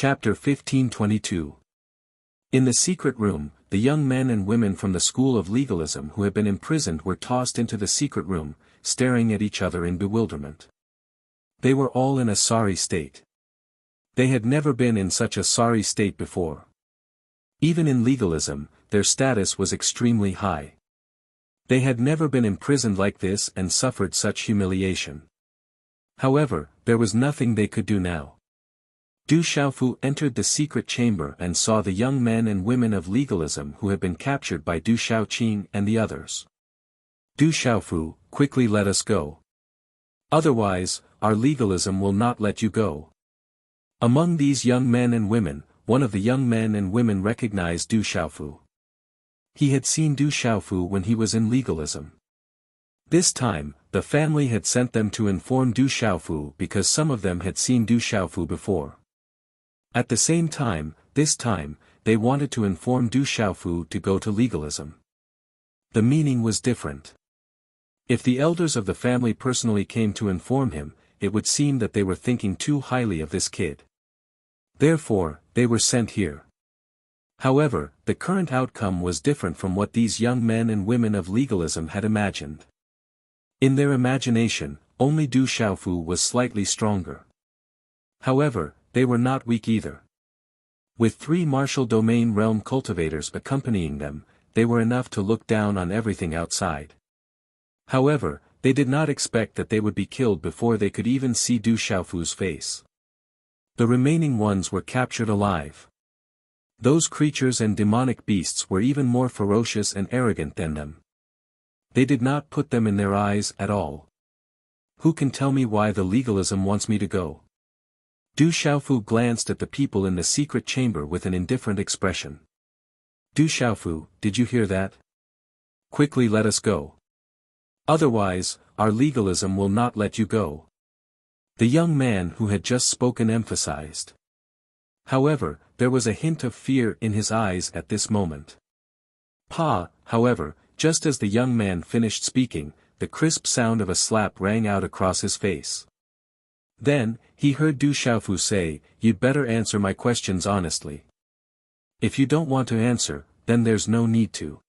Chapter 1522. In the secret room, the young men and women from the school of legalism who had been imprisoned were tossed into the secret room, staring at each other in bewilderment. They were all in a sorry state. They had never been in such a sorry state before. Even in legalism, their status was extremely high. They had never been imprisoned like this and suffered such humiliation. However, there was nothing they could do now. Du Xiaofu entered the secret chamber and saw the young men and women of legalism who had been captured by Du Xiaoqing and the others. Du Xiaofu, quickly let us go. Otherwise, our legalism will not let you go. Among these young men and women, one of the young men and women recognized Du Xiaofu. He had seen Du Xiaofu when he was in legalism. This time, the family had sent them to inform Du Xiaofu because some of them had seen Du Xiaofu before. At the same time, this time, they wanted to inform Du Xiaofu to go to legalism. The meaning was different. If the elders of the family personally came to inform him, it would seem that they were thinking too highly of this kid. Therefore, they were sent here. However, the current outcome was different from what these young men and women of legalism had imagined. In their imagination, only Du Xiaofu was slightly stronger. However, they were not weak either. With 3 martial domain realm cultivators accompanying them, they were enough to look down on everything outside. However, they did not expect that they would be killed before they could even see Du Xiaofu's face. The remaining ones were captured alive. Those creatures and demonic beasts were even more ferocious and arrogant than them. They did not put them in their eyes at all. Who can tell me why the legalism wants me to go? Du Xiaofu glanced at the people in the secret chamber with an indifferent expression. Du Xiaofu, did you hear that? Quickly let us go. Otherwise, our legalism will not let you go. The young man who had just spoken emphasized. However, there was a hint of fear in his eyes at this moment. However, just as the young man finished speaking, the crisp sound of a slap rang out across his face. Then, he heard Du Xiaofu say, "You'd better answer my questions honestly. If you don't want to answer, then there's no need to."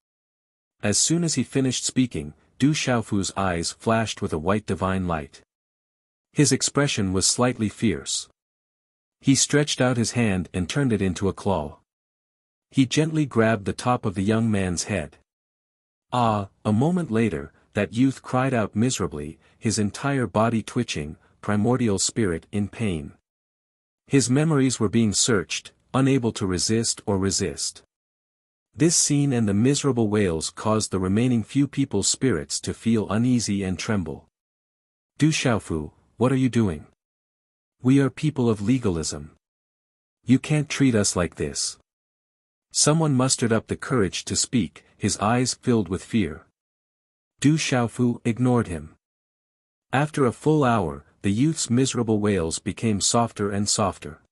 As soon as he finished speaking, Du Xiaofu's eyes flashed with a white divine light. His expression was slightly fierce. He stretched out his hand and turned it into a claw. He gently grabbed the top of the young man's head. A moment later, that youth cried out miserably, his entire body twitching, primordial spirit in pain. His memories were being searched, unable to resist. This scene and the miserable wails caused the remaining few people's spirits to feel uneasy and tremble. Du Xiaofu, what are you doing? We are people of legalism. You can't treat us like this. Someone mustered up the courage to speak, his eyes filled with fear. Du Xiaofu ignored him. After a full hour, the youth's miserable wails became softer and softer.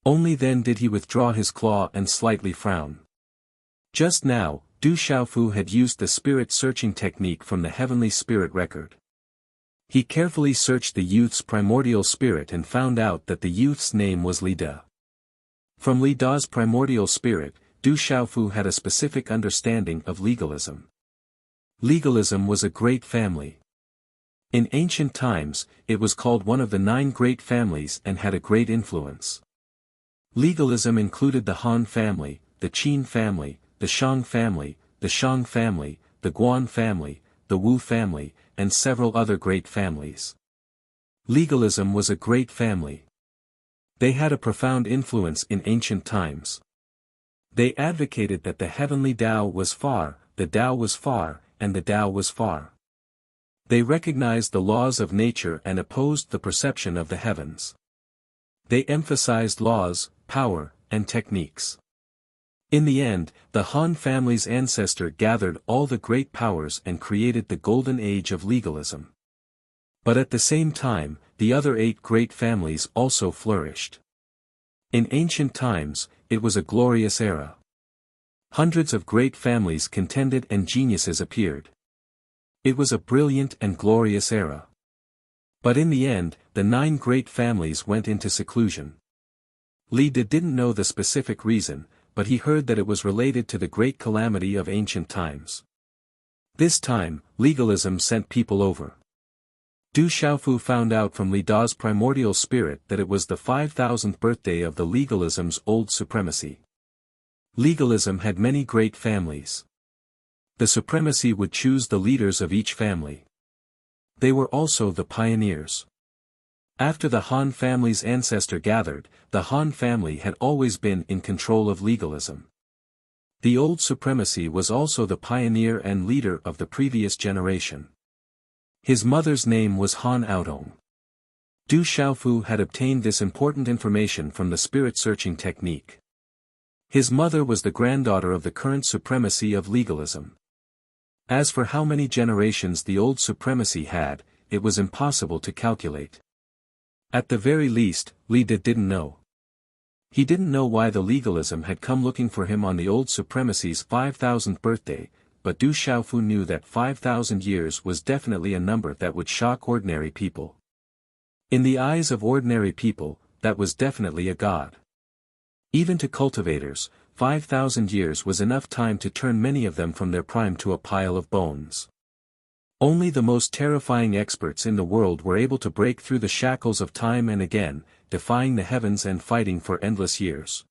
Only then did he withdraw his claw and slightly frown. Just now, Du Xiaofu had used the spirit-searching technique from the heavenly spirit record. He carefully searched the youth's primordial spirit and found out that the youth's name was Li De. From Li Da's primordial spirit, Du Xiaofu had a specific understanding of legalism. Legalism was a great family. In ancient times, it was called one of the 9 great families and had a great influence. Legalism included the Han family, the Qin family, the Shang family, the Shang family, the Guan family, the Wu family, and several other great families. Legalism was a great family. They had a profound influence in ancient times. They advocated that the heavenly Tao was far, the Tao was far, and the Tao was far. They recognized the laws of nature and opposed the perception of the heavens. They emphasized laws, power, and techniques. In the end, the Han family's ancestor gathered all the great powers and created the golden age of legalism. But at the same time, the other 8 great families also flourished. In ancient times, it was a glorious era. Hundreds of great families contended and geniuses appeared. It was a brilliant and glorious era. But in the end, the 9 great families went into seclusion. Li didn't know the specific reason, but he heard that it was related to the great calamity of ancient times. This time, legalism sent people over. Du Xiaofu found out from Li Da's primordial spirit that it was the 5,000th birthday of the legalism's old supremacy. Legalism had many great families. The supremacy would choose the leaders of each family. They were also the pioneers. After the Han family's ancestor gathered, the Han family had always been in control of legalism. The old supremacy was also the pioneer and leader of the previous generation. His mother's name was Han Aodong. Du Xiaofu had obtained this important information from the spirit-searching technique. His mother was the granddaughter of the current supremacy of legalism. As for how many generations the old supremacy had, it was impossible to calculate. At the very least, Li didn't know. He didn't know why the legalism had come looking for him on the old supremacy's 5,000th birthday, but Du Xiaofu knew that 5,000 years was definitely a number that would shock ordinary people. In the eyes of ordinary people, that was definitely a god. Even to cultivators, 5,000 years was enough time to turn many of them from their prime to a pile of bones. Only the most terrifying experts in the world were able to break through the shackles of time and again, defying the heavens and fighting for endless years.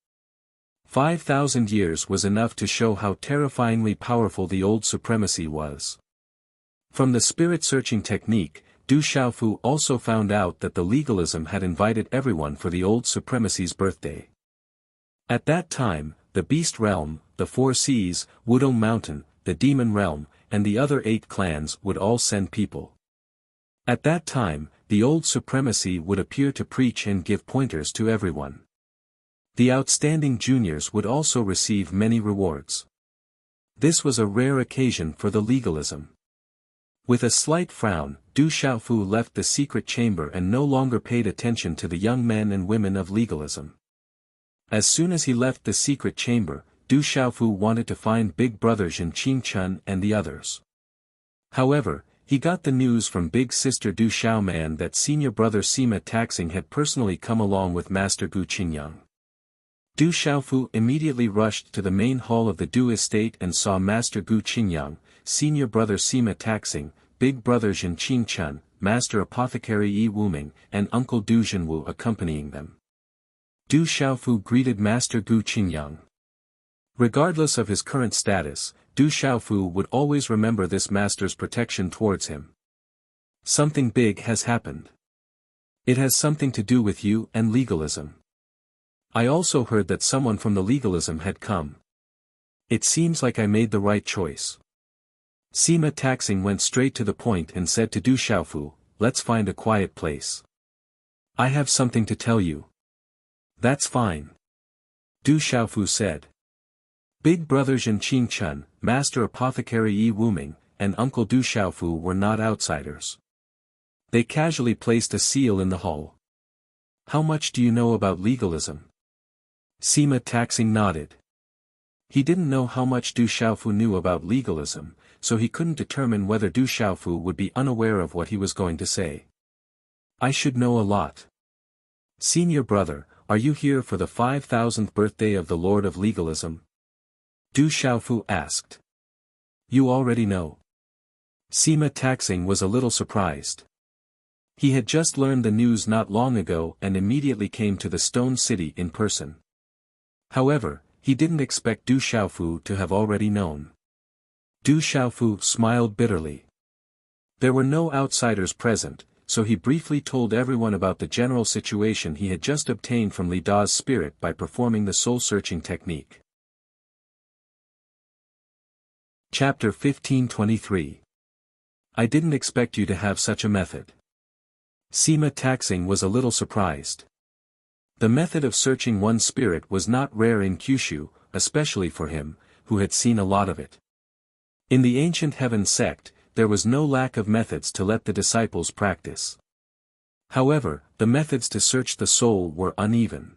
5,000 years was enough to show how terrifyingly powerful the old supremacy was. From the spirit-searching technique, Du Xiaofu also found out that the legalism had invited everyone for the old supremacy's birthday. At that time, the Beast Realm, the Four Seas, Wudong Mountain, the Demon Realm, and the other 8 clans would all send people. At that time, the old supremacy would appear to preach and give pointers to everyone. The outstanding juniors would also receive many rewards. This was a rare occasion for the legalism. With a slight frown, Du Xiaofu left the secret chamber and no longer paid attention to the young men and women of legalism. As soon as he left the secret chamber, Du Xiaofu wanted to find Big Brother Zhen Qingchun and the others. However, he got the news from Big Sister Du Xiaoman that senior brother Sima Taxing had personally come along with Master Gu Qingyang. Du Xiaofu immediately rushed to the main hall of the Du estate and saw Master Gu Qingyang, senior brother Sima Taxing, Big Brother Zhen Qingchun, Master Apothecary Yi Wuming, and Uncle Du Zhenwu accompanying them. Du Xiaofu greeted Master Gu Qingyang. Regardless of his current status, Du Xiaofu would always remember this master's protection towards him. Something big has happened. It has something to do with you and legalism. I also heard that someone from the legalism had come. It seems like I made the right choice. Sima Taxing went straight to the point and said to Du Xiaofu, "Let's find a quiet place. I have something to tell you." "That's fine," Du Xiaofu said. Big Brother Zhen Qingchun, Master Apothecary Yi Wuming, and Uncle Du Xiaofu were not outsiders. They casually placed a seal in the hall. "How much do you know about legalism?" Sima Taxing nodded. He didn't know how much Du Xiaofu knew about legalism, so he couldn't determine whether Du Xiaofu would be unaware of what he was going to say. "I should know a lot. Senior brother, are you here for the 5,000th birthday of the Lord of Legalism?" Du Xiaofu asked. "You already know." Sima Taxing was a little surprised. He had just learned the news not long ago and immediately came to the Stone City in person. However, he didn't expect Du Xiaofu to have already known. Du Xiaofu smiled bitterly. There were no outsiders present, so he briefly told everyone about the general situation he had just obtained from Li Da's spirit by performing the soul-searching technique. Chapter 1523. I didn't expect you to have such a method. Sima Taxing was a little surprised. The method of searching one's spirit was not rare in Kyushu, especially for him, who had seen a lot of it. In the ancient Heaven sect, there was no lack of methods to let the disciples practice. However, the methods to search the soul were uneven.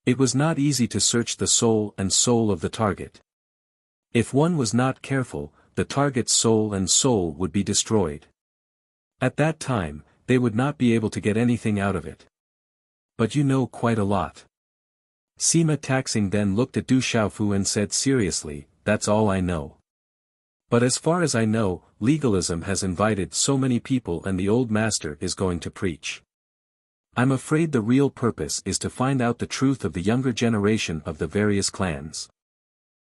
It was not easy to search the soul and soul of the target. If one was not careful, the target's soul and soul would be destroyed. At that time, they would not be able to get anything out of it. But you know quite a lot. Sima Taxing then looked at Du Xiaofu and said seriously, "That's all I know. But as far as I know, legalism has invited so many people and the old master is going to preach. I'm afraid the real purpose is to find out the truth of the younger generation of the various clans.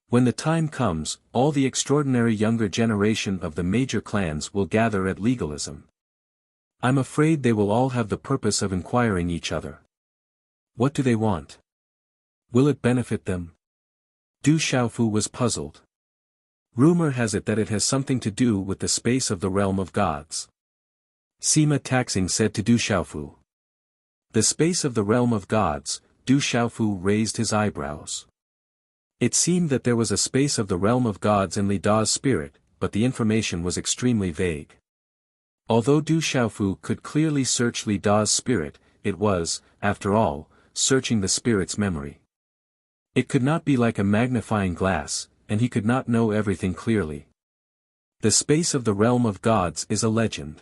When the time comes, all the extraordinary younger generation of the major clans will gather at legalism. I'm afraid they will all have the purpose of inquiring each other. What do they want? Will it benefit them?" Du Xiaofu was puzzled. "Rumor has it that it has something to do with the space of the realm of gods," Sima Taxing said to Du Xiaofu. The space of the realm of gods. Du Xiaofu raised his eyebrows. It seemed that there was a space of the realm of gods in Li Da's spirit, but the information was extremely vague. Although Du Xiaofu could clearly search Li Da's spirit, it was, after all, searching the spirit's memory. It could not be like a magnifying glass, and he could not know everything clearly. The space of the realm of gods is a legend.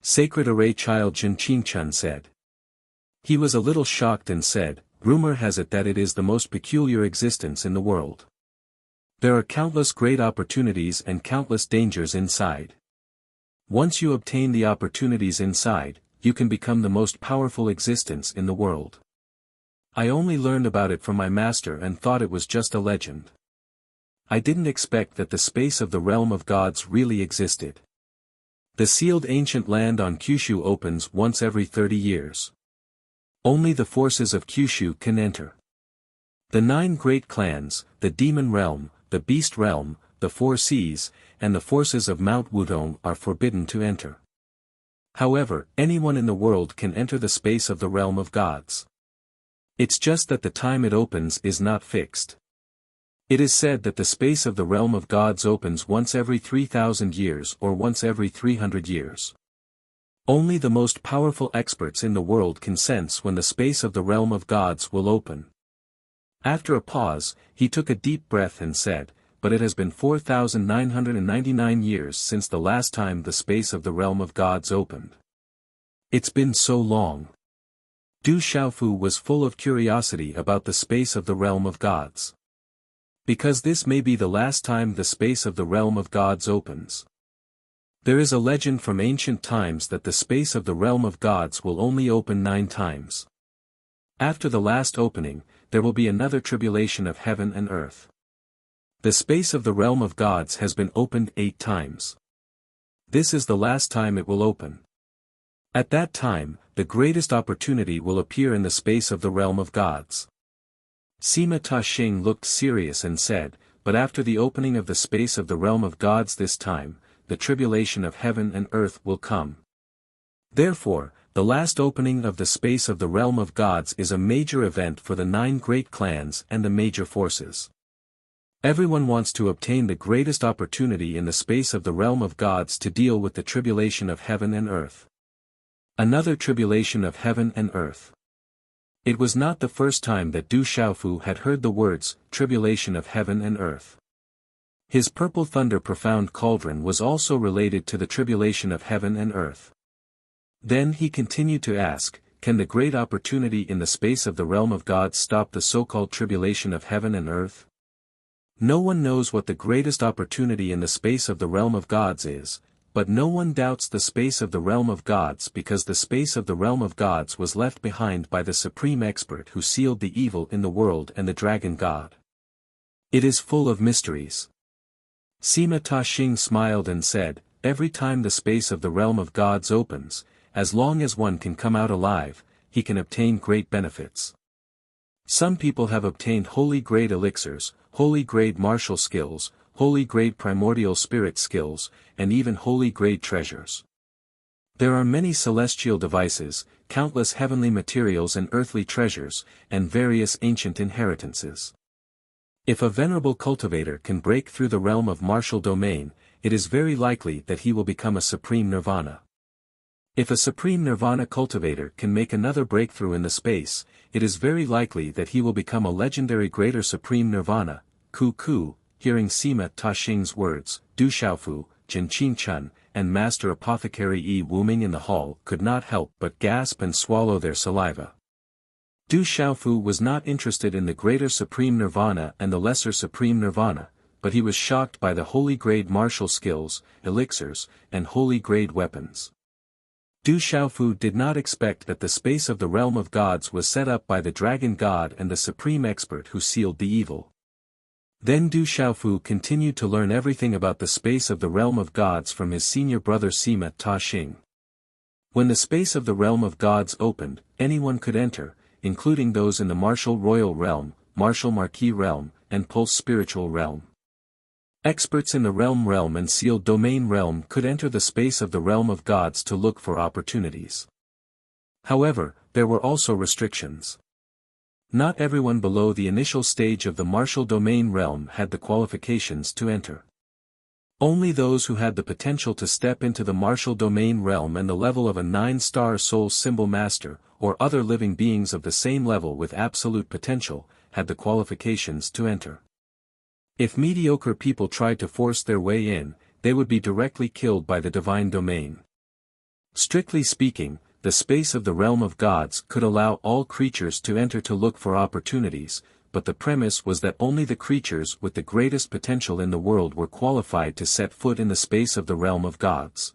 Sacred Array Child Jin Qingchun said. He was a little shocked and said, "Rumor has it that it is the most peculiar existence in the world. There are countless great opportunities and countless dangers inside. Once you obtain the opportunities inside, you can become the most powerful existence in the world. I only learned about it from my master and thought it was just a legend. I didn't expect that the space of the realm of gods really existed. The sealed ancient land on Kyushu opens once every 30 years. Only the forces of Kyushu can enter. The 9 great clans, the Demon Realm, the Beast Realm, the 4 Seas, and the forces of Mount Wudong are forbidden to enter. However, anyone in the world can enter the space of the realm of gods. It's just that the time it opens is not fixed. It is said that the space of the realm of gods opens once every 3,000 years or once every 300 years. Only the most powerful experts in the world can sense when the space of the realm of gods will open." After a pause, he took a deep breath and said, "But it has been 4,999 years since the last time the space of the realm of gods opened. It's been so long." Du Xiaofu was full of curiosity about the space of the realm of gods. Because this may be the last time the space of the realm of gods opens. There is a legend from ancient times that the space of the realm of gods will only open 9 times. After the last opening, there will be another tribulation of heaven and earth. The space of the realm of gods has been opened 8 times. This is the last time it will open. At that time, the greatest opportunity will appear in the space of the realm of gods. Sima Taxing looked serious and said, "But after the opening of the space of the realm of gods this time, the tribulation of heaven and earth will come. Therefore, the last opening of the space of the realm of gods is a major event for the 9 great clans and the major forces. Everyone wants to obtain the greatest opportunity in the space of the realm of gods to deal with the tribulation of heaven and earth." Another tribulation of heaven and earth. It was not the first time that Du Xiaofu had heard the words, tribulation of heaven and earth. His purple thunder profound cauldron was also related to the tribulation of heaven and earth. Then he continued to ask, can the great opportunity in the space of the realm of gods stop the so-called tribulation of heaven and earth? No one knows what the greatest opportunity in the space of the realm of gods is, but no one doubts the space of the realm of gods because the space of the realm of gods was left behind by the supreme expert who sealed the evil in the world and the dragon god. It is full of mysteries. Sima Taxing smiled and said, every time the space of the realm of gods opens, as long as one can come out alive, he can obtain great benefits. Some people have obtained holy grade elixirs, holy grade martial skills, holy grade primordial spirit skills, and even holy grade treasures. There are many celestial devices, countless heavenly materials and earthly treasures, and various ancient inheritances. If a venerable cultivator can break through the realm of martial domain, it is very likely that he will become a supreme nirvana. If a supreme nirvana cultivator can make another breakthrough in the space, it is very likely that he will become a legendary greater supreme nirvana. Ku, hearing Sima Taxing's words, Du Xiaofu, Jin Qingchun, and Master Apothecary Yi Wuming in the hall could not help but gasp and swallow their saliva. Du Xiaofu was not interested in the greater supreme nirvana and the lesser supreme nirvana, but he was shocked by the holy grade martial skills, elixirs, and holy grade weapons. Du Xiaofu did not expect that the space of the realm of gods was set up by the dragon god and the supreme expert who sealed the evil. Then Du Xiaofu continued to learn everything about the space of the realm of gods from his senior brother Sima Ta Xing. When the space of the realm of gods opened, anyone could enter, including those in the martial royal realm, martial marquis realm, and pulse spiritual realm. Experts in the realm and sealed domain realm could enter the space of the realm of gods to look for opportunities. However, there were also restrictions. Not everyone below the initial stage of the martial domain realm had the qualifications to enter. Only those who had the potential to step into the martial domain realm and the level of a 9-star soul symbol master, or other living beings of the same level with absolute potential, had the qualifications to enter. If mediocre people tried to force their way in, they would be directly killed by the divine domain. Strictly speaking, the space of the realm of gods could allow all creatures to enter to look for opportunities, but the premise was that only the creatures with the greatest potential in the world were qualified to set foot in the space of the realm of gods.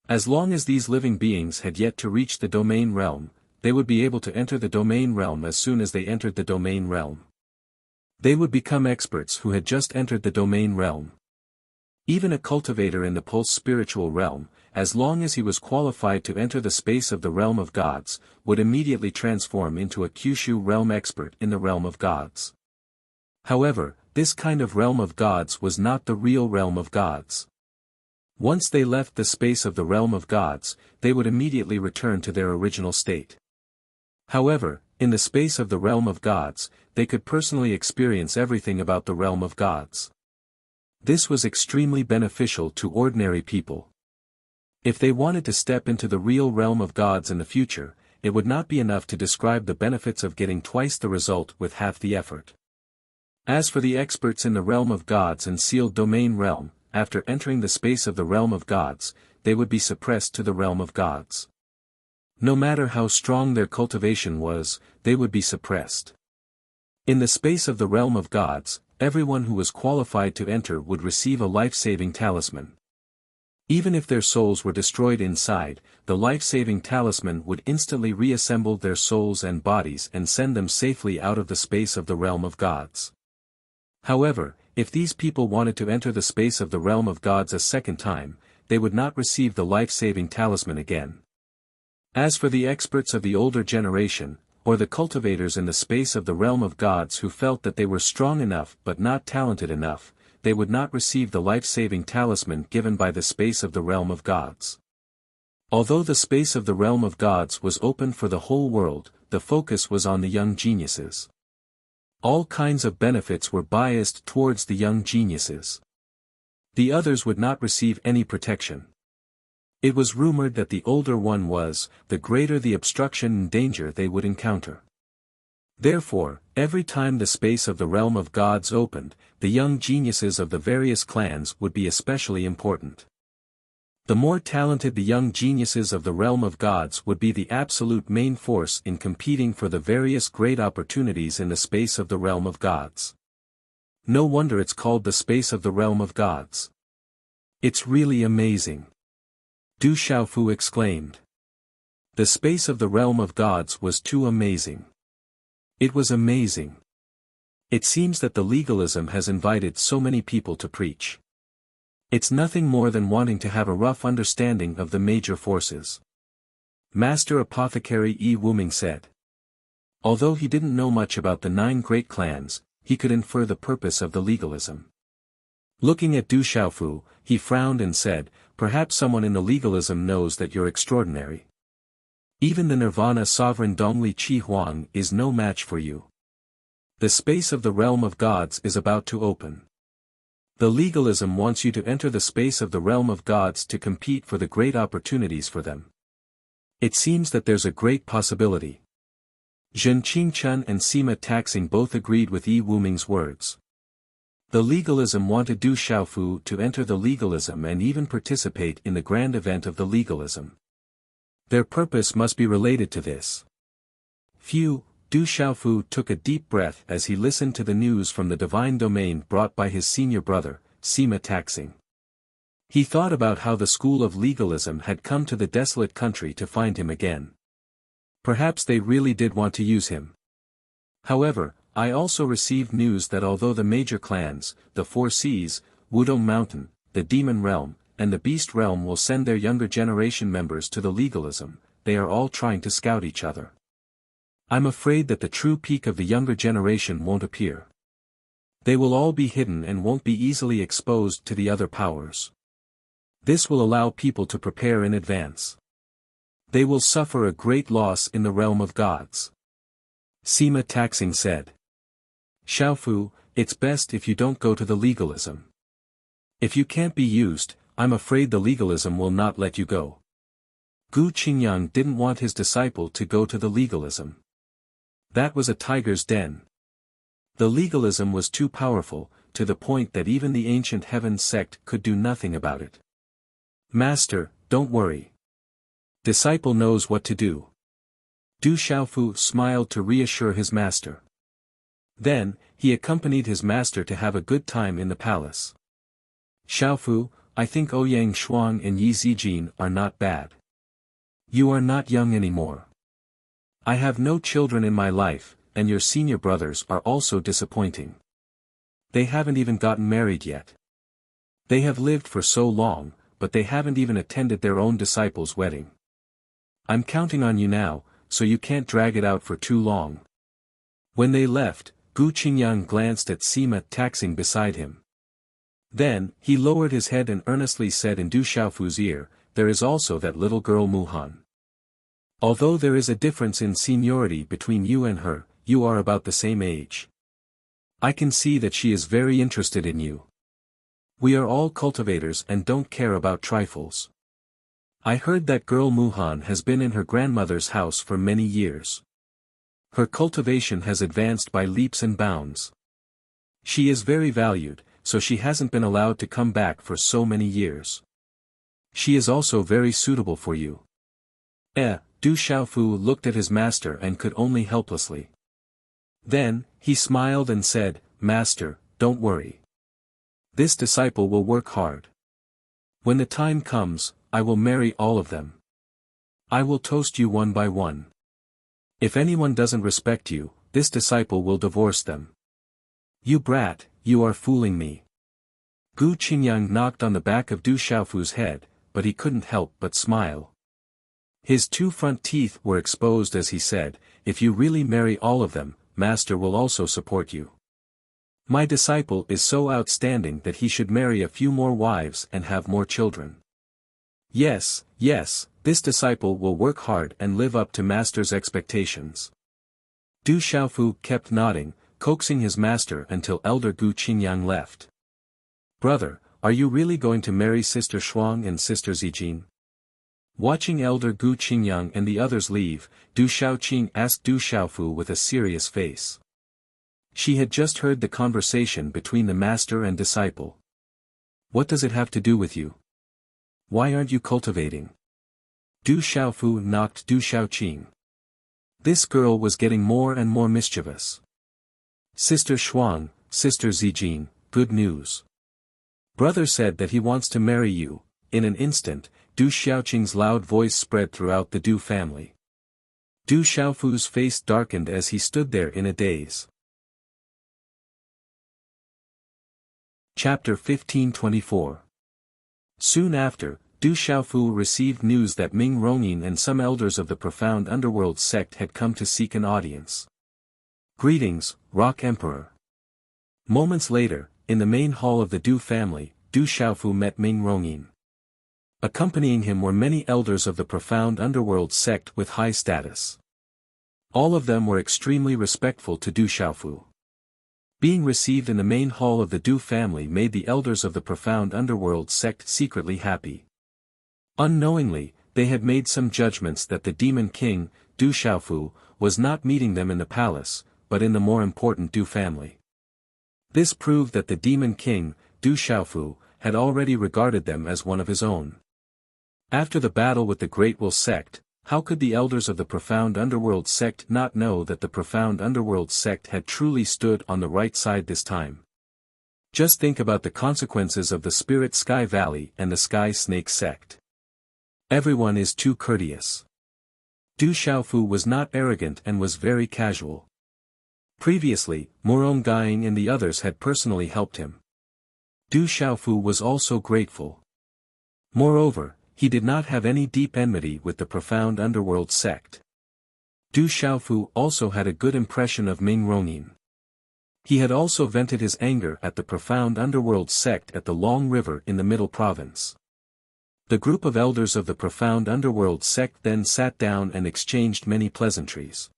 As long as these living beings had yet to reach the domain realm, they would be able to enter the domain realm as soon as they entered the domain realm. They would become experts who had just entered the domain realm. Even a cultivator in the pulse spiritual realm, as long as he was qualified to enter the space of the realm of gods, would immediately transform into a Kyushu realm expert in the realm of gods. However, this kind of realm of gods was not the real realm of gods. Once they left the space of the realm of gods, they would immediately return to their original state. However, in the space of the realm of gods, they could personally experience everything about the realm of gods. This was extremely beneficial to ordinary people. If they wanted to step into the real realm of gods in the future, it would not be enough to describe the benefits of getting twice the result with half the effort. As for the experts in the realm of gods and sealed domain realm, after entering the space of the realm of gods, they would be suppressed to the realm of gods. No matter how strong their cultivation was, they would be suppressed. In the space of the realm of gods, everyone who was qualified to enter would receive a life-saving talisman. Even if their souls were destroyed inside, the life-saving talisman would instantly reassemble their souls and bodies and send them safely out of the space of the realm of gods. However, if these people wanted to enter the space of the realm of gods a second time, they would not receive the life-saving talisman again. As for the experts of the older generation, or the cultivators in the space of the realm of gods who felt that they were strong enough but not talented enough, they would not receive the life-saving talisman given by the space of the realm of gods. Although the space of the realm of gods was open for the whole world, the focus was on the young geniuses. All kinds of benefits were biased towards the young geniuses. The others would not receive any protection. It was rumored that the older one was, the greater the obstruction and danger they would encounter. Therefore, every time the space of the realm of gods opened, the young geniuses of the various clans would be especially important. The more talented the young geniuses of the realm of gods would be the absolute main force in competing for the various great opportunities in the space of the realm of gods. No wonder it's called the space of the realm of gods. It's really amazing. Du Xiaofu exclaimed. The space of the realm of gods was too amazing. It was amazing. It seems that the legalism has invited so many people to preach. It's nothing more than wanting to have a rough understanding of the major forces. Master Apothecary Yi Wuming said. Although he didn't know much about the 9 great clans, he could infer the purpose of the legalism. Looking at Du Xiaofu, he frowned and said, "Perhaps someone in the legalism knows that you're extraordinary. Even the Nirvana sovereign Dongli Chi Huang is no match for you. The space of the realm of gods is about to open. The legalism wants you to enter the space of the realm of gods to compete for the great opportunities for them. It seems that there's a great possibility." Zhen Qingchun and Sima Taxing both agreed with Yi Wuming's words. The legalism wanted Du Xiaofu to enter the legalism and even participate in the grand event of the legalism. Their purpose must be related to this. Few, Du Xiaofu took a deep breath as he listened to the news from the divine domain brought by his senior brother, Sima Taxing. He thought about how the school of legalism had come to the desolate country to find him again. Perhaps they really did want to use him. However, I also received news that although the major clans, the Four Seas, Wudong Mountain, the Demon Realm, and the Beast Realm will send their younger generation members to the legalism, they are all trying to scout each other. I'm afraid that the true peak of the younger generation won't appear. They will all be hidden and won't be easily exposed to the other powers. This will allow people to prepare in advance. They will suffer a great loss in the realm of gods. Sima Taxing said. Xiaofu, it's best if you don't go to the legalism. If you can't be used, I'm afraid the legalism will not let you go. Gu Qingyang didn't want his disciple to go to the legalism. That was a tiger's den. The legalism was too powerful, to the point that even the ancient heaven sect could do nothing about it. Master, don't worry. Disciple knows what to do. Du Xiaofu smiled to reassure his master. Then, he accompanied his master to have a good time in the palace. Xiaofu, I think Ouyang Shuang and Yi Zijin are not bad. You are not young anymore. I have no children in my life, and your senior brothers are also disappointing. They haven't even gotten married yet. They have lived for so long, but they haven't even attended their own disciple's wedding. I'm counting on you now, so you can't drag it out for too long. When they left, Gu Qingyang glanced at Sima Taxing beside him. Then, he lowered his head and earnestly said in Du Xiaofu's ear, there is also that little girl Muhan. Although there is a difference in seniority between you and her, you are about the same age. I can see that she is very interested in you. We are all cultivators and don't care about trifles. I heard that girl Muhan has been in her grandmother's house for many years. Her cultivation has advanced by leaps and bounds. She is very valued, so she hasn't been allowed to come back for so many years. She is also very suitable for you. Du Xiaofu looked at his master and could only helplessly. Then, he smiled and said, Master, don't worry. This disciple will work hard. When the time comes, I will marry all of them. I will toast you one by one. If anyone doesn't respect you, this disciple will divorce them. You brat, you are fooling me. Gu Qingyang knocked on the back of Du Xiaofu's head, but he couldn't help but smile. His two front teeth were exposed as he said, if you really marry all of them, Master will also support you. My disciple is so outstanding that he should marry a few more wives and have more children. Yes, this disciple will work hard and live up to Master's expectations. Du Xiaofu kept nodding, coaxing his master until elder Gu Qingyang left. Brother, are you really going to marry Sister Shuang and Sister Zijin? Watching elder Gu Qingyang and the others leave, Du Xiaoqing asked Du Xiaofu with a serious face. She had just heard the conversation between the master and disciple. What does it have to do with you? Why aren't you cultivating? Du Xiaofu knocked Du Xiaoqing. This girl was getting more and more mischievous. Sister Shuang, Sister Zijin, good news. Brother said that he wants to marry you. In an instant, Du Xiaoqing's loud voice spread throughout the Du family. Du Xiaofu's face darkened as he stood there in a daze. Chapter 1524. Soon after, Du Xiaofu received news that Ming Rongyin and some elders of the profound underworld sect had come to seek an audience. Greetings, Rock Emperor. Moments later, in the main hall of the Du family, Du Xiaofu met Ming Rongyin. Accompanying him were many elders of the profound underworld sect with high status. All of them were extremely respectful to Du Xiaofu. Being received in the main hall of the Du family made the elders of the profound underworld sect secretly happy. Unknowingly, they had made some judgments that the demon king, Du Xiaofu, was not meeting them in the palace, but in the more important Du family. This proved that the demon king, Du Xiaofu, had already regarded them as one of his own. After the battle with the Great Will sect, How could the elders of the profound underworld sect not know that the profound underworld sect had truly stood on the right side this time? Just think about the consequences of the Spirit Sky Valley and the Sky Snake sect. Everyone is too courteous. Du Xiaofu was not arrogant and was very casual. Previously, Morong Gaing and the others had personally helped him. Du Xiaofu was also grateful. Moreover, he did not have any deep enmity with the profound underworld sect. Du Xiaofu also had a good impression of Ming Rongyin. He had also vented his anger at the profound underworld sect at the Long River in the Middle Province. The group of elders of the profound underworld sect then sat down and exchanged many pleasantries.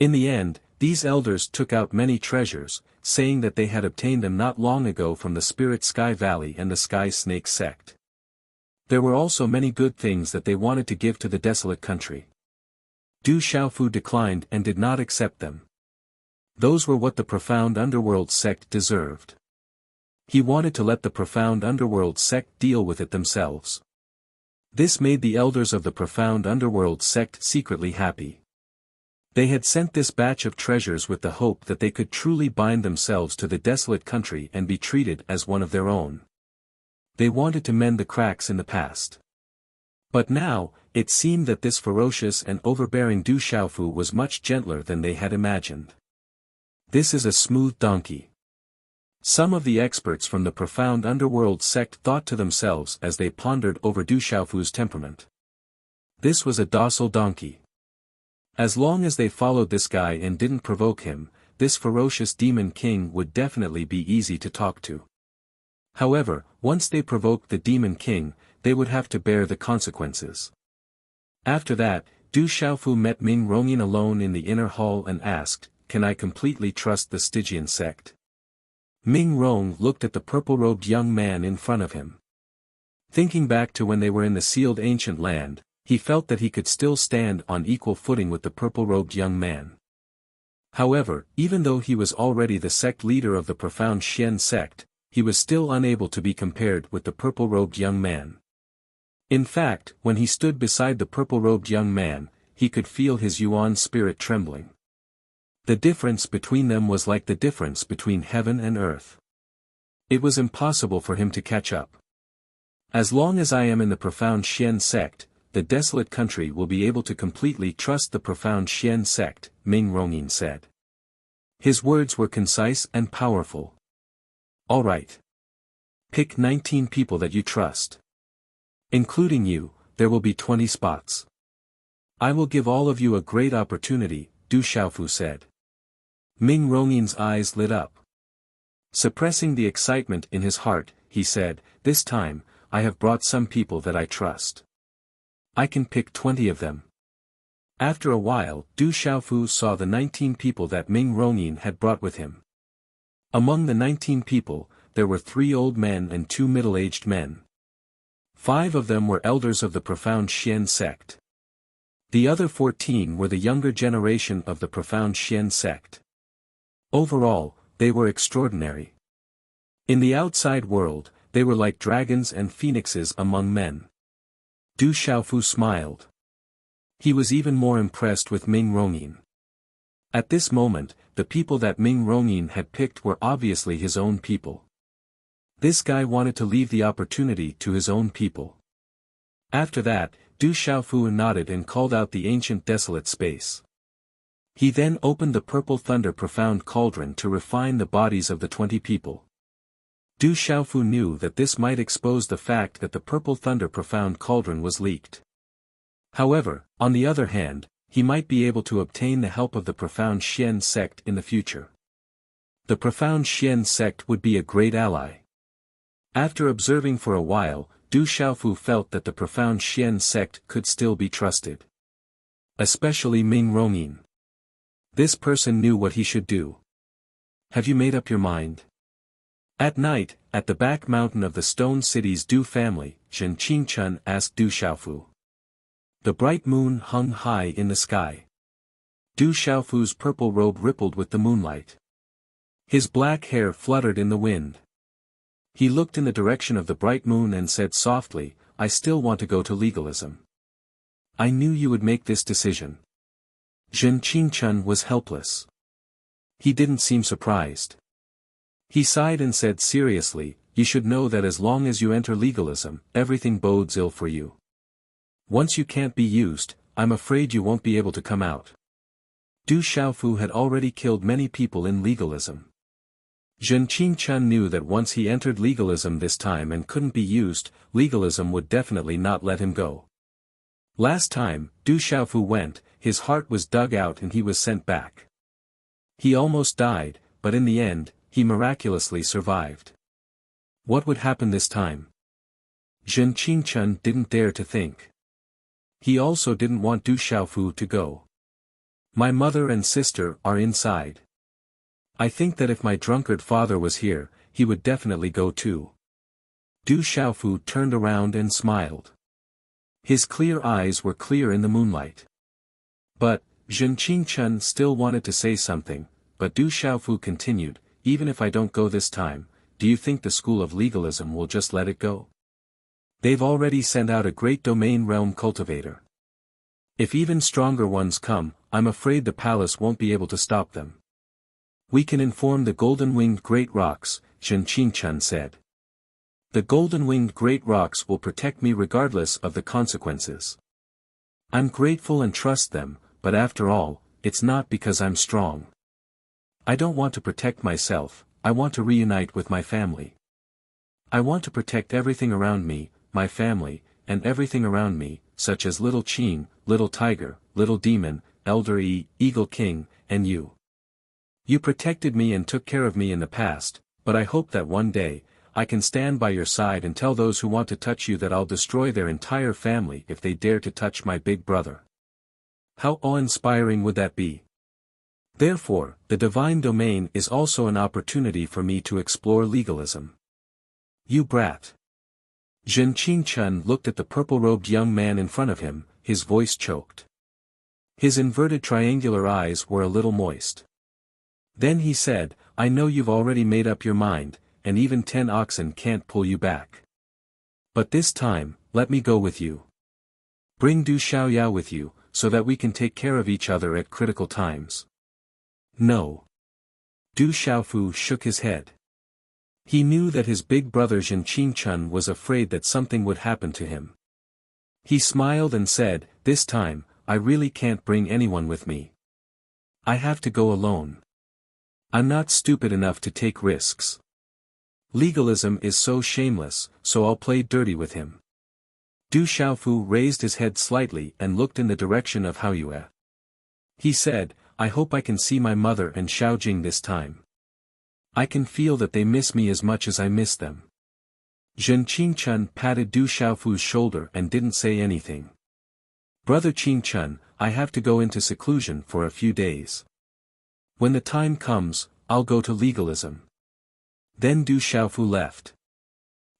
In the end, these elders took out many treasures, saying that they had obtained them not long ago from the Spirit Sky Valley and the Sky Snake sect. There were also many good things that they wanted to give to the desolate country. Du Xiaofu declined and did not accept them. Those were what the profound underworld sect deserved. He wanted to let the profound underworld sect deal with it themselves. This made the elders of the profound underworld sect secretly happy. They had sent this batch of treasures with the hope that they could truly bind themselves to the desolate country and be treated as one of their own. They wanted to mend the cracks in the past. But now, it seemed that this ferocious and overbearing Du Xiaofu was much gentler than they had imagined. This is a smooth donkey. Some of the experts from the profound underworld sect thought to themselves as they pondered over Du Xiaofu's temperament. This was a docile donkey. As long as they followed this guy and didn't provoke him, this ferocious demon king would definitely be easy to talk to. However, once they provoked the demon king, they would have to bear the consequences. After that, Du Xiaofu met Ming Rongyin alone in the inner hall and asked, "Can I completely trust the Stygian sect?" Ming Rong looked at the purple-robed young man in front of him. Thinking back to when they were in the sealed ancient land, he felt that he could still stand on equal footing with the purple-robed young man. However, even though he was already the sect leader of the profound Xian sect, he was still unable to be compared with the purple-robed young man. In fact, when he stood beside the purple-robed young man, he could feel his Yuan spirit trembling. The difference between them was like the difference between heaven and earth. It was impossible for him to catch up. As long as I am in the profound Xian sect, the desolate country will be able to completely trust the profound Xian sect, Ming Rongyin said. His words were concise and powerful. All right. Pick 19 people that you trust. Including you, there will be 20 spots. I will give all of you a great opportunity, Du Xiaofu said. Ming Rongyin's eyes lit up. Suppressing the excitement in his heart, he said, "This time, I have brought some people that I trust. I can pick 20 of them." After a while, Du Xiaofu saw the 19 people that Ming Rongyin had brought with him. Among the 19 people, there were 3 old men and 2 middle-aged men. 5 of them were elders of the profound Xian sect. The other 14 were the younger generation of the profound Xian sect. Overall, they were extraordinary. In the outside world, they were like dragons and phoenixes among men. Du Xiaofu smiled. He was even more impressed with Ming Rongyin. At this moment, the people that Ming Rongyin had picked were obviously his own people. This guy wanted to leave the opportunity to his own people. After that, Du Xiaofu nodded and called out the ancient desolate space. He then opened the purple thunder profound cauldron to refine the bodies of the 20 people. Du Xiaofu knew that this might expose the fact that the purple thunder profound cauldron was leaked. However, on the other hand, he might be able to obtain the help of the profound Xian sect in the future. The profound Xian sect would be a great ally. After observing for a while, Du Xiaofu felt that the profound Xian sect could still be trusted. Especially Ming Rongyin. This person knew what he should do. Have you made up your mind? At night, at the back mountain of the stone city's Du family, Zhen Qingchun asked Du Xiaofu. The bright moon hung high in the sky. Du Xiaofu's purple robe rippled with the moonlight. His black hair fluttered in the wind. He looked in the direction of the bright moon and said softly, "I still want to go to legalism. I knew you would make this decision. Zhen Qingchun was helpless. He didn't seem surprised. He sighed and said seriously, you should know that as long as you enter legalism, everything bodes ill for you. Once you can't be used, I'm afraid you won't be able to come out. Du Xiaofu had already killed many people in legalism. Zhen Qingchun knew that once he entered legalism this time and couldn't be used, legalism would definitely not let him go. Last time, Du Xiaofu went, his heart was dug out and he was sent back. He almost died, but in the end, he miraculously survived. What would happen this time? Zhen Qingchun didn't dare to think. He also didn't want Du Xiaofu to go. My mother and sister are inside. I think that if my drunkard father was here, he would definitely go too. Du Xiaofu turned around and smiled. His clear eyes were clear in the moonlight. But, Zhen Qingchun still wanted to say something, but Du Xiaofu continued, even if I don't go this time, do you think the school of legalism will just let it go? They've already sent out a great domain realm cultivator. If even stronger ones come, I'm afraid the palace won't be able to stop them. We can inform the golden-winged great rocks, Zhen Qingchun said. The golden-winged great rocks will protect me regardless of the consequences. I'm grateful and trust them, but after all, it's not because I'm strong. I don't want to protect myself, I want to reunite with my family. I want to protect everything around me, my family, and everything around me, such as Little Qing, Little Tiger, Little Demon, Elder Yi, Eagle King, and you. You protected me and took care of me in the past, but I hope that one day, I can stand by your side and tell those who want to touch you that I'll destroy their entire family if they dare to touch my big brother. How awe-inspiring would that be? Therefore, the divine domain is also an opportunity for me to explore legalism. You brat. Zhen Qingchun looked at the purple-robed young man in front of him, his voice choked. His inverted triangular eyes were a little moist. Then he said, I know you've already made up your mind, and even 10 oxen can't pull you back. But this time, let me go with you. Bring Du Xiaoyao with you, so that we can take care of each other at critical times. No. Du Xiaofu shook his head. He knew that his big brother Zhen Qingchun was afraid that something would happen to him. He smiled and said, this time, I really can't bring anyone with me. I have to go alone. I'm not stupid enough to take risks. Legalism is so shameless, so I'll play dirty with him. Du Xiaofu raised his head slightly and looked in the direction of Haoyue. He said, I hope I can see my mother and Xiaojing this time. I can feel that they miss me as much as I miss them. Zhen Qingchun patted Du Xiaofu's shoulder and didn't say anything. Brother Qingchun, I have to go into seclusion for a few days. When the time comes, I'll go to legalism. Then Du Xiaofu left.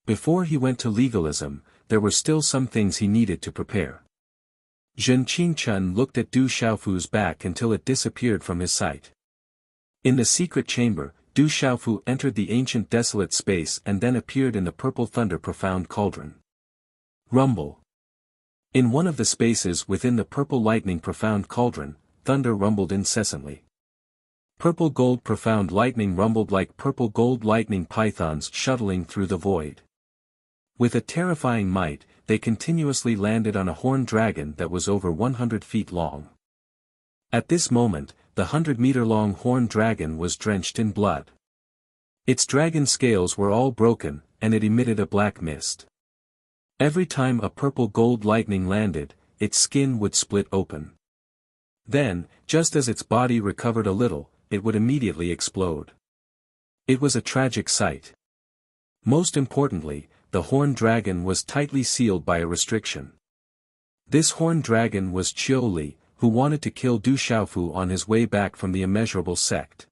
Before he went to legalism, there were still some things he needed to prepare. Zhen Qingchun looked at Du Xiaofu's back until it disappeared from his sight. In the secret chamber, Du Xiaofu entered the ancient desolate space and then appeared in the purple thunder profound cauldron. Rumble. In one of the spaces within the purple lightning profound cauldron, thunder rumbled incessantly. Purple gold profound lightning rumbled like purple gold lightning pythons shuttling through the void. With a terrifying might, they continuously landed on a horned dragon that was over 100 feet long. At this moment, the 100-meter-long horned dragon was drenched in blood. Its dragon scales were all broken, and it emitted a black mist. Every time a purple gold lightning landed, its skin would split open. Then, just as its body recovered a little, it would immediately explode. It was a tragic sight. Most importantly, the horned dragon was tightly sealed by a restriction. This horned dragon was Qiu Li, who wanted to kill Du Xiaofu on his way back from the immeasurable sect.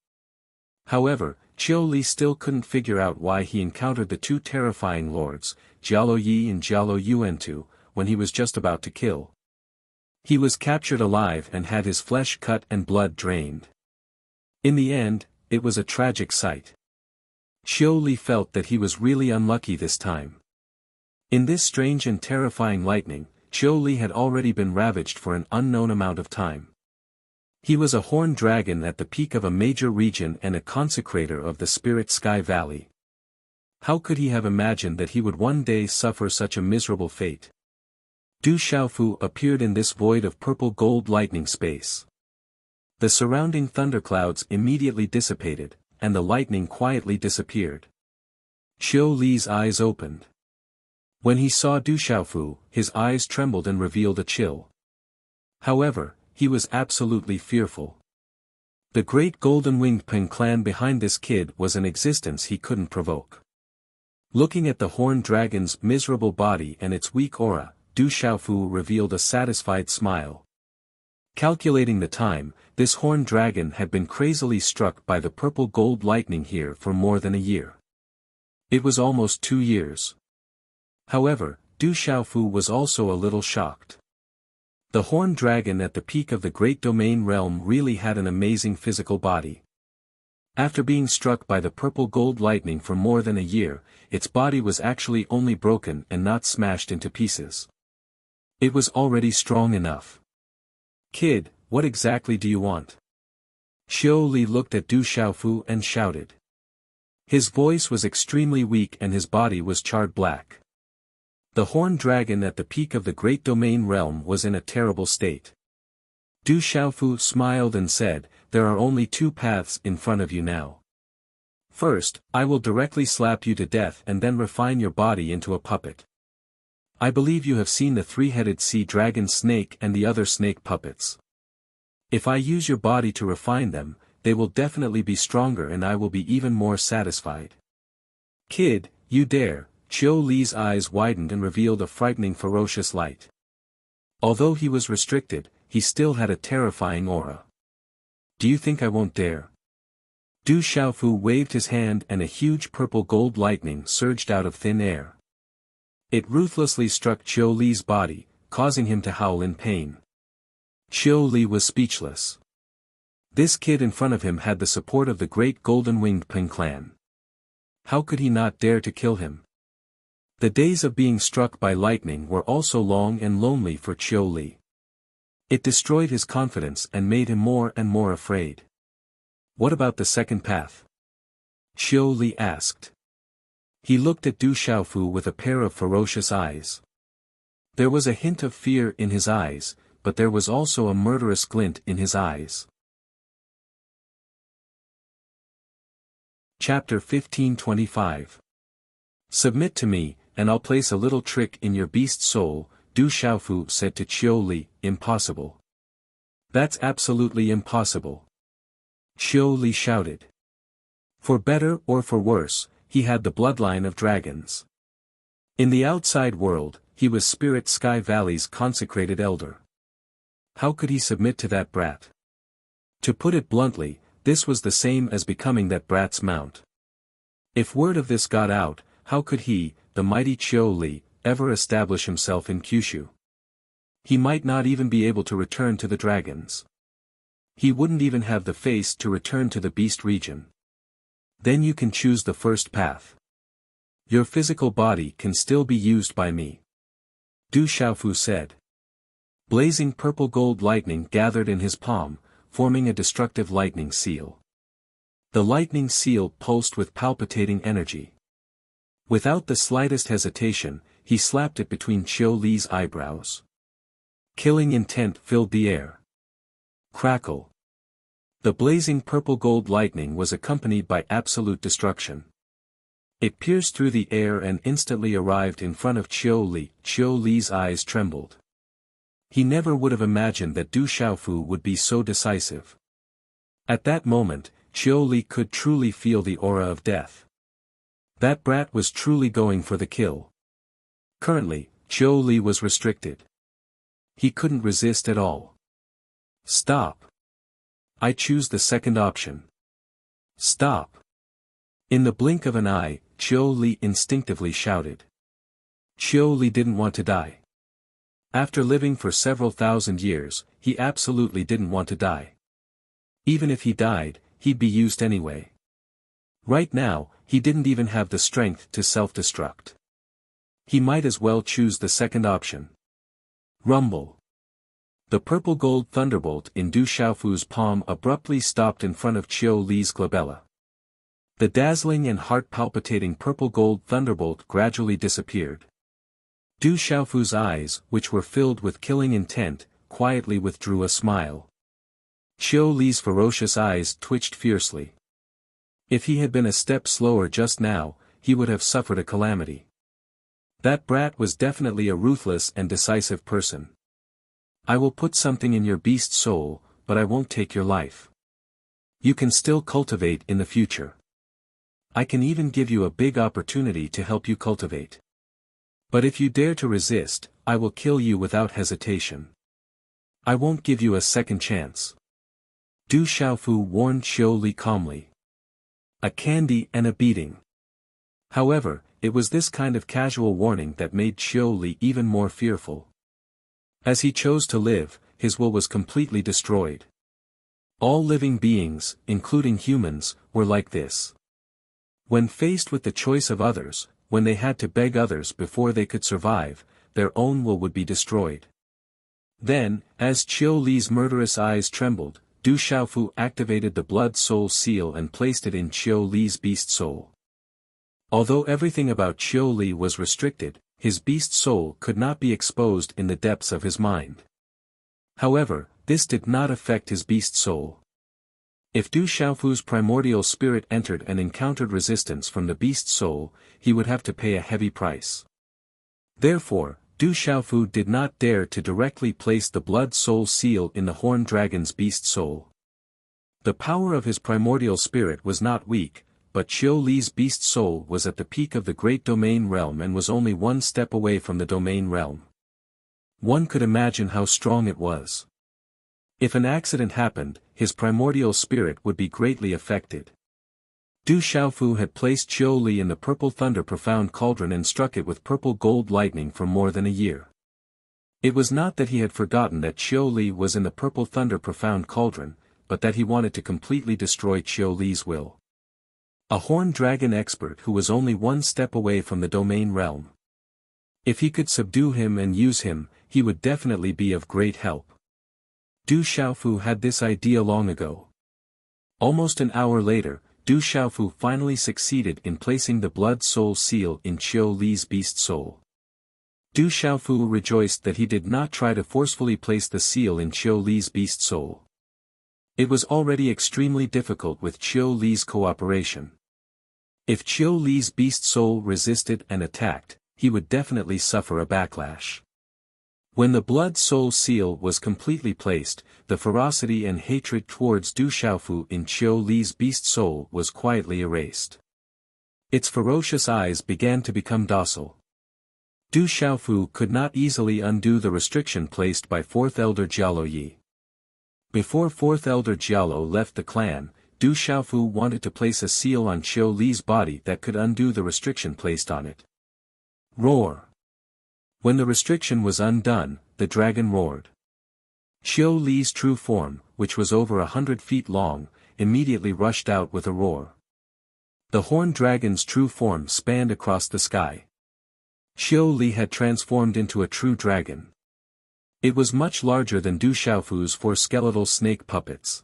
However, Qiu Li still couldn't figure out why he encountered the two terrifying lords, Jialo Yi and Jialo Yuantu, when he was just about to kill. He was captured alive and had his flesh cut and blood drained. In the end, it was a tragic sight. Qiu Li felt that he was really unlucky this time. In this strange and terrifying lightning, Chiu Li had already been ravaged for an unknown amount of time. He was a horned dragon at the peak of a major region and a consecrator of the Spirit Sky Valley. How could he have imagined that he would one day suffer such a miserable fate? Du Xiaofu appeared in this void of purple gold lightning space. The surrounding thunderclouds immediately dissipated, and the lightning quietly disappeared. Chiu Li's eyes opened. When he saw Du Xiaofu, his eyes trembled and revealed a chill. However, he was absolutely fearful. The great golden-winged Peng clan behind this kid was an existence he couldn't provoke. Looking at the horned dragon's miserable body and its weak aura, Du Xiaofu revealed a satisfied smile. Calculating the time, this horned dragon had been crazily struck by the purple gold lightning here for more than a year. It was almost 2 years. However, Du Xiaofu was also a little shocked. The horned dragon at the peak of the Great Domain realm really had an amazing physical body. After being struck by the purple gold lightning for more than a year, its body was actually only broken and not smashed into pieces. It was already strong enough. "Kid, what exactly do you want?" Chiu Li looked at Du Xiaofu and shouted. His voice was extremely weak and his body was charred black. The horned dragon at the peak of the Great Domain realm was in a terrible state. Du Xiaofu smiled and said, "There are only 2 paths in front of you now. First, I will directly slap you to death and then refine your body into a puppet. I believe you have seen the 3-headed sea dragon snake and the other snake puppets. If I use your body to refine them, they will definitely be stronger and I will be even more satisfied." "Kid, you dare." Chiu Li's eyes widened and revealed a frightening ferocious light. Although he was restricted, he still had a terrifying aura. "Do you think I won't dare?" Du Xiaofu waved his hand and a huge purple gold lightning surged out of thin air. It ruthlessly struck Chiu Li's body, causing him to howl in pain. Chiu Li was speechless. This kid in front of him had the support of the great golden-winged Peng clan. How could he not dare to kill him? The days of being struck by lightning were also long and lonely for Chiu Li. It destroyed his confidence and made him more and more afraid. "What about the second path?" Chiu Li asked. He looked at Du Xiaofu with a pair of ferocious eyes. There was a hint of fear in his eyes, but there was also a murderous glint in his eyes. Chapter 1525. "Submit to me, and I'll place a little trick in your beast soul," Du Xiaofu said to Chiu Li. "Impossible. That's absolutely impossible." Chiu Li shouted. For better or for worse, he had the bloodline of dragons. In the outside world, he was Spirit Sky Valley's consecrated elder. How could he submit to that brat? To put it bluntly, this was the same as becoming that brat's mount. If word of this got out, how could he, the mighty Chiu Li, ever establish himself in Kyushu? He might not even be able to return to the dragons. He wouldn't even have the face to return to the beast region. Then you can choose the first path. Your physical body can still be used by me. Du Xiaofu said. Blazing purple gold lightning gathered in his palm, forming a destructive lightning seal. The lightning seal pulsed with palpitating energy. Without the slightest hesitation, he slapped it between Chiu Li's eyebrows. Killing intent filled the air. Crackle. The blazing purple gold lightning was accompanied by absolute destruction. It pierced through the air and instantly arrived in front of Chiu Li. Chiu Li's eyes trembled. He never would have imagined that Du Xiaofu would be so decisive. At that moment, Chiu Li could truly feel the aura of death. That brat was truly going for the kill. Currently, Chiu Li was restricted. He couldn't resist at all. Stop. I choose the second option. Stop. In the blink of an eye, Chiu Li instinctively shouted. Chiu Li didn't want to die. After living for several thousand years, he absolutely didn't want to die. Even if he died, he'd be used anyway. Right now, he didn't even have the strength to self-destruct. He might as well choose the second option. Rumble. The purple-gold thunderbolt in Du Xiaofu's palm abruptly stopped in front of Qiu Li's glabella. The dazzling and heart-palpitating purple-gold thunderbolt gradually disappeared. Du Xiaofu's eyes, which were filled with killing intent, quietly withdrew a smile. Qiu Li's ferocious eyes twitched fiercely. If he had been a step slower just now, he would have suffered a calamity. That brat was definitely a ruthless and decisive person. I will put something in your beast soul, but I won't take your life. You can still cultivate in the future. I can even give you a big opportunity to help you cultivate. But if you dare to resist, I will kill you without hesitation. I won't give you a second chance. Du Xiaofu warned Qiu Li calmly. A candy and a beating. However, it was this kind of casual warning that made Qiu Li even more fearful. As he chose to live, his will was completely destroyed. All living beings, including humans, were like this. When faced with the choice of others, when they had to beg others before they could survive, their own will would be destroyed. Then, as Qiu Li's murderous eyes trembled, Du Xiaofu activated the blood soul seal and placed it in Qiu Li's beast soul. Although everything about Qiu Li was restricted, his beast soul could not be exposed in the depths of his mind. However, this did not affect his beast soul. If Du Xiaofu's primordial spirit entered and encountered resistance from the beast soul, he would have to pay a heavy price. Therefore, Du Xiaofu did not dare to directly place the blood soul seal in the horned dragon's beast soul. The power of his primordial spirit was not weak, but Qiu Li's beast soul was at the peak of the great domain realm and was only one step away from the domain realm. One could imagine how strong it was. If an accident happened, his primordial spirit would be greatly affected. Du Xiaofu had placed Qiu Li in the purple thunder profound cauldron and struck it with purple gold lightning for more than a year. It was not that he had forgotten that Qiu Li was in the purple thunder profound cauldron, but that he wanted to completely destroy Qiu Li's will. A horned dragon expert who was only one step away from the domain realm. If he could subdue him and use him, he would definitely be of great help. Du Xiaofu had this idea long ago. Almost an hour later, Du Xiaofu finally succeeded in placing the blood soul seal in Qiu Li's beast soul. Du Xiaofu rejoiced that he did not try to forcefully place the seal in Qiu Li's beast soul. It was already extremely difficult with Qiu Li's cooperation. If Qiu Li's beast soul resisted and attacked, he would definitely suffer a backlash. When the blood soul seal was completely placed, the ferocity and hatred towards Du Xiaofu in Qiu Li's beast soul was quietly erased. Its ferocious eyes began to become docile. Du Xiaofu could not easily undo the restriction placed by 4th Elder Jialo Yi. Before 4th Elder Jialo left the clan, Du Xiaofu wanted to place a seal on Qiu Li's body that could undo the restriction placed on it. Roar! When the restriction was undone, the dragon roared. Qiu Li's true form, which was over 100 feet long, immediately rushed out with a roar. The horned dragon's true form spanned across the sky. Qiu Li had transformed into a true dragon. It was much larger than Du Xiaofu's 4 skeletal snake puppets.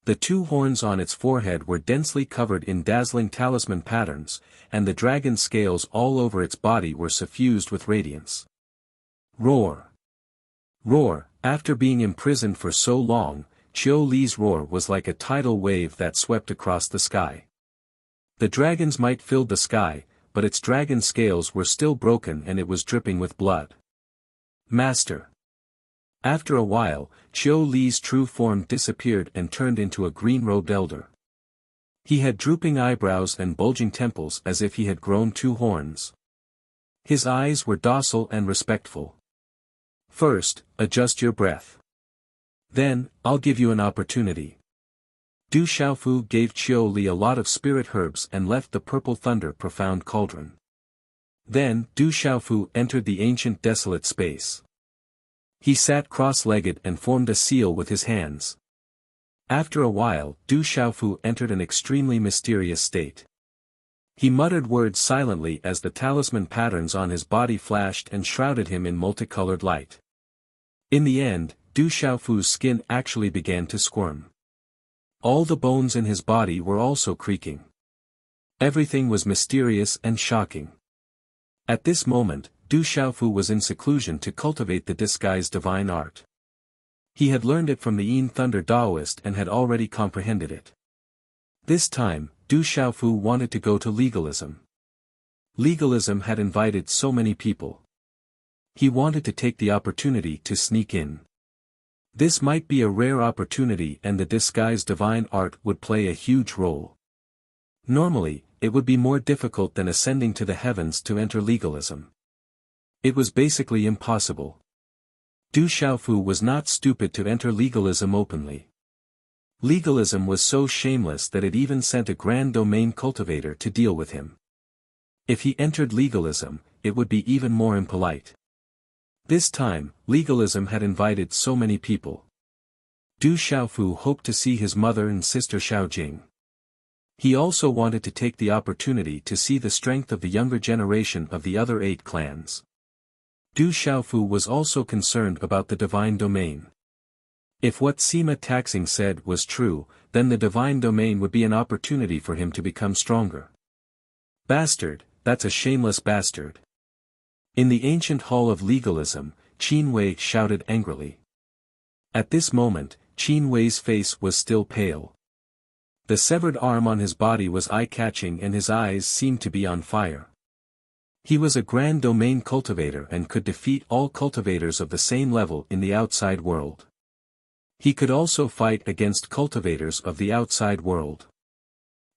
The 2 horns on its forehead were densely covered in dazzling talisman patterns, and the dragon's scales all over its body were suffused with radiance. Roar! Roar! After being imprisoned for so long, Qiu Li's roar was like a tidal wave that swept across the sky. The dragon's might filled the sky, but its dragon scales were still broken and it was dripping with blood. Master! After a while, Qiu Li's true form disappeared and turned into a green-robed elder. He had drooping eyebrows and bulging temples as if he had grown 2 horns. His eyes were docile and respectful. First, adjust your breath. Then, I'll give you an opportunity. Du Xiaofu gave Qiu Li a lot of spirit herbs and left the purple thunder profound cauldron. Then, Du Xiaofu entered the ancient desolate space. He sat cross-legged and formed a seal with his hands. After a while, Du Xiaofu entered an extremely mysterious state. He muttered words silently as the talisman patterns on his body flashed and shrouded him in multicolored light. In the end, Du Xiaofu's skin actually began to squirm. All the bones in his body were also creaking. Everything was mysterious and shocking. At this moment, Du Xiaofu was in seclusion to cultivate the disguised divine art. He had learned it from the Yin Thunder Taoist and had already comprehended it. This time, Du Xiaofu wanted to go to legalism. Legalism had invited so many people. He wanted to take the opportunity to sneak in. This might be a rare opportunity and the disguised divine art would play a huge role. Normally, it would be more difficult than ascending to the heavens to enter legalism. It was basically impossible. Du Xiaofu was not stupid to enter legalism openly. Legalism was so shameless that it even sent a grand domain cultivator to deal with him. If he entered legalism, it would be even more impolite. This time, legalism had invited so many people. Du Xiaofu hoped to see his mother and sister Xiaojing. He also wanted to take the opportunity to see the strength of the younger generation of the other 8 clans. Du Xiaofu was also concerned about the divine domain. If what Sima Taxing said was true, then the divine domain would be an opportunity for him to become stronger. Bastard, that's a shameless bastard. In the ancient hall of legalism, Qin Wei shouted angrily. At this moment, Qin Wei's face was still pale. The severed arm on his body was eye-catching and his eyes seemed to be on fire. He was a grand domain cultivator and could defeat all cultivators of the same level in the outside world. He could also fight against cultivators of the outside world.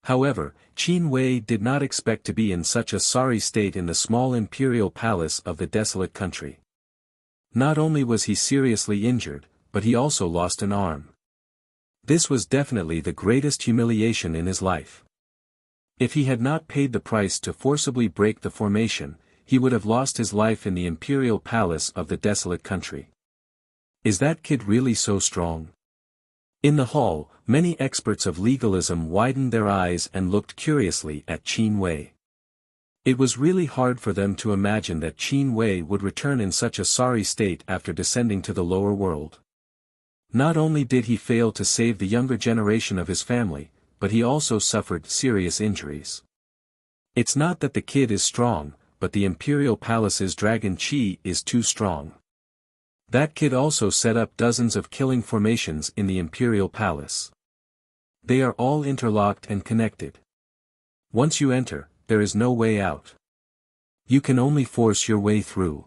However, Qin Wei did not expect to be in such a sorry state in the small imperial palace of the desolate country. Not only was he seriously injured, but he also lost an arm. This was definitely the greatest humiliation in his life. If he had not paid the price to forcibly break the formation, he would have lost his life in the imperial palace of the desolate country. Is that kid really so strong? In the hall, many experts of legalism widened their eyes and looked curiously at Qin Wei. It was really hard for them to imagine that Qin Wei would return in such a sorry state after descending to the lower world. Not only did he fail to save the younger generation of his family, but he also suffered serious injuries. It's not that the kid is strong, but the imperial palace's dragon Qi is too strong. That kid also set up dozens of killing formations in the imperial palace. They are all interlocked and connected. Once you enter, there is no way out. You can only force your way through.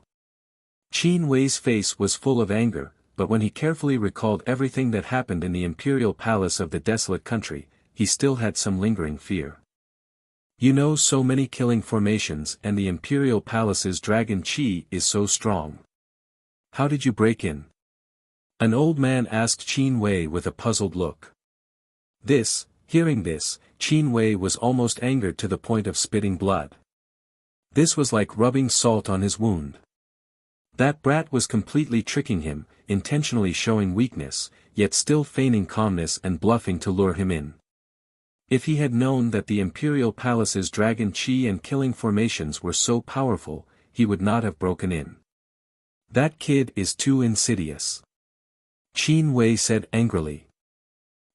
Qin Wei's face was full of anger, but when he carefully recalled everything that happened in the imperial palace of the desolate country, he still had some lingering fear. You know, so many killing formations and the imperial palace's dragon Qi is so strong. How did you break in? An old man asked Qin Wei with a puzzled look. Hearing this, Qin Wei was almost angered to the point of spitting blood. This was like rubbing salt on his wound. That brat was completely tricking him, intentionally showing weakness, yet still feigning calmness and bluffing to lure him in. If he had known that the imperial palace's dragon Qi and killing formations were so powerful, he would not have broken in. That kid is too insidious. Qin Wei said angrily.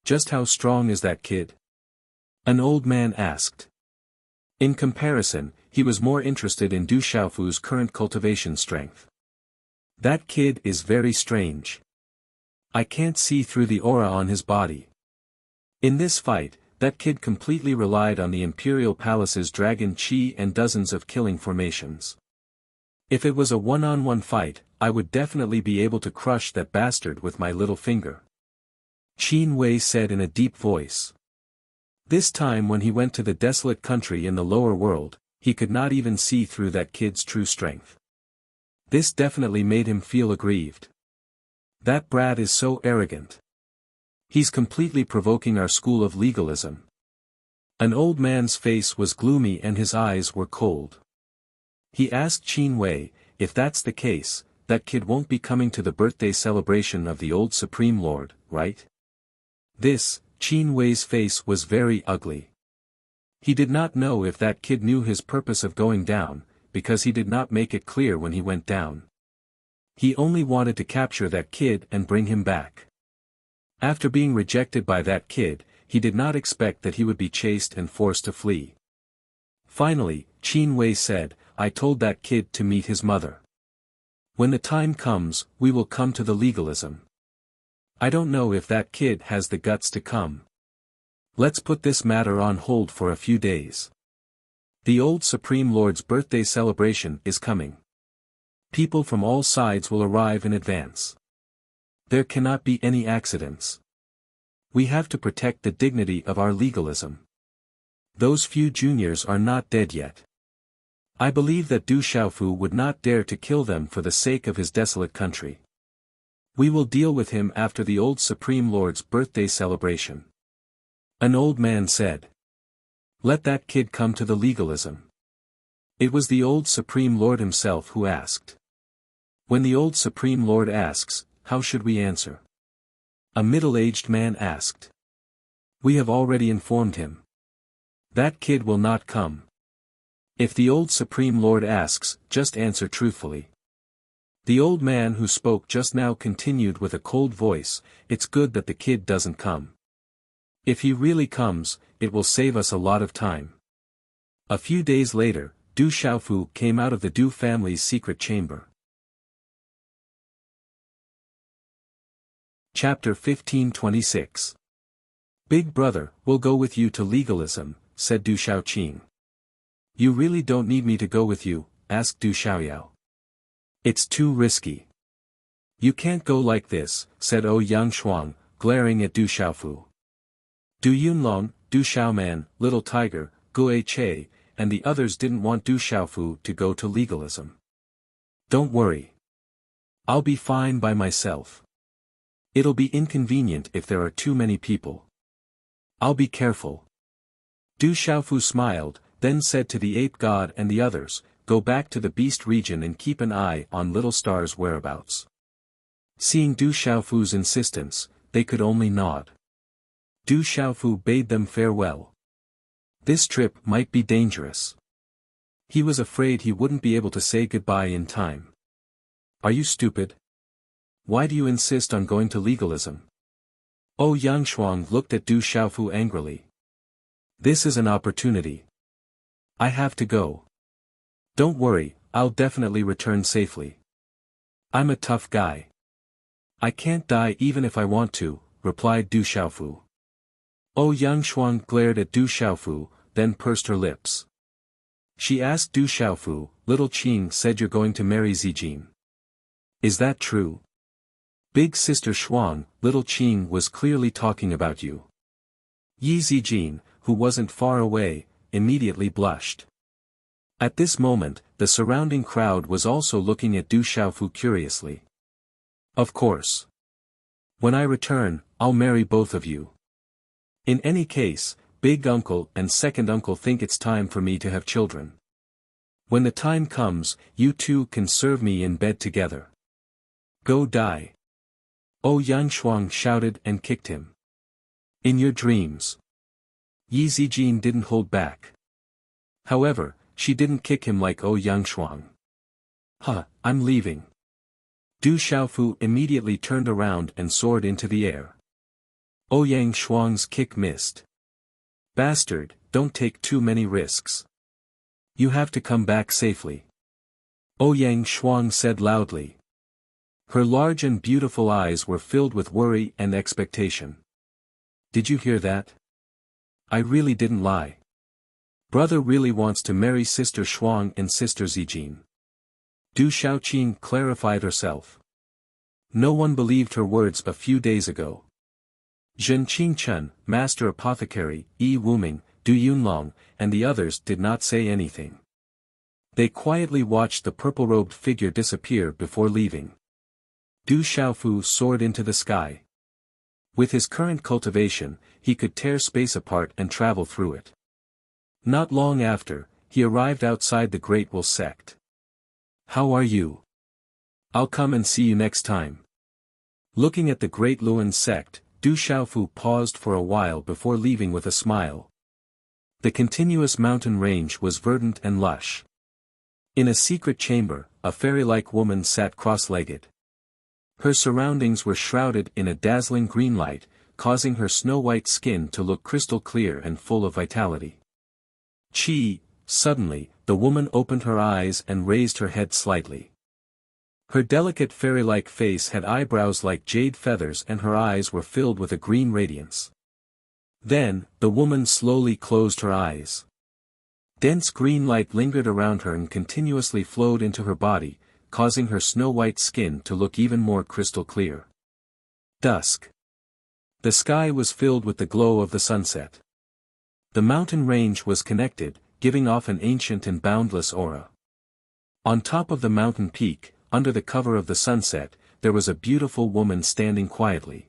Just how strong is that kid? An old man asked. In comparison, he was more interested in Du Xiaofu's current cultivation strength. That kid is very strange. I can't see through the aura on his body. In this fight, that kid completely relied on the imperial palace's dragon Qi and dozens of killing formations. If it was a one-on-one fight, I would definitely be able to crush that bastard with my little finger. Qin Wei said in a deep voice. This time when he went to the desolate country in the lower world, he could not even see through that kid's true strength. This definitely made him feel aggrieved. That brat is so arrogant. He's completely provoking our school of legalism. An old man's face was gloomy and his eyes were cold. He asked Qin Wei, if that's the case, that kid won't be coming to the birthday celebration of the old Supreme Lord, right? Qin Wei's face was very ugly. He did not know if that kid knew his purpose of going down, because he did not make it clear when he went down. He only wanted to capture that kid and bring him back. After being rejected by that kid, he did not expect that he would be chased and forced to flee. Finally, Qin Wei said, I told that kid to meet his mother. When the time comes, we will come to the legalism. I don't know if that kid has the guts to come. Let's put this matter on hold for a few days. The old Supreme Lord's birthday celebration is coming. People from all sides will arrive in advance. There cannot be any accidents. We have to protect the dignity of our legalism. Those few juniors are not dead yet. I believe that Du Xiaofu would not dare to kill them for the sake of his desolate country. We will deal with him after the old Supreme Lord's birthday celebration. An old man said. Let that kid come to the legalism. It was the old Supreme Lord himself who asked. When the old Supreme Lord asks, how should we answer? A middle-aged man asked. We have already informed him. That kid will not come. If the old Supreme Lord asks, just answer truthfully. The old man who spoke just now continued with a cold voice, it's good that the kid doesn't come. If he really comes, it will save us a lot of time. A few days later, Du Xiaofu came out of the Du family's secret chamber. Chapter 1526. Big brother, we'll go with you to legalism, said Du Xiaoqing. You really don't need me to go with you, asked Du Xiaoyao. It's too risky. You can't go like this, said Ouyang Shuang, glaring at Du Xiaofu. Du Yunlong, Du Xiaoman, Little Tiger, Gue Che, and the others didn't want Du Xiaofu to go to legalism. Don't worry. I'll be fine by myself. It'll be inconvenient if there are too many people. I'll be careful. Du Xiaofu smiled, then said to the ape god and the others, go back to the beast region and keep an eye on Little Star's whereabouts. Seeing Du Xiaofu's insistence, they could only nod. Du Xiaofu bade them farewell. This trip might be dangerous. He was afraid he wouldn't be able to say goodbye in time. Are you stupid? Why do you insist on going to legalism? Ouyang Shuang looked at Du Xiaofu angrily. This is an opportunity. I have to go. Don't worry, I'll definitely return safely. I'm a tough guy. I can't die even if I want to, replied Du Xiaofu. Ouyang Shuang glared at Du Xiaofu, then pursed her lips. She asked Du Xiaofu, Little Qing said you're going to marry Zijin. Is that true? Big sister Shuang, Little Qing was clearly talking about you. Yi Zijin, who wasn't far away, immediately blushed. At this moment, the surrounding crowd was also looking at Du Xiaofu curiously. Of course. When I return, I'll marry both of you. In any case, big uncle and second uncle think it's time for me to have children. When the time comes, you two can serve me in bed together. Go die. Ouyang Shuang shouted and kicked him. In your dreams. Yi Zijin didn't hold back. However, she didn't kick him like Ouyang Shuang. I'm leaving. Du Xiaofu immediately turned around and soared into the air. Ouyang Shuang's kick missed. Bastard, don't take too many risks. You have to come back safely. Ouyang Shuang said loudly. Her large and beautiful eyes were filled with worry and expectation. Did you hear that? I really didn't lie. Brother really wants to marry sister Shuang and sister Zijin. Du Xiaoqing clarified herself. No one believed her words a few days ago. Zhen Qingchen, master apothecary, Yi Wuming, Du Yunlong, and the others did not say anything. They quietly watched the purple-robed figure disappear before leaving. Du Xiaofu soared into the sky. With his current cultivation, he could tear space apart and travel through it. Not long after, he arrived outside the Great Will sect. How are you? I'll come and see you next time. Looking at the Great Luan sect, Du Xiaofu paused for a while before leaving with a smile. The continuous mountain range was verdant and lush. In a secret chamber, a fairy-like woman sat cross-legged. Her surroundings were shrouded in a dazzling green light, causing her snow-white skin to look crystal clear and full of vitality. Suddenly, the woman opened her eyes and raised her head slightly. Her delicate fairy-like face had eyebrows like jade feathers and her eyes were filled with a green radiance. Then, the woman slowly closed her eyes. Dense green light lingered around her and continuously flowed into her body, causing her snow-white skin to look even more crystal clear. Dusk. The sky was filled with the glow of the sunset. The mountain range was connected, giving off an ancient and boundless aura. On top of the mountain peak, under the cover of the sunset, there was a beautiful woman standing quietly.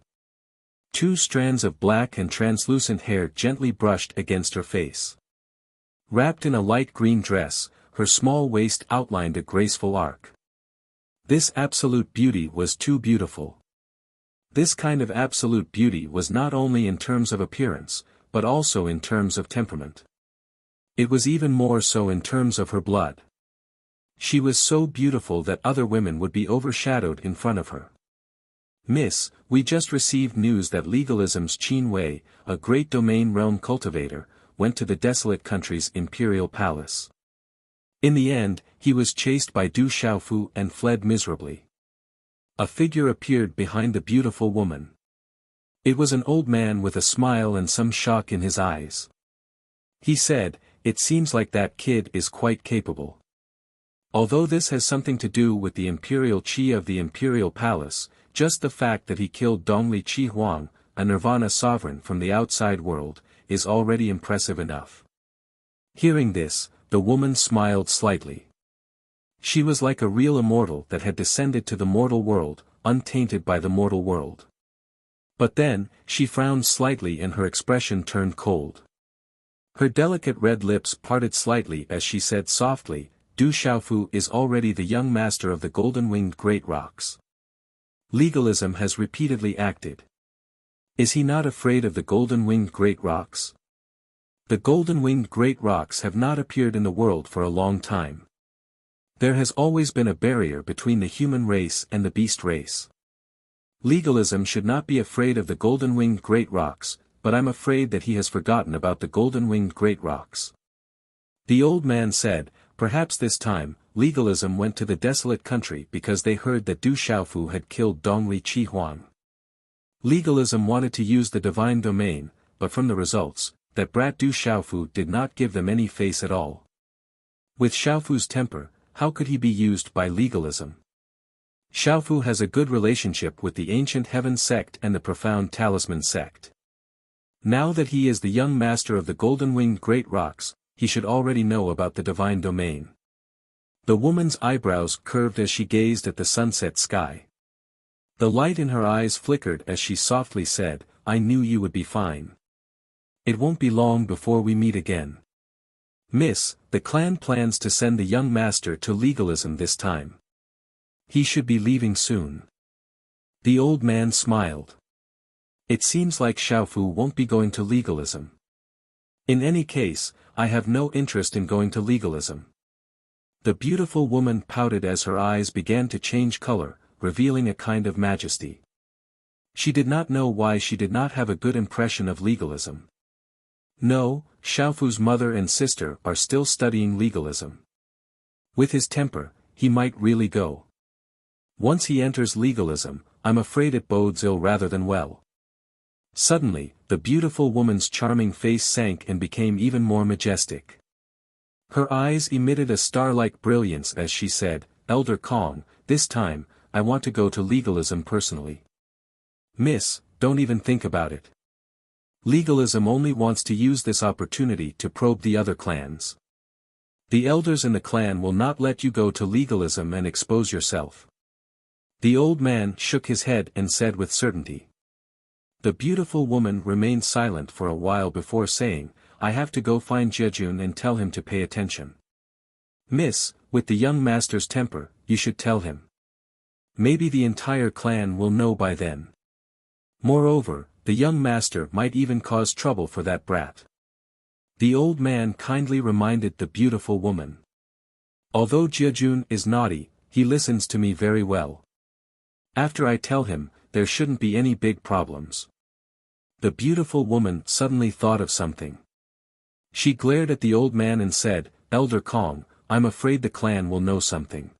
2 strands of black and translucent hair gently brushed against her face. Wrapped in a light green dress, her small waist outlined a graceful arc. This absolute beauty was too beautiful. This kind of absolute beauty was not only in terms of appearance, but also in terms of temperament. It was even more so in terms of her blood. She was so beautiful that other women would be overshadowed in front of her. Miss, we just received news that Legalism's Qin Wei, a great domain realm cultivator, went to the desolate country's imperial palace. In the end, he was chased by Du Xiaofu and fled miserably. A figure appeared behind the beautiful woman. It was an old man with a smile and some shock in his eyes. He said, "It seems like that kid is quite capable. Although this has something to do with the imperial qi of the imperial palace, just the fact that he killed Dongli Qi Huang, a nirvana sovereign from the outside world, is already impressive enough." Hearing this, the woman smiled slightly. She was like a real immortal that had descended to the mortal world, untainted by the mortal world. But then, she frowned slightly and her expression turned cold. Her delicate red lips parted slightly as she said softly, "Du Xiaofu is already the young master of the golden-winged great rocks. Legalism has repeatedly acted. Is he not afraid of the golden-winged great rocks? The golden-winged great rocks have not appeared in the world for a long time. There has always been a barrier between the human race and the beast race. Legalism should not be afraid of the golden-winged great rocks, but I'm afraid that he has forgotten about the golden-winged great rocks." The old man said, "Perhaps this time, Legalism went to the desolate country because they heard that Du Xiaofu had killed Dongli Qi Huang. Legalism wanted to use the divine domain, but from the results, that brat Du Xiaofu did not give them any face at all. With Xiaofu's temper, how could he be used by legalism? Xiaofu has a good relationship with the ancient heaven sect and the profound talisman sect. Now that he is the young master of the golden-winged great rocks, he should already know about the divine domain." The woman's eyebrows curved as she gazed at the sunset sky. The light in her eyes flickered as she softly said, "I knew you would be fine. It won't be long before we meet again. Miss, the clan plans to send the young master to legalism this time. He should be leaving soon." The old man smiled. "It seems like Xiaofu won't be going to legalism. In any case, I have no interest in going to legalism." The beautiful woman pouted as her eyes began to change color, revealing a kind of majesty. She did not know why she did not have a good impression of legalism. No, Xiaofu's mother and sister are still studying legalism. With his temper, he might really go. Once he enters legalism, I'm afraid it bodes ill rather than well. Suddenly, the beautiful woman's charming face sank and became even more majestic. Her eyes emitted a star-like brilliance as she said, "Elder Kong, this time, I want to go to legalism personally." "Miss, don't even think about it. Legalism only wants to use this opportunity to probe the other clans. The elders in the clan will not let you go to legalism and expose yourself." The old man shook his head and said with certainty. The beautiful woman remained silent for a while before saying, "I have to go find Jejun and tell him to pay attention. Miss, with the young master's temper, you should tell him. Maybe the entire clan will know by then. Moreover, the young master might even cause trouble for that brat." The old man kindly reminded the beautiful woman. Although Jiajun is naughty, he listens to me very well. After I tell him, there shouldn't be any big problems. The beautiful woman suddenly thought of something. She glared at the old man and said, "Elder Kong, I'm afraid the clan will know something.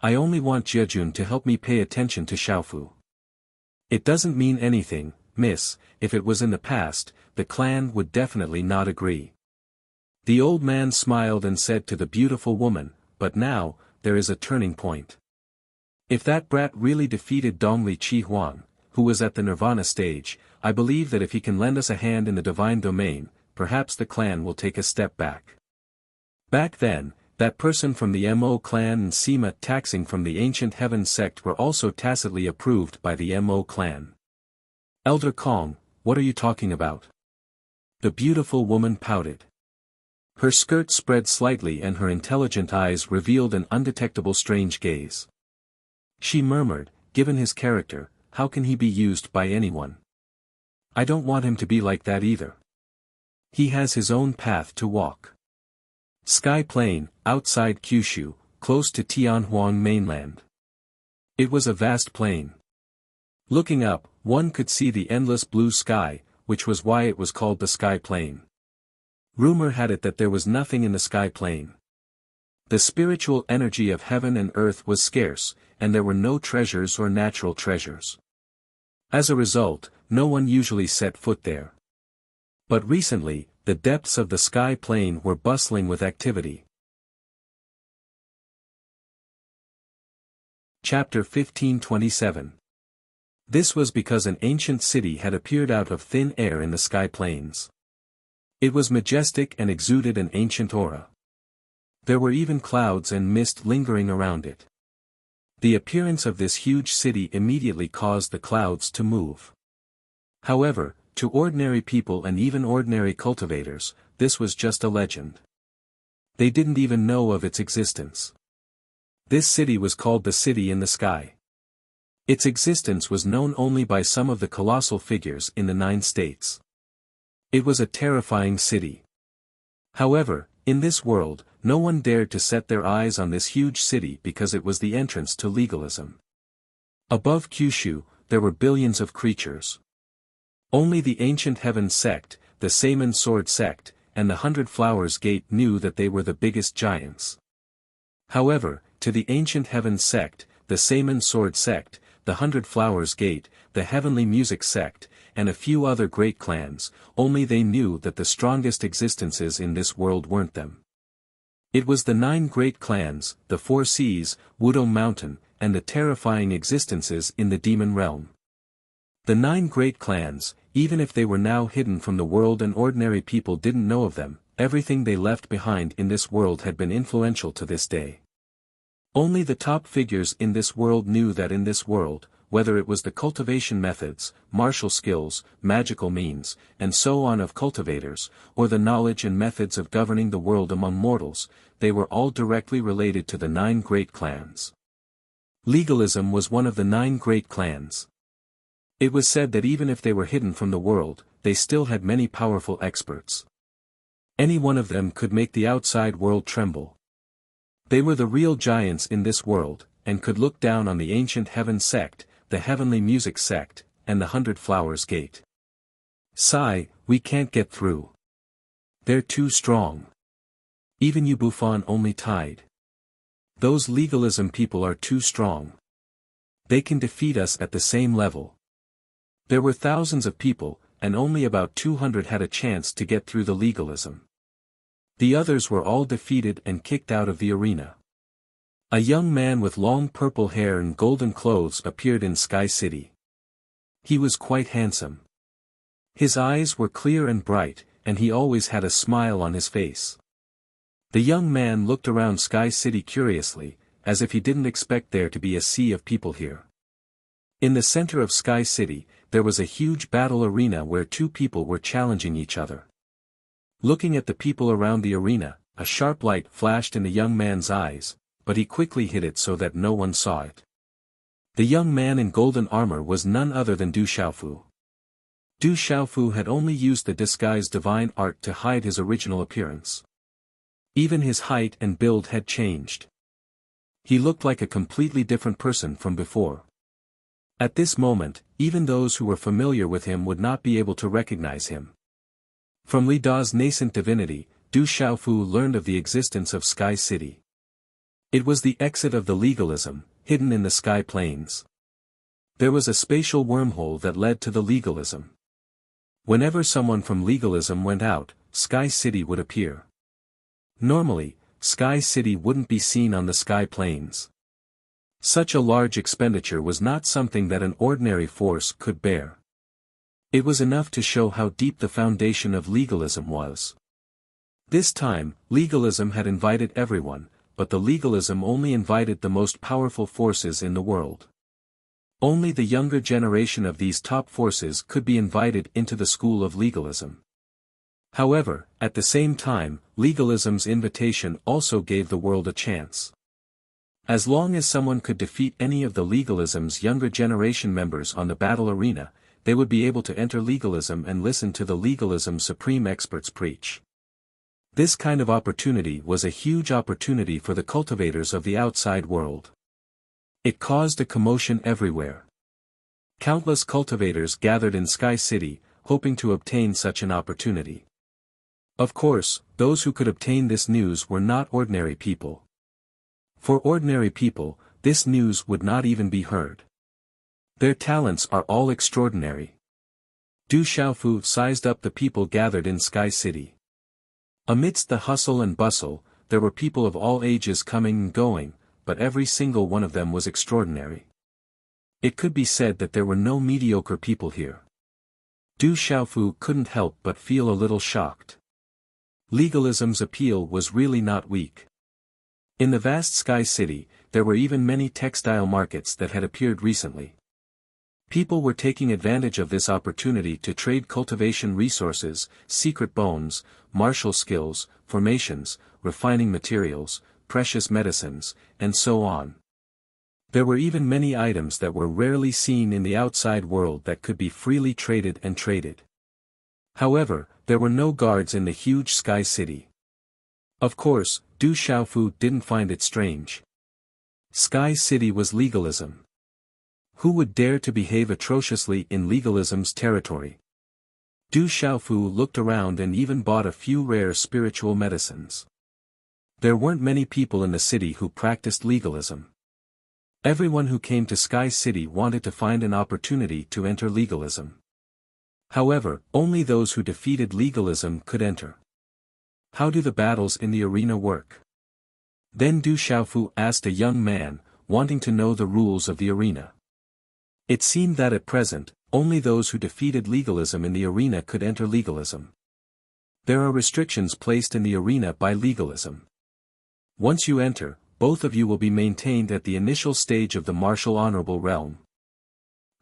I only want Jiajun to help me pay attention to Xiaofu. It doesn't mean anything, miss. If it was in the past, the clan would definitely not agree." The old man smiled and said to the beautiful woman, "But now, there is a turning point. If that brat really defeated Dongli Chi Huang, who was at the Nirvana stage, I believe that if he can lend us a hand in the divine domain, perhaps the clan will take a step back." Back then, that person from the Mo clan and Sima taxing from the ancient heaven sect were also tacitly approved by the Mo clan. "Elder Kong, what are you talking about?" The beautiful woman pouted. Her skirt spread slightly and her intelligent eyes revealed an undetectable strange gaze. She murmured, "Given his character, how can he be used by anyone? I don't want him to be like that either. He has his own path to walk." Sky Plain, outside Kyushu, close to Tianhuang mainland. It was a vast plain. Looking up, one could see the endless blue sky, which was why it was called the Sky Plain. Rumor had it that there was nothing in the Sky Plain. The spiritual energy of heaven and earth was scarce, and there were no treasures or natural treasures. As a result, no one usually set foot there. But recently, the depths of the Sky Plain were bustling with activity. Chapter 1527. This was because an ancient city had appeared out of thin air in the Sky Plains. It was majestic and exuded an ancient aura. There were even clouds and mist lingering around it. The appearance of this huge city immediately caused the clouds to move. However, to ordinary people and even ordinary cultivators, this was just a legend. They didn't even know of its existence. This city was called the City in the Sky. Its existence was known only by some of the colossal figures in the 9 states. It was a terrifying city. However, in this world, no one dared to set their eyes on this huge city because it was the entrance to legalism. Above Kyushu, there were billions of creatures. Only the ancient heaven sect, the Seiman sword sect, and the 100 Flowers Gate knew that they were the biggest giants. However, to the ancient heaven sect, the Seiman sword sect, the 100 Flowers Gate, the heavenly music sect, and a few other great clans, only they knew that the strongest existences in this world weren't them. It was the 9 great clans, the 4 seas, Wudong Mountain, and the terrifying existences in the demon realm. The 9 great clans, even if they were now hidden from the world and ordinary people didn't know of them, everything they left behind in this world had been influential to this day. Only the top figures in this world knew that in this world, whether it was the cultivation methods, martial skills, magical means, and so on of cultivators, or the knowledge and methods of governing the world among mortals, they were all directly related to the 9 great clans. Legalism was one of the 9 great clans. It was said that even if they were hidden from the world, they still had many powerful experts. Any one of them could make the outside world tremble. They were the real giants in this world, and could look down on the ancient heaven sect, the heavenly music sect, and the 100 Flowers Gate. Sigh, we can't get through. They're too strong. Even you Buffon only tied. Those legalism people are too strong. They can defeat us at the same level. There were thousands of people, and only about 200 had a chance to get through the legalism. The others were all defeated and kicked out of the arena. A young man with long purple hair and golden clothes appeared in Sky City. He was quite handsome. His eyes were clear and bright, and he always had a smile on his face. The young man looked around Sky City curiously, as if he didn't expect there to be a sea of people here. In the center of Sky City, there was a huge battle arena where 2 people were challenging each other. Looking at the people around the arena, a sharp light flashed in the young man's eyes, but he quickly hid it so that no one saw it. The young man in golden armor was none other than Du Xiaofu. Du Xiaofu had only used the disguised divine art to hide his original appearance. Even his height and build had changed. He looked like a completely different person from before. At this moment, even those who were familiar with him would not be able to recognize him. From Li Da's nascent divinity, Du Xiaofu learned of the existence of Sky City. It was the exit of the legalism, hidden in the sky plains. There was a spatial wormhole that led to the legalism. Whenever someone from legalism went out, Sky City would appear. Normally, Sky City wouldn't be seen on the sky plains. Such a large expenditure was not something that an ordinary force could bear. It was enough to show how deep the foundation of legalism was. This time, legalism had invited everyone, but the legalism only invited the most powerful forces in the world. Only the younger generation of these top forces could be invited into the school of legalism. However, at the same time, legalism's invitation also gave the world a chance. As long as someone could defeat any of the legalism's younger generation members on the battle arena, they would be able to enter legalism and listen to the legalism's supreme experts preach. This kind of opportunity was a huge opportunity for the cultivators of the outside world. It caused a commotion everywhere. Countless cultivators gathered in Sky City, hoping to obtain such an opportunity. Of course, those who could obtain this news were not ordinary people. For ordinary people, this news would not even be heard. Their talents are all extraordinary. Du Xiaofu sized up the people gathered in Sky City. Amidst the hustle and bustle, there were people of all ages coming and going, but every single one of them was extraordinary. It could be said that there were no mediocre people here. Du Xiaofu couldn't help but feel a little shocked. Legalism's appeal was really not weak. In the vast Sky City, there were even many textile markets that had appeared recently. People were taking advantage of this opportunity to trade cultivation resources, secret bones, martial skills, formations, refining materials, precious medicines, and so on. There were even many items that were rarely seen in the outside world that could be freely traded and traded. However, there were no guards in the huge Sky City. Of course, Du Xiaofu didn't find it strange. Sky City was legalism. Who would dare to behave atrociously in legalism's territory? Du Xiaofu looked around and even bought a few rare spiritual medicines. There weren't many people in the city who practiced legalism. Everyone who came to Sky City wanted to find an opportunity to enter legalism. However, only those who defeated legalism could enter. How do the battles in the arena work? Then Du Xiaofu asked a young man, wanting to know the rules of the arena. It seemed that at present, only those who defeated legalism in the arena could enter legalism. There are restrictions placed in the arena by legalism. Once you enter, both of you will be maintained at the initial stage of the martial honorable realm.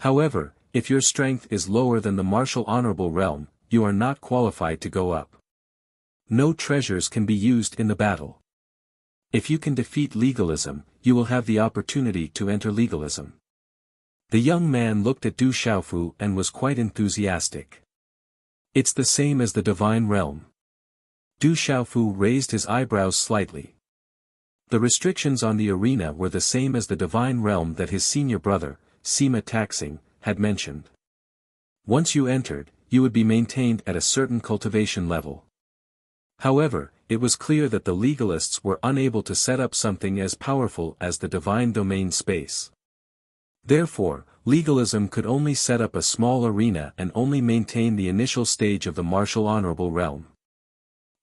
However, if your strength is lower than the martial honorable realm, you are not qualified to go up. No treasures can be used in the battle. If you can defeat legalism, you will have the opportunity to enter legalism. The young man looked at Du Xiaofu and was quite enthusiastic. It's the same as the divine realm. Du Xiaofu raised his eyebrows slightly. The restrictions on the arena were the same as the divine realm that his senior brother, Sima Taxing, had mentioned. Once you entered, you would be maintained at a certain cultivation level. However, it was clear that the legalists were unable to set up something as powerful as the divine domain space. Therefore, legalism could only set up a small arena and only maintain the initial stage of the martial honorable realm.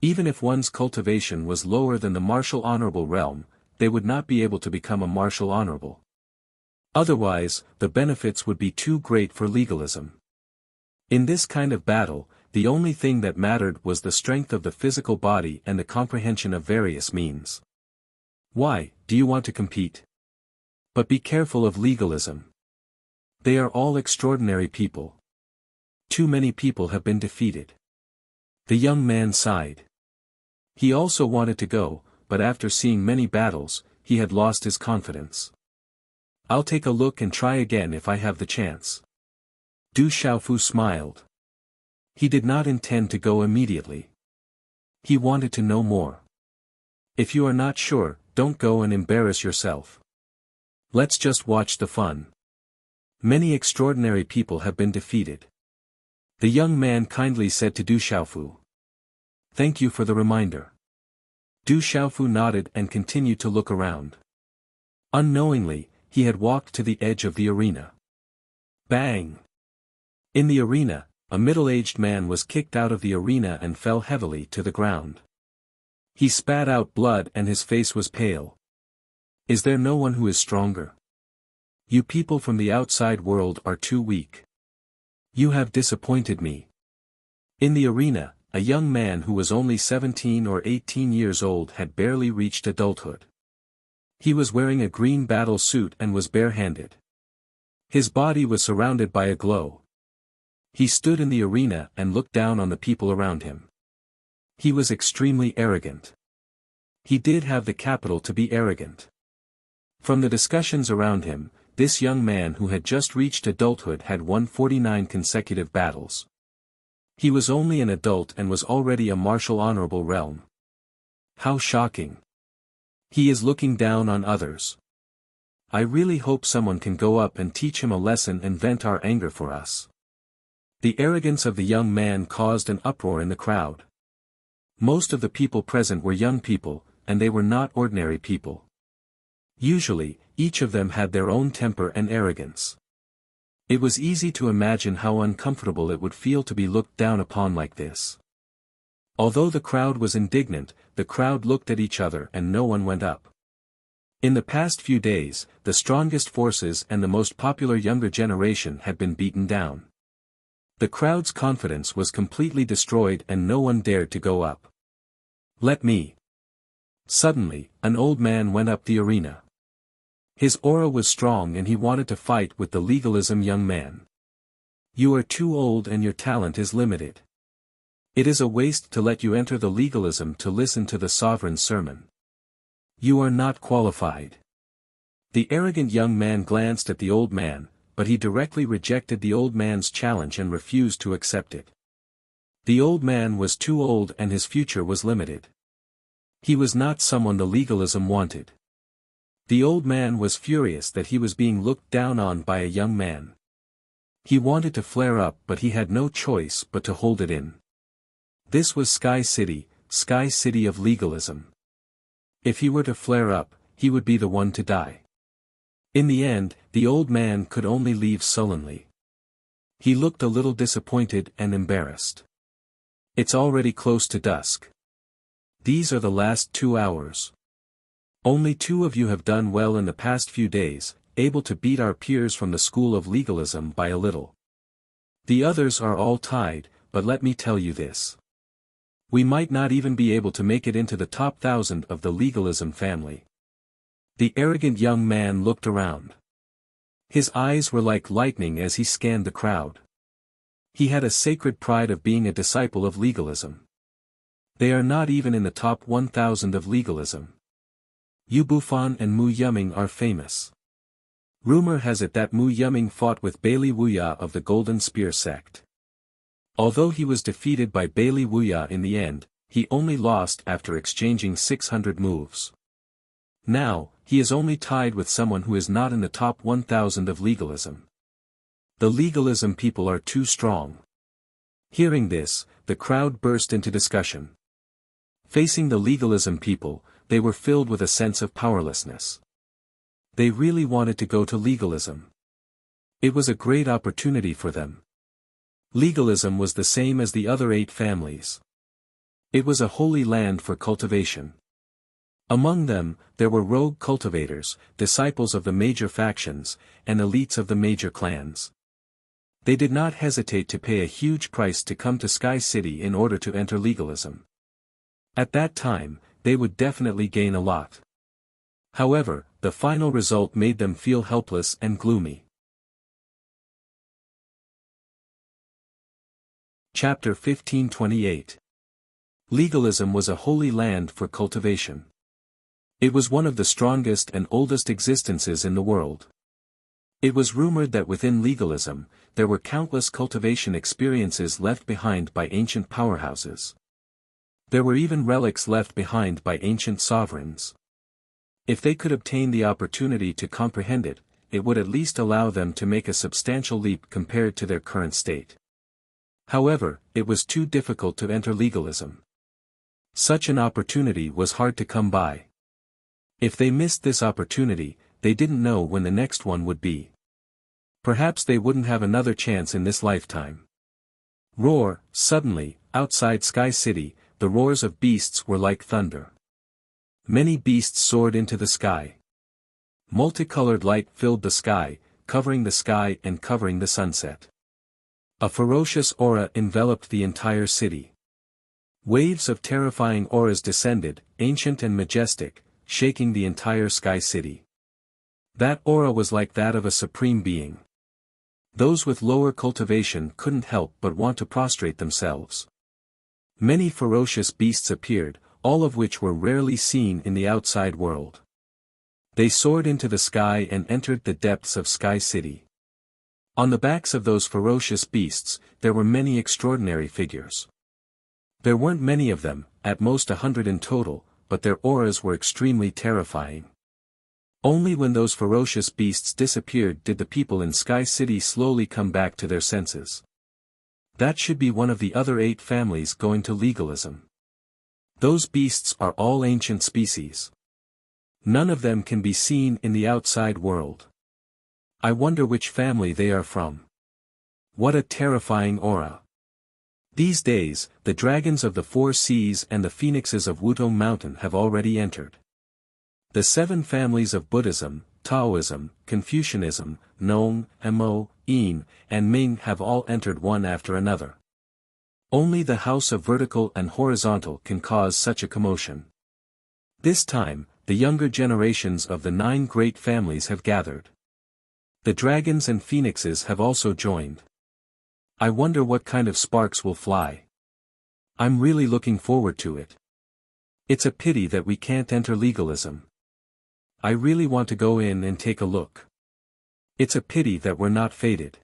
Even if one's cultivation was lower than the martial honorable realm, they would not be able to become a martial honorable. Otherwise, the benefits would be too great for legalism. In this kind of battle, the only thing that mattered was the strength of the physical body and the comprehension of various means. Why, do you want to compete? But be careful of legalism. They are all extraordinary people. Too many people have been defeated. The young man sighed. He also wanted to go, but after seeing many battles, he had lost his confidence. I'll take a look and try again if I have the chance. Du Xiaofu smiled. He did not intend to go immediately. He wanted to know more. If you are not sure, don't go and embarrass yourself. Let's just watch the fun. Many extraordinary people have been defeated. The young man kindly said to Du Xiaofu. Thank you for the reminder. Du Xiaofu nodded and continued to look around. Unknowingly, he had walked to the edge of the arena. Bang! In the arena, a middle-aged man was kicked out of the arena and fell heavily to the ground. He spat out blood and his face was pale. Is there no one who is stronger? You people from the outside world are too weak. You have disappointed me. In the arena, a young man who was only 17 or 18 years old had barely reached adulthood. He was wearing a green battle suit and was barehanded. His body was surrounded by a glow. He stood in the arena and looked down on the people around him. He was extremely arrogant. He did have the capital to be arrogant. From the discussions around him, this young man who had just reached adulthood had won 49 consecutive battles. He was only an adult and was already a martial honorable realm. How shocking. He is looking down on others. I really hope someone can go up and teach him a lesson and vent our anger for us. The arrogance of the young man caused an uproar in the crowd. Most of the people present were young people, and they were not ordinary people. Usually, each of them had their own temper and arrogance. It was easy to imagine how uncomfortable it would feel to be looked down upon like this. Although the crowd was indignant, the crowd looked at each other and no one went up. In the past few days, the strongest forces and the most popular younger generation had been beaten down. The crowd's confidence was completely destroyed and no one dared to go up. Let me. Suddenly, an old man went up the arena. His aura was strong and he wanted to fight with the legalism young man. You are too old and your talent is limited. It is a waste to let you enter the legalism to listen to the sovereign's sermon. You are not qualified. The arrogant young man glanced at the old man, but he directly rejected the old man's challenge and refused to accept it. The old man was too old and his future was limited. He was not someone the legalism wanted. The old man was furious that he was being looked down on by a young man. He wanted to flare up but he had no choice but to hold it in. This was Sky City of legalism. If he were to flare up, he would be the one to die. In the end, the old man could only leave sullenly. He looked a little disappointed and embarrassed. It's already close to dusk. These are the last 2 hours. Only 2 of you have done well in the past few days, able to beat our peers from the school of legalism by a little. The others are all tied, but let me tell you this. We might not even be able to make it into the top 1,000 of the legalism family. The arrogant young man looked around. His eyes were like lightning as he scanned the crowd. He had a sacred pride of being a disciple of legalism. They are not even in the top 1,000 of legalism. Yu Bufan and Mu Yuming are famous. Rumor has it that Mu Yuming fought with Bailey Wuya of the Golden Spear sect. Although he was defeated by Bailey Wuya in the end, he only lost after exchanging 600 moves. Now, he is only tied with someone who is not in the top 1,000 of legalism. The legalism people are too strong. Hearing this, the crowd burst into discussion. Facing the legalism people, they were filled with a sense of powerlessness. They really wanted to go to legalism. It was a great opportunity for them. Legalism was the same as the other 8 families. It was a holy land for cultivation. Among them, there were rogue cultivators, disciples of the major factions, and elites of the major clans. They did not hesitate to pay a huge price to come to Sky City in order to enter legalism. At that time, they would definitely gain a lot. However, the final result made them feel helpless and gloomy. Chapter 1528. Legalism was a holy land for cultivation. It was one of the strongest and oldest existences in the world. It was rumored that within legalism, there were countless cultivation experiences left behind by ancient powerhouses. There were even relics left behind by ancient sovereigns. If they could obtain the opportunity to comprehend it, it would at least allow them to make a substantial leap compared to their current state. However, it was too difficult to enter legalism. Such an opportunity was hard to come by. If they missed this opportunity, they didn't know when the next one would be. Perhaps they wouldn't have another chance in this lifetime. Roar, suddenly, outside Sky City, the roars of beasts were like thunder. Many beasts soared into the sky. Multicolored light filled the sky, covering the sky and covering the sunset. A ferocious aura enveloped the entire city. Waves of terrifying auras descended, ancient and majestic, shaking the entire Sky City. That aura was like that of a supreme being. Those with lower cultivation couldn't help but want to prostrate themselves. Many ferocious beasts appeared, all of which were rarely seen in the outside world. They soared into the sky and entered the depths of Sky City. On the backs of those ferocious beasts, there were many extraordinary figures. There weren't many of them, at most 100 in total, but their auras were extremely terrifying. Only when those ferocious beasts disappeared did the people in Sky City slowly come back to their senses. That should be one of the other 8 families going to legalism. Those beasts are all ancient species. None of them can be seen in the outside world. I wonder which family they are from. What a terrifying aura. These days, the dragons of the 4 seas and the phoenixes of Wutong Mountain have already entered. The 7 families of Buddhism, Taoism, Confucianism, Nong, Mo, Yin, and Ming have all entered one after another. Only the house of vertical and horizontal can cause such a commotion. This time, the younger generations of the 9 great families have gathered. The dragons and phoenixes have also joined. I wonder what kind of sparks will fly. I'm really looking forward to it. It's a pity that we can't enter legalism. I really want to go in and take a look. It's a pity that we're not fated.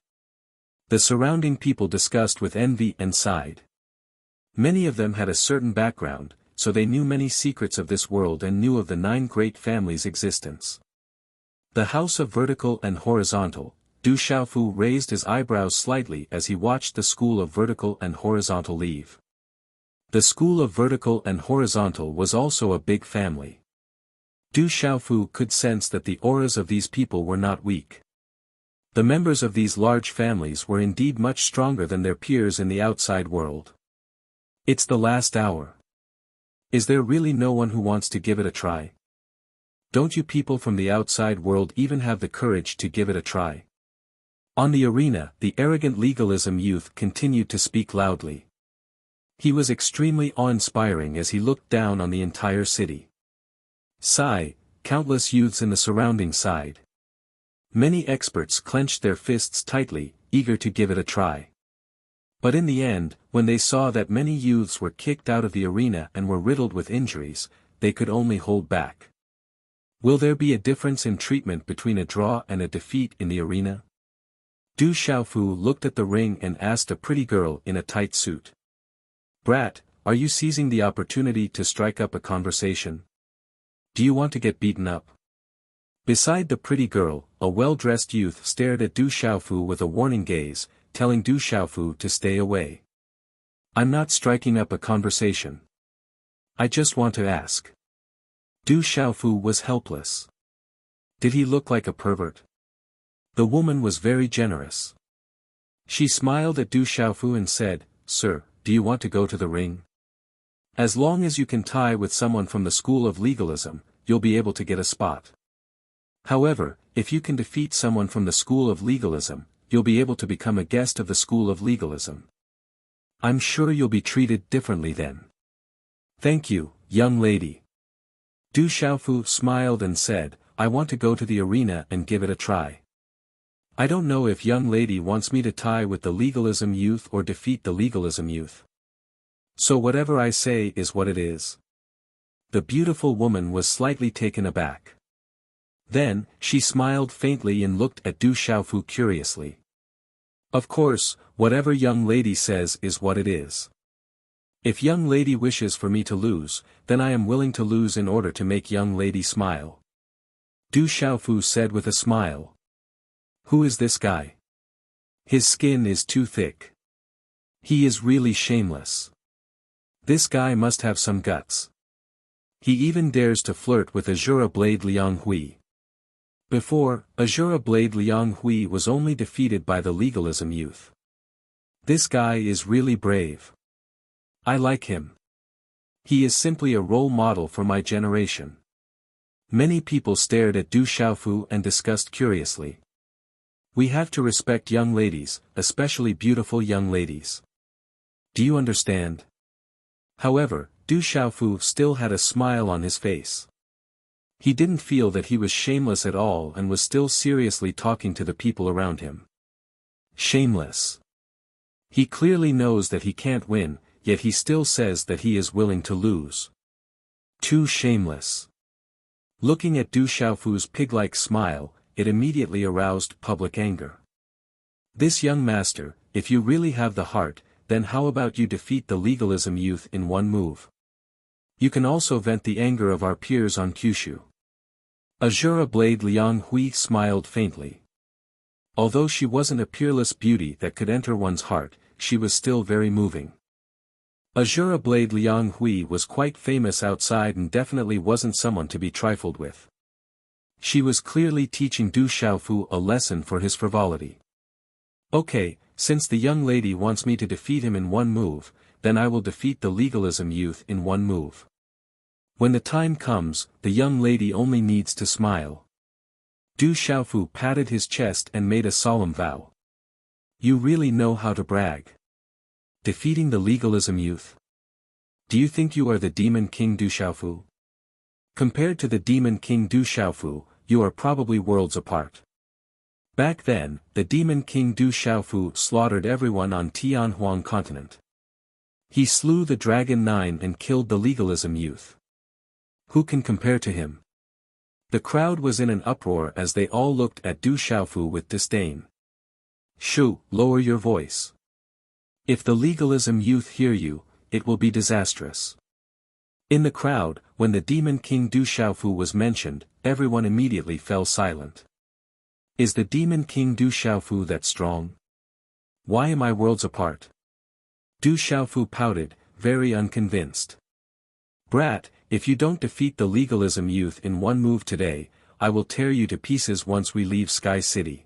The surrounding people discussed with envy and sighed. Many of them had a certain background, so they knew many secrets of this world and knew of the 9 great families' existence. The house of vertical and horizontal, Du Xiaofu raised his eyebrows slightly as he watched the school of vertical and horizontal leave. The school of vertical and horizontal was also a big family. Du Xiaofu could sense that the auras of these people were not weak. The members of these large families were indeed much stronger than their peers in the outside world. It's the last hour. Is there really no one who wants to give it a try? Don't you people from the outside world even have the courage to give it a try? On the arena, the arrogant legalism youth continued to speak loudly. He was extremely awe-inspiring as he looked down on the entire city. Sigh, countless youths in the surrounding side. Many experts clenched their fists tightly, eager to give it a try. But in the end, when they saw that many youths were kicked out of the arena and were riddled with injuries, they could only hold back. Will there be a difference in treatment between a draw and a defeat in the arena? Du Xiaofu looked at the ring and asked a pretty girl in a tight suit. Brat, are you seizing the opportunity to strike up a conversation? Do you want to get beaten up? Beside the pretty girl, a well-dressed youth stared at Du Xiaofu with a warning gaze, telling Du Xiaofu to stay away. I'm not striking up a conversation. I just want to ask. Du Xiaofu was helpless. Did he look like a pervert? The woman was very generous. She smiled at Du Xiaofu and said, Sir, do you want to go to the ring? As long as you can tie with someone from the school of legalism, you'll be able to get a spot. However, if you can defeat someone from the school of legalism, you'll be able to become a guest of the school of legalism. I'm sure you'll be treated differently then. Thank you, young lady. Du Xiaofu smiled and said, I want to go to the arena and give it a try. I don't know if young lady wants me to tie with the legalism youth or defeat the legalism youth. So whatever I say is what it is. The beautiful woman was slightly taken aback. Then, she smiled faintly and looked at Du Xiaofu curiously. Of course, whatever young lady says is what it is. If young lady wishes for me to lose, then I am willing to lose in order to make young lady smile. Du Xiaofu said with a smile. Who is this guy? His skin is too thick. He is really shameless. This guy must have some guts. He even dares to flirt with Azura Blade Liang Hui. Before, Azura Blade Liang Hui was only defeated by the legalism youth. This guy is really brave. I like him. He is simply a role model for my generation. Many people stared at Du Xiaofu and discussed curiously. We have to respect young ladies, especially beautiful young ladies. Do you understand? However, Du Xiaofu still had a smile on his face. He didn't feel that he was shameless at all and was still seriously talking to the people around him. Shameless. He clearly knows that he can't win, yet he still says that he is willing to lose. Too shameless. Looking at Du Xiaofu's pig-like smile, it immediately aroused public anger. This young master, if you really have the heart, then how about you defeat the legalism youth in one move? You can also vent the anger of our peers on Kyushu. Azura Blade Liang Hui smiled faintly. Although she wasn't a peerless beauty that could enter one's heart, she was still very moving. Azura Blade Liang Hui was quite famous outside and definitely wasn't someone to be trifled with. She was clearly teaching Du Xiaofu a lesson for his frivolity. Okay, since the young lady wants me to defeat him in one move, then I will defeat the legalism youth in one move. When the time comes, the young lady only needs to smile. Du Xiaofu patted his chest and made a solemn vow. You really know how to brag. Defeating the legalism youth? Do you think you are the Demon King Du Xiaofu? Compared to the Demon King Du Xiaofu, you are probably worlds apart. Back then, the Demon King Du Xiaofu slaughtered everyone on Tianhuang continent. He slew the Dragon 9 and killed the legalism youth. Who can compare to him? The crowd was in an uproar as they all looked at Du Xiaofu with disdain. Shoo, lower your voice. If the legalism youth hear you, it will be disastrous. In the crowd, when the Demon King Du Xiaofu was mentioned, everyone immediately fell silent. Is the Demon King Du Xiaofu that strong? Why am I worlds apart? Du Xiaofu pouted, very unconvinced. Brat, if you don't defeat the legalism youth in one move today, I will tear you to pieces once we leave Sky City.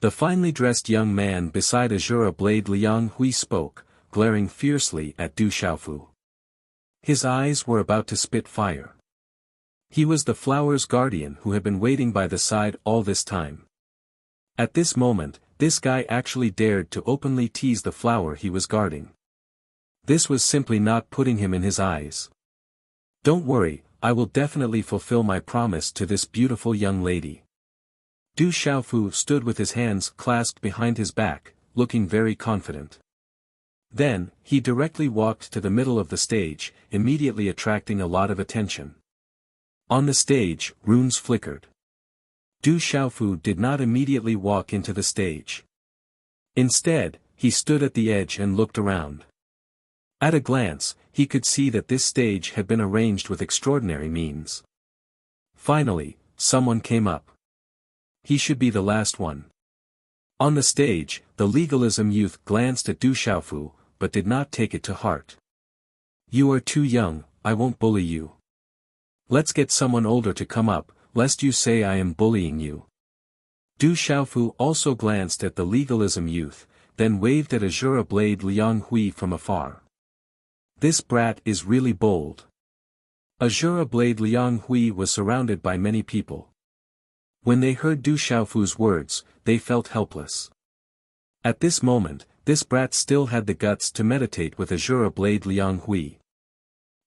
The finely dressed young man beside Azura Blade Liang Hui spoke, glaring fiercely at Du Xiaofu. His eyes were about to spit fire. He was the flower's guardian who had been waiting by the side all this time. At this moment, this guy actually dared to openly tease the flower he was guarding. This was simply not putting him in his eyes. Don't worry, I will definitely fulfill my promise to this beautiful young lady. Du Xiaofu stood with his hands clasped behind his back, looking very confident. Then, he directly walked to the middle of the stage, immediately attracting a lot of attention. On the stage, runes flickered. Du Xiaofu did not immediately walk into the stage. Instead, he stood at the edge and looked around. At a glance, he could see that this stage had been arranged with extraordinary means. Finally, someone came up. He should be the last one. On the stage, the legalism youth glanced at Du Xiaofu, but did not take it to heart. You are too young, I won't bully you. Let's get someone older to come up, lest you say I am bullying you. Du Xiaofu also glanced at the legalism youth, then waved at Azura Blade Liang Hui from afar. This brat is really bold. Azura Blade Liang Hui was surrounded by many people. When they heard Du Xiaofu's words, they felt helpless. At this moment, this brat still had the guts to meditate with Azura Blade Liang Hui.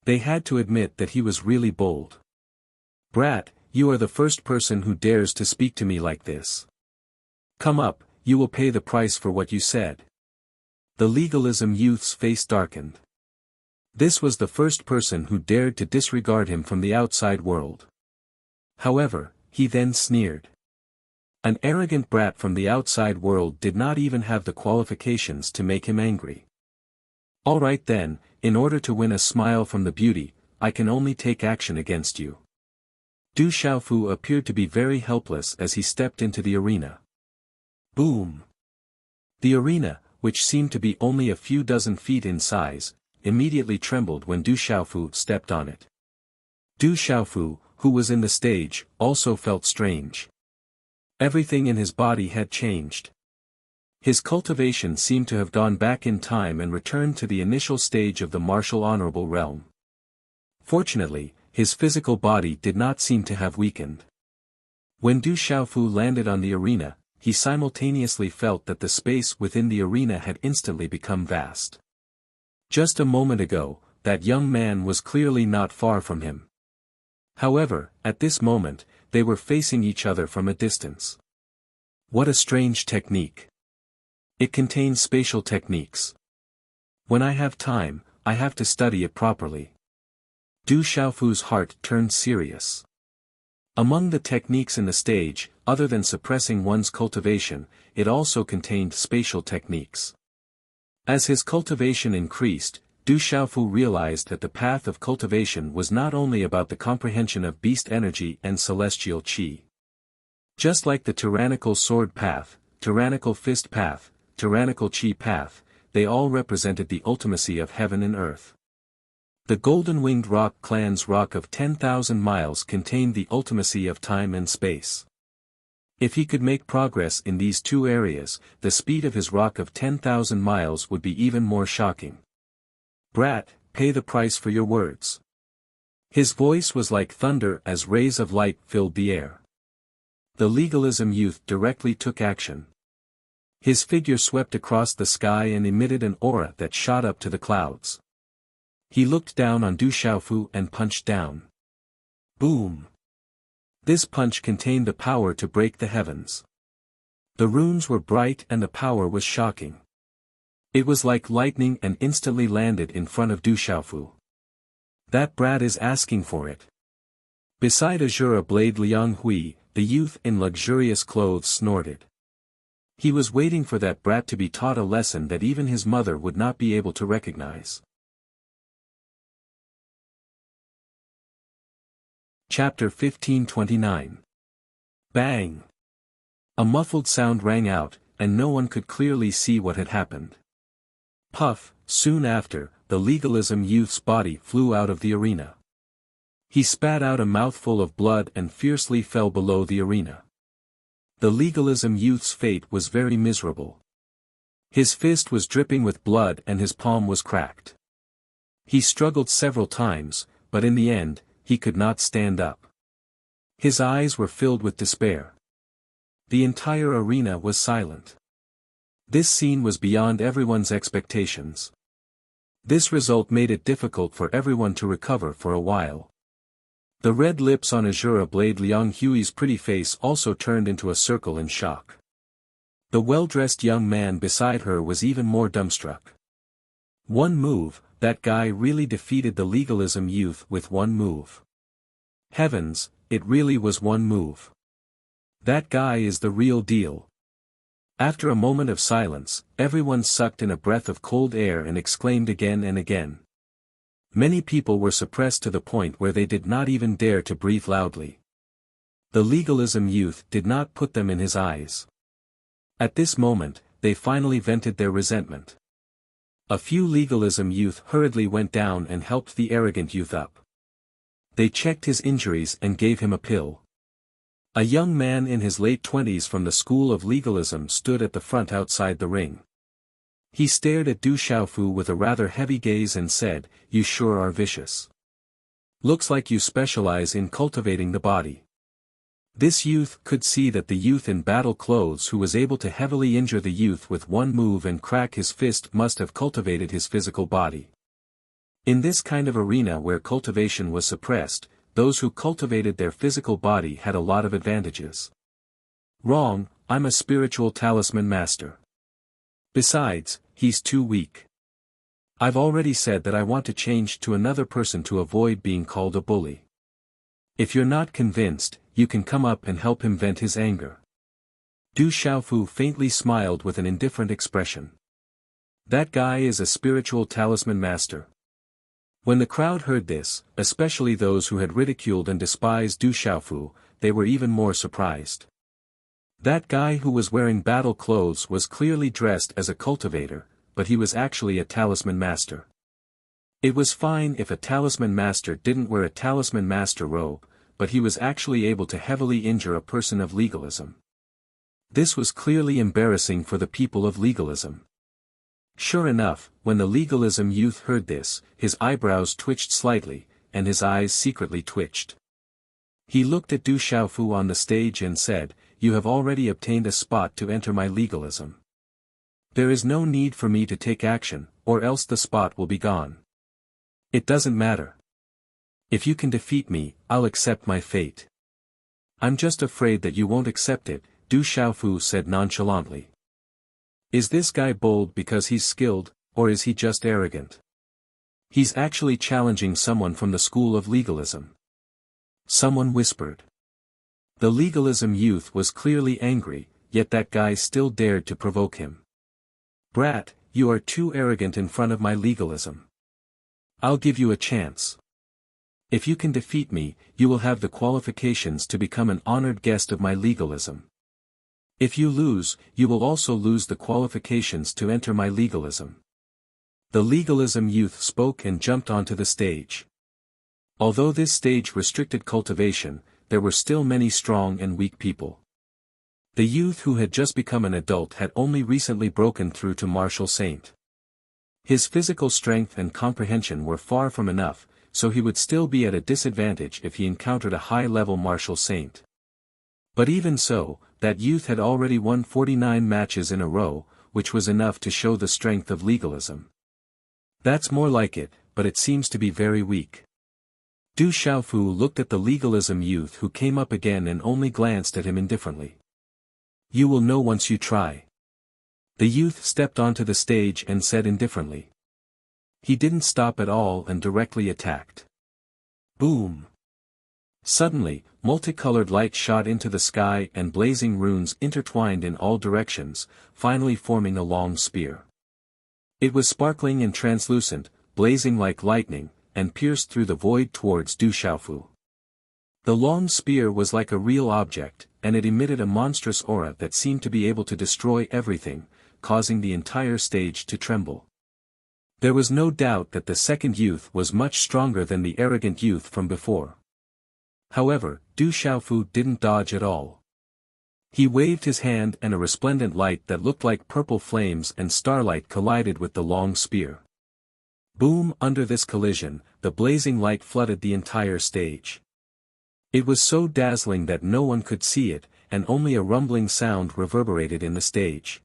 They had to admit that he was really bold. Brat, you are the first person who dares to speak to me like this. Come up, you will pay the price for what you said. The legalism youth's face darkened. This was the first person who dared to disregard him from the outside world. However, he then sneered. An arrogant brat from the outside world did not even have the qualifications to make him angry. Alright then, in order to win a smile from the beauty, I can only take action against you. Du Xiaofu appeared to be very helpless as he stepped into the arena. Boom! The arena, which seemed to be only a few dozen feet in size, immediately trembled when Du Xiaofu stepped on it. Du Xiaofu, who was in the stage, also felt strange. Everything in his body had changed. His cultivation seemed to have gone back in time and returned to the initial stage of the martial honorable realm. Fortunately, his physical body did not seem to have weakened. When Du Xiaofu landed on the arena, he simultaneously felt that the space within the arena had instantly become vast. Just a moment ago, that young man was clearly not far from him. However, at this moment, they were facing each other from a distance. What a strange technique. It contains spatial techniques. When I have time, I have to study it properly. Du Xiaofu's heart turned serious. Among the techniques in the stage, other than suppressing one's cultivation, it also contained spatial techniques. As his cultivation increased, Du Xiaofu realized that the path of cultivation was not only about the comprehension of beast energy and celestial qi. Just like the tyrannical sword path, tyrannical fist path, tyrannical qi path, they all represented the ultimacy of heaven and earth. The golden-winged rock clan's rock of 10,000 miles contained the ultimacy of time and space. If he could make progress in these two areas, the speed of his rock of 10,000 miles would be even more shocking. Brat, pay the price for your words. His voice was like thunder as rays of light filled the air. The legalism youth directly took action. His figure swept across the sky and emitted an aura that shot up to the clouds. He looked down on Du Xiaofu and punched down. Boom! This punch contained the power to break the heavens. The runes were bright and the power was shocking. It was like lightning and instantly landed in front of Du Xiaofu. That brat is asking for it. Beside Azura blade Liang Hui, the youth in luxurious clothes snorted. He was waiting for that brat to be taught a lesson that even his mother would not be able to recognize. Chapter 1529. Bang! A muffled sound rang out, and no one could clearly see what had happened. Puff, soon after, the legalism youth's body flew out of the arena. He spat out a mouthful of blood and fiercely fell below the arena. The legalism youth's fate was very miserable. His fist was dripping with blood and his palm was cracked. He struggled several times, but in the end, he could not stand up. His eyes were filled with despair. The entire arena was silent. This scene was beyond everyone's expectations. This result made it difficult for everyone to recover for a while. The red lips on Azura blade Liang Hui's pretty face also turned into a circle in shock. The well-dressed young man beside her was even more dumbstruck. One move, that guy really defeated the legalism youth with one move. Heavens, it really was one move. That guy is the real deal. After a moment of silence, everyone sucked in a breath of cold air and exclaimed again and again. Many people were suppressed to the point where they did not even dare to breathe loudly. The legalism youth did not put them in his eyes. At this moment, they finally vented their resentment. A few legalism youth hurriedly went down and helped the arrogant youth up. They checked his injuries and gave him a pill. A young man in his late 20s from the school of legalism stood at the front outside the ring. He stared at Du Xiaofu with a rather heavy gaze and said, "You sure are vicious. Looks like you specialize in cultivating the body." This youth could see that the youth in battle clothes who was able to heavily injure the youth with one move and crack his fist must have cultivated his physical body. In this kind of arena where cultivation was suppressed, those who cultivated their physical body had a lot of advantages. Wrong, I'm a spiritual talisman master. Besides, he's too weak. I've already said that I want to change to another person to avoid being called a bully. If you're not convinced, you can come up and help him vent his anger. Du Xiaofu faintly smiled with an indifferent expression. That guy is a spiritual talisman master. When the crowd heard this, especially those who had ridiculed and despised Du Xiaofu, they were even more surprised. That guy who was wearing battle clothes was clearly dressed as a cultivator, but he was actually a talisman master. It was fine if a talisman master didn't wear a talisman master robe, but he was actually able to heavily injure a person of legalism. This was clearly embarrassing for the people of legalism. Sure enough, when the legalism youth heard this, his eyebrows twitched slightly, and his eyes secretly twitched. He looked at Du Xiaofu on the stage and said, "You have already obtained a spot to enter my legalism. There is no need for me to take action, or else the spot will be gone. It doesn't matter. If you can defeat me, I'll accept my fate." "I'm just afraid that you won't accept it," Du Xiaofu said nonchalantly. Is this guy bold because he's skilled, or is he just arrogant? He's actually challenging someone from the school of legalism. Someone whispered. The legalism youth was clearly angry, yet that guy still dared to provoke him. "Brat, you are too arrogant in front of my legalism. I'll give you a chance. If you can defeat me, you will have the qualifications to become an honored guest of my legalism. If you lose, you will also lose the qualifications to enter my legalism." The legalism youth spoke and jumped onto the stage. Although this stage restricted cultivation, there were still many strong and weak people. The youth who had just become an adult had only recently broken through to martial saint. His physical strength and comprehension were far from enough, so he would still be at a disadvantage if he encountered a high-level martial saint. But even so, that youth had already won 49 matches in a row, which was enough to show the strength of legalism. That's more like it, but it seems to be very weak. Du Xiaofu looked at the legalism youth who came up again and only glanced at him indifferently. "You will know once you try." The youth stepped onto the stage and said indifferently. He didn't stop at all and directly attacked. Boom! Suddenly, multicolored light shot into the sky and blazing runes intertwined in all directions, finally forming a long spear. It was sparkling and translucent, blazing like lightning, and pierced through the void towards Du Xiaofu. The long spear was like a real object, and it emitted a monstrous aura that seemed to be able to destroy everything, causing the entire stage to tremble. There was no doubt that the second youth was much stronger than the arrogant youth from before. However, Du Xiaofu didn't dodge at all. He waved his hand and a resplendent light that looked like purple flames and starlight collided with the long spear. Boom! Under this collision, the blazing light flooded the entire stage. It was so dazzling that no one could see it, and only a rumbling sound reverberated in the stage.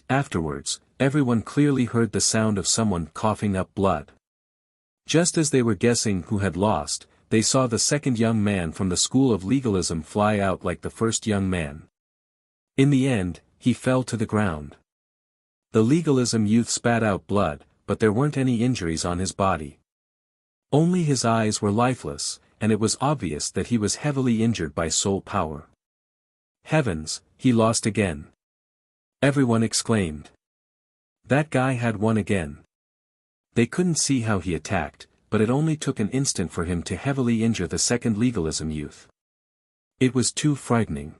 Afterwards, everyone clearly heard the sound of someone coughing up blood. Just as they were guessing who had lost, they saw the second young man from the school of legalism fly out like the first young man. In the end, he fell to the ground. The legalism youth spat out blood, but there weren't any injuries on his body. Only his eyes were lifeless, and it was obvious that he was heavily injured by soul power. Heavens, he lost again! Everyone exclaimed. That guy had won again. They couldn't see how he attacked, but it only took an instant for him to heavily injure the second legalism youth. It was too frightening.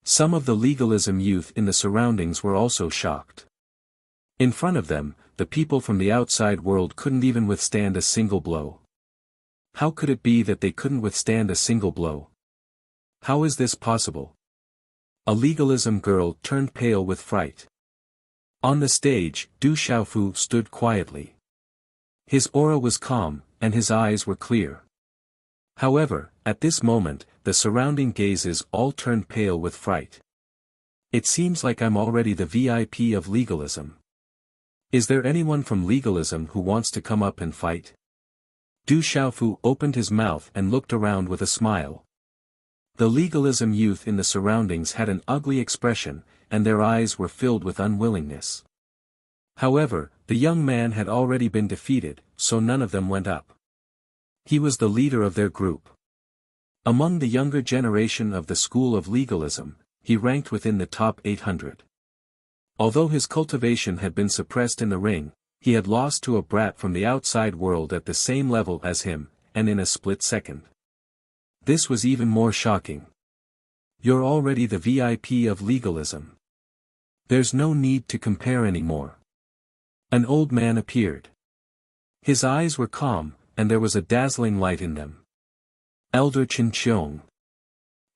Some of the legalism youth in the surroundings were also shocked. In front of them, the people from the outside world couldn't even withstand a single blow. How could it be that they couldn't withstand a single blow? How is this possible? A legalism girl turned pale with fright. On the stage, Du Xiaofu stood quietly. His aura was calm, and his eyes were clear. However, at this moment, the surrounding gazes all turned pale with fright. It seems like I'm already the VIP of legalism. Is there anyone from legalism who wants to come up and fight? Du Xiaofu opened his mouth and looked around with a smile. The legalism youth in the surroundings had an ugly expression, and their eyes were filled with unwillingness. However, the young man had already been defeated, so none of them went up. He was the leader of their group. Among the younger generation of the school of legalism, he ranked within the top 800. Although his cultivation had been suppressed in the ring, he had lost to a brat from the outside world at the same level as him, and in a split second. This was even more shocking. You're already the VIP of legalism. There's no need to compare anymore. An old man appeared. His eyes were calm, and there was a dazzling light in them. Elder Qin Qiong.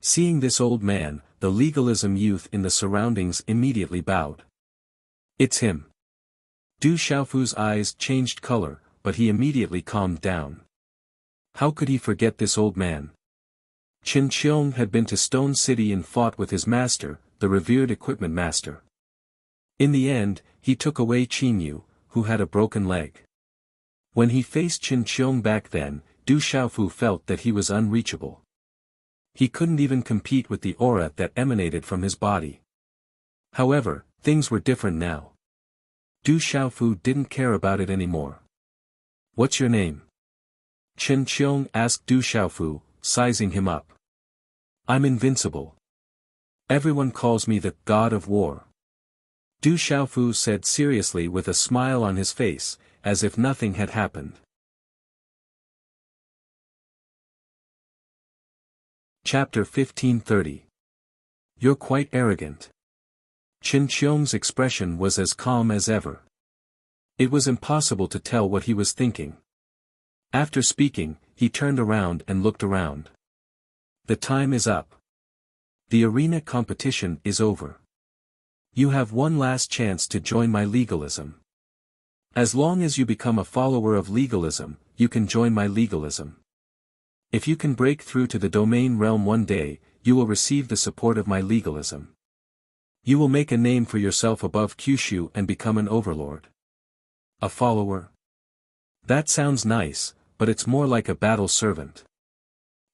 Seeing this old man, the legalism youth in the surroundings immediately bowed. It's him. Du Xiaofu's eyes changed color, but he immediately calmed down. How could he forget this old man? Qin Qiong had been to Stone City and fought with his master, the revered equipment master. In the end, he took away Qin Yu, who had a broken leg. When he faced Qin Qiong back then, Du Xiaofu felt that he was unreachable. He couldn't even compete with the aura that emanated from his body. However, things were different now. Du Xiaofu didn't care about it anymore. What's your name? Qin Qiong asked Du Xiaofu, sizing him up. I'm invincible. Everyone calls me the God of War. Du Xiaofu said seriously with a smile on his face, as if nothing had happened. Chapter 1530. You're quite arrogant. Qin Qiong's expression was as calm as ever. It was impossible to tell what he was thinking. After speaking, he turned around and looked around. The time is up. The arena competition is over. You have one last chance to join my legalism. As long as you become a follower of legalism, you can join my legalism. If you can break through to the domain realm one day, you will receive the support of my legalism. You will make a name for yourself above Kyushu and become an overlord. A follower? That sounds nice, but it's more like a battle servant.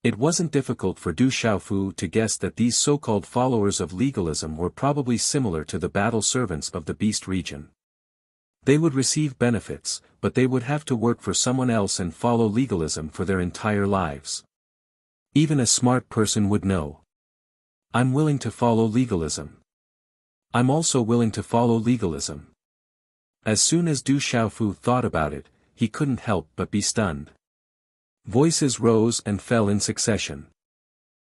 It wasn't difficult for Du Xiaofu to guess that these so-called followers of legalism were probably similar to the battle servants of the Beast region. They would receive benefits, but they would have to work for someone else and follow legalism for their entire lives. Even a smart person would know. I'm willing to follow legalism. I'm also willing to follow legalism. As soon as Du Xiaofu thought about it, he couldn't help but be stunned. Voices rose and fell in succession.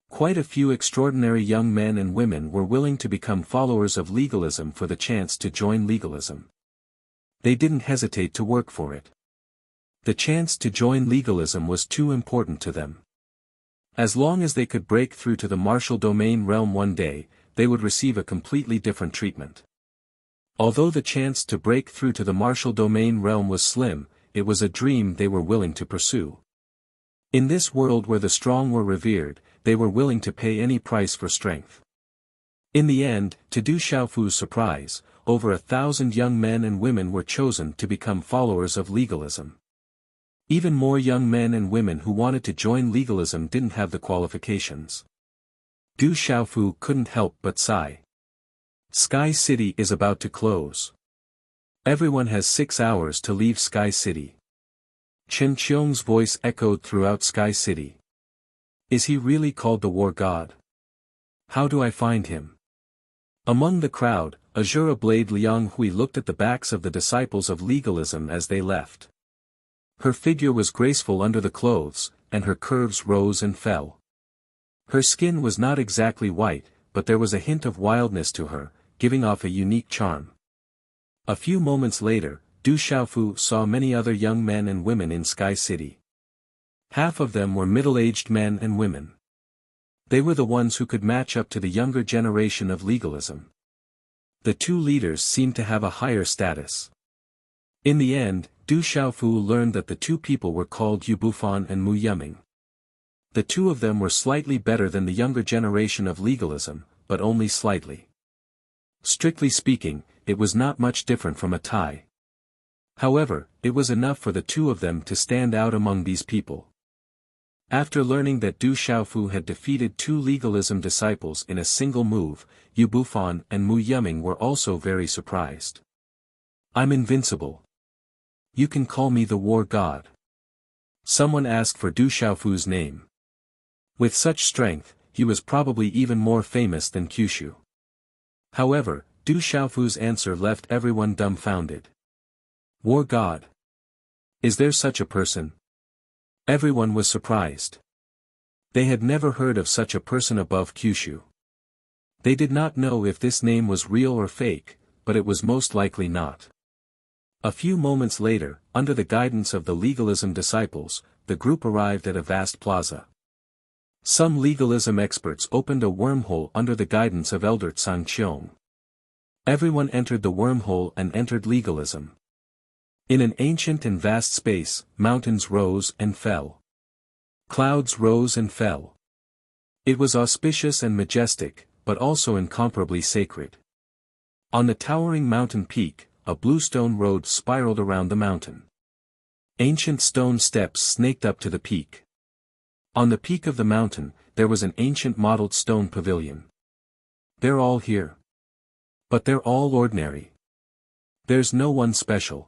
Quite a few extraordinary young men and women were willing to become followers of legalism for the chance to join legalism. They didn't hesitate to work for it. The chance to join legalism was too important to them. As long as they could break through to the martial domain realm one day, they would receive a completely different treatment. Although the chance to break through to the martial domain realm was slim, it was a dream they were willing to pursue. In this world where the strong were revered, they were willing to pay any price for strength. In the end, to Du Xiaofu's surprise, over 1,000 young men and women were chosen to become followers of legalism. Even more young men and women who wanted to join legalism didn't have the qualifications. Du Xiaofu couldn't help but sigh. Sky City is about to close. Everyone has 6 hours to leave Sky City. Qin Qiong's voice echoed throughout Sky City. Is he really called the War God? How do I find him? Among the crowd, Azura Blade Liang Hui looked at the backs of the disciples of legalism as they left. Her figure was graceful under the clothes, and her curves rose and fell. Her skin was not exactly white, but there was a hint of wildness to her, giving off a unique charm. A few moments later, Du Xiaofu saw many other young men and women in Sky City. Half of them were middle-aged men and women. They were the ones who could match up to the younger generation of legalism. The two leaders seemed to have a higher status. In the end, Du Xiaofu learned that the two people were called Yu Bufan and Mu Yuming. The two of them were slightly better than the younger generation of legalism, but only slightly. Strictly speaking, it was not much different from a tie. However, it was enough for the two of them to stand out among these people. After learning that Du Xiaofu had defeated 2 legalism disciples in a single move, Yu Bufan and Mu Yuming were also very surprised. I'm invincible. You can call me the War God. Someone asked for Du Xiaofu's name. With such strength, he was probably even more famous than Kyushu. However, Du Xiaofu's answer left everyone dumbfounded. War god? Is there such a person? Everyone was surprised. They had never heard of such a person above Kyushu. They did not know if this name was real or fake, but it was most likely not. A few moments later, under the guidance of the legalism disciples, the group arrived at a vast plaza. Some legalism experts opened a wormhole under the guidance of Elder Tsang Qiong. Everyone entered the wormhole and entered legalism. In an ancient and vast space, mountains rose and fell. Clouds rose and fell. It was auspicious and majestic, but also incomparably sacred. On the towering mountain peak, a bluestone road spiraled around the mountain. Ancient stone steps snaked up to the peak. On the peak of the mountain, there was an ancient mottled stone pavilion. They're all here. But they're all ordinary. There's no one special.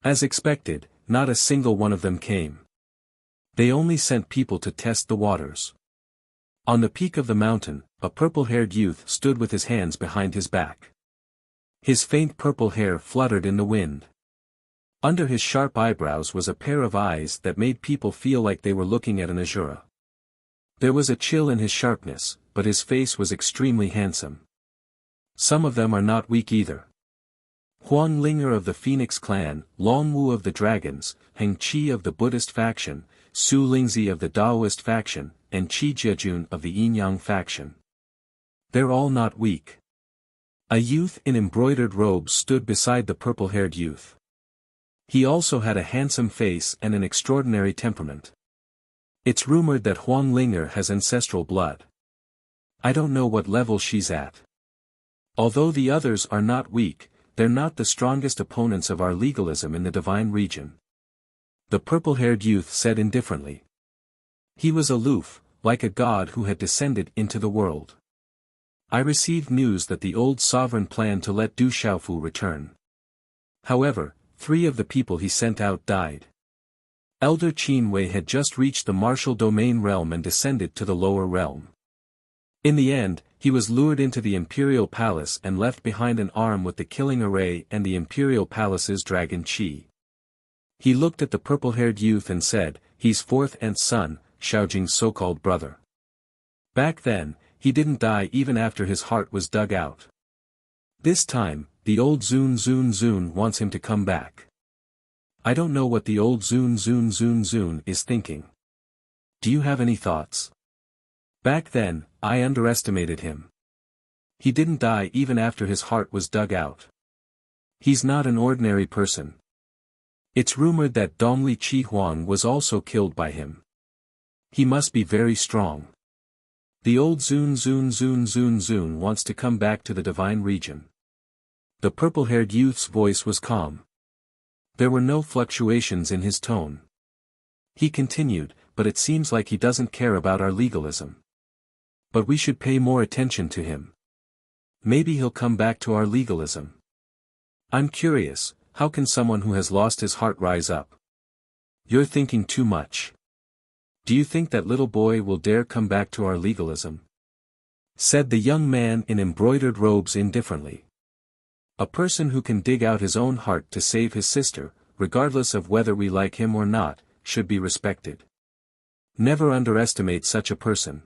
As expected, not a single one of them came. They only sent people to test the waters. On the peak of the mountain, a purple-haired youth stood with his hands behind his back. His faint purple hair fluttered in the wind. Under his sharp eyebrows was a pair of eyes that made people feel like they were looking at an azura. There was a chill in his sharpness, but his face was extremely handsome. Some of them are not weak either. Huang Linger of the Phoenix clan, Long Wu of the Dragons, Heng Qi of the Buddhist faction, Su Lingzi of the Taoist faction, and Qi Jiejun of the Yin-Yang faction. They're all not weak. A youth in embroidered robes stood beside the purple-haired youth. He also had a handsome face and an extraordinary temperament. It's rumored that Huang Linger has ancestral blood. I don't know what level she's at. Although the others are not weak, they're not the strongest opponents of our legalism in the divine region. The purple-haired youth said indifferently. He was aloof, like a god who had descended into the world. I received news that the old sovereign planned to let Du Xiaofu return. However, 3 of the people he sent out died. Elder Qin Wei had just reached the martial domain realm and descended to the lower realm. In the end, he was lured into the imperial palace and left behind an arm with the killing array and the imperial palace's dragon Qi. He looked at the purple-haired youth and said, "He's 4th aunt's son, Xiaojing's so-called brother." Back then, he didn't die even after his heart was dug out. This time, the old Zun wants him to come back. I don't know what the old Zun is thinking. Do you have any thoughts? Back then, I underestimated him. He didn't die even after his heart was dug out. He's not an ordinary person. It's rumored that Dongli Qi Huang was also killed by him. He must be very strong. The old Zun wants to come back to the divine region. The purple-haired youth's voice was calm. There were no fluctuations in his tone. He continued, but it seems like he doesn't care about our legalism. But we should pay more attention to him. Maybe he'll come back to our legalism. I'm curious, how can someone who has lost his heart rise up? You're thinking too much. Do you think that little boy will dare come back to our legalism? Said the young man in embroidered robes indifferently. A person who can dig out his own heart to save his sister, regardless of whether we like him or not, should be respected. Never underestimate such a person.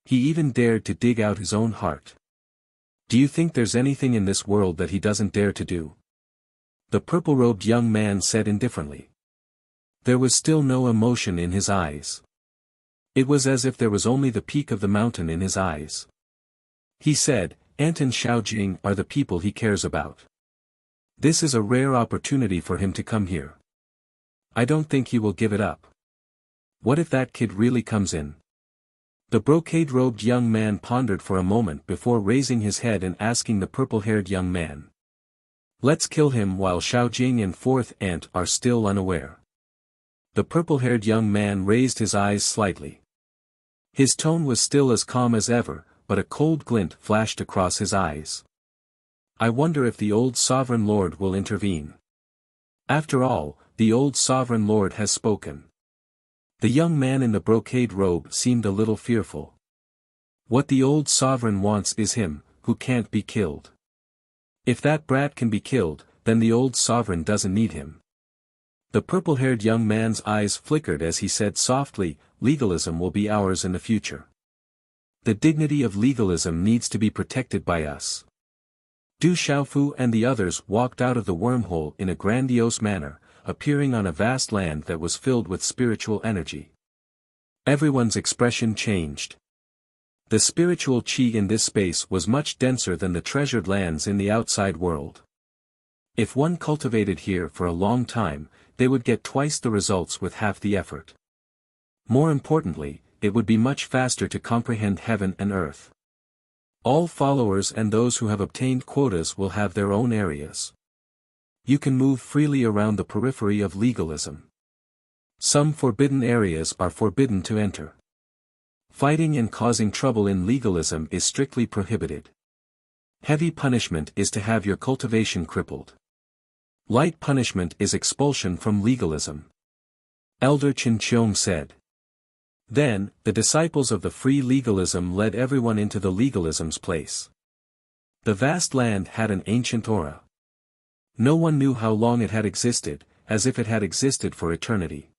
He even dared to dig out his own heart. Do you think there's anything in this world that he doesn't dare to do? The purple-robed young man said indifferently. There was still no emotion in his eyes. It was as if there was only the peak of the mountain in his eyes. He said, Ant and Xiaojing are the people he cares about. This is a rare opportunity for him to come here. I don't think he will give it up. What if that kid really comes in? The brocade-robed young man pondered for a moment before raising his head and asking the purple-haired young man. Let's kill him while Xiaojing and 4th aunt are still unaware. The purple-haired young man raised his eyes slightly. His tone was still as calm as ever, but a cold glint flashed across his eyes. I wonder if the old sovereign lord will intervene. After all, the old sovereign lord has spoken. The young man in the brocade robe seemed a little fearful. What the old sovereign wants is him, who can't be killed. If that brat can be killed, then the old sovereign doesn't need him. The purple-haired young man's eyes flickered as he said softly, legalism will be ours in the future. The dignity of legalism needs to be protected by us. Du Xiaofu and the others walked out of the wormhole in a grandiose manner, appearing on a vast land that was filled with spiritual energy. Everyone's expression changed. The spiritual qi in this space was much denser than the treasured lands in the outside world. If one cultivated here for a long time, they would get twice the results with half the effort. More importantly, it would be much faster to comprehend heaven and earth. All followers and those who have obtained quotas will have their own areas. You can move freely around the periphery of legalism. Some forbidden areas are forbidden to enter. Fighting and causing trouble in legalism is strictly prohibited. Heavy punishment is to have your cultivation crippled. Light punishment is expulsion from legalism. Elder Qin Qiong said. Then, the disciples of the free legalism led everyone into the legalism's place. The vast land had an ancient aura. No one knew how long it had existed, as if it had existed for eternity.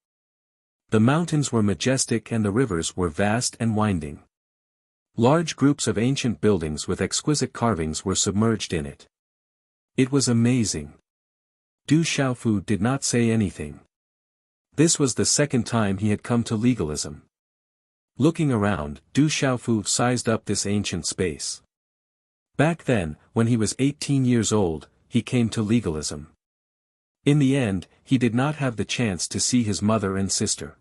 The mountains were majestic and the rivers were vast and winding. Large groups of ancient buildings with exquisite carvings were submerged in it. It was amazing. Du Xiaofu did not say anything. This was the second time he had come to legalism. Looking around, Du Xiaofu sized up this ancient space. Back then, when he was 18 years old, he came to legalism. In the end, he did not have the chance to see his mother and sister.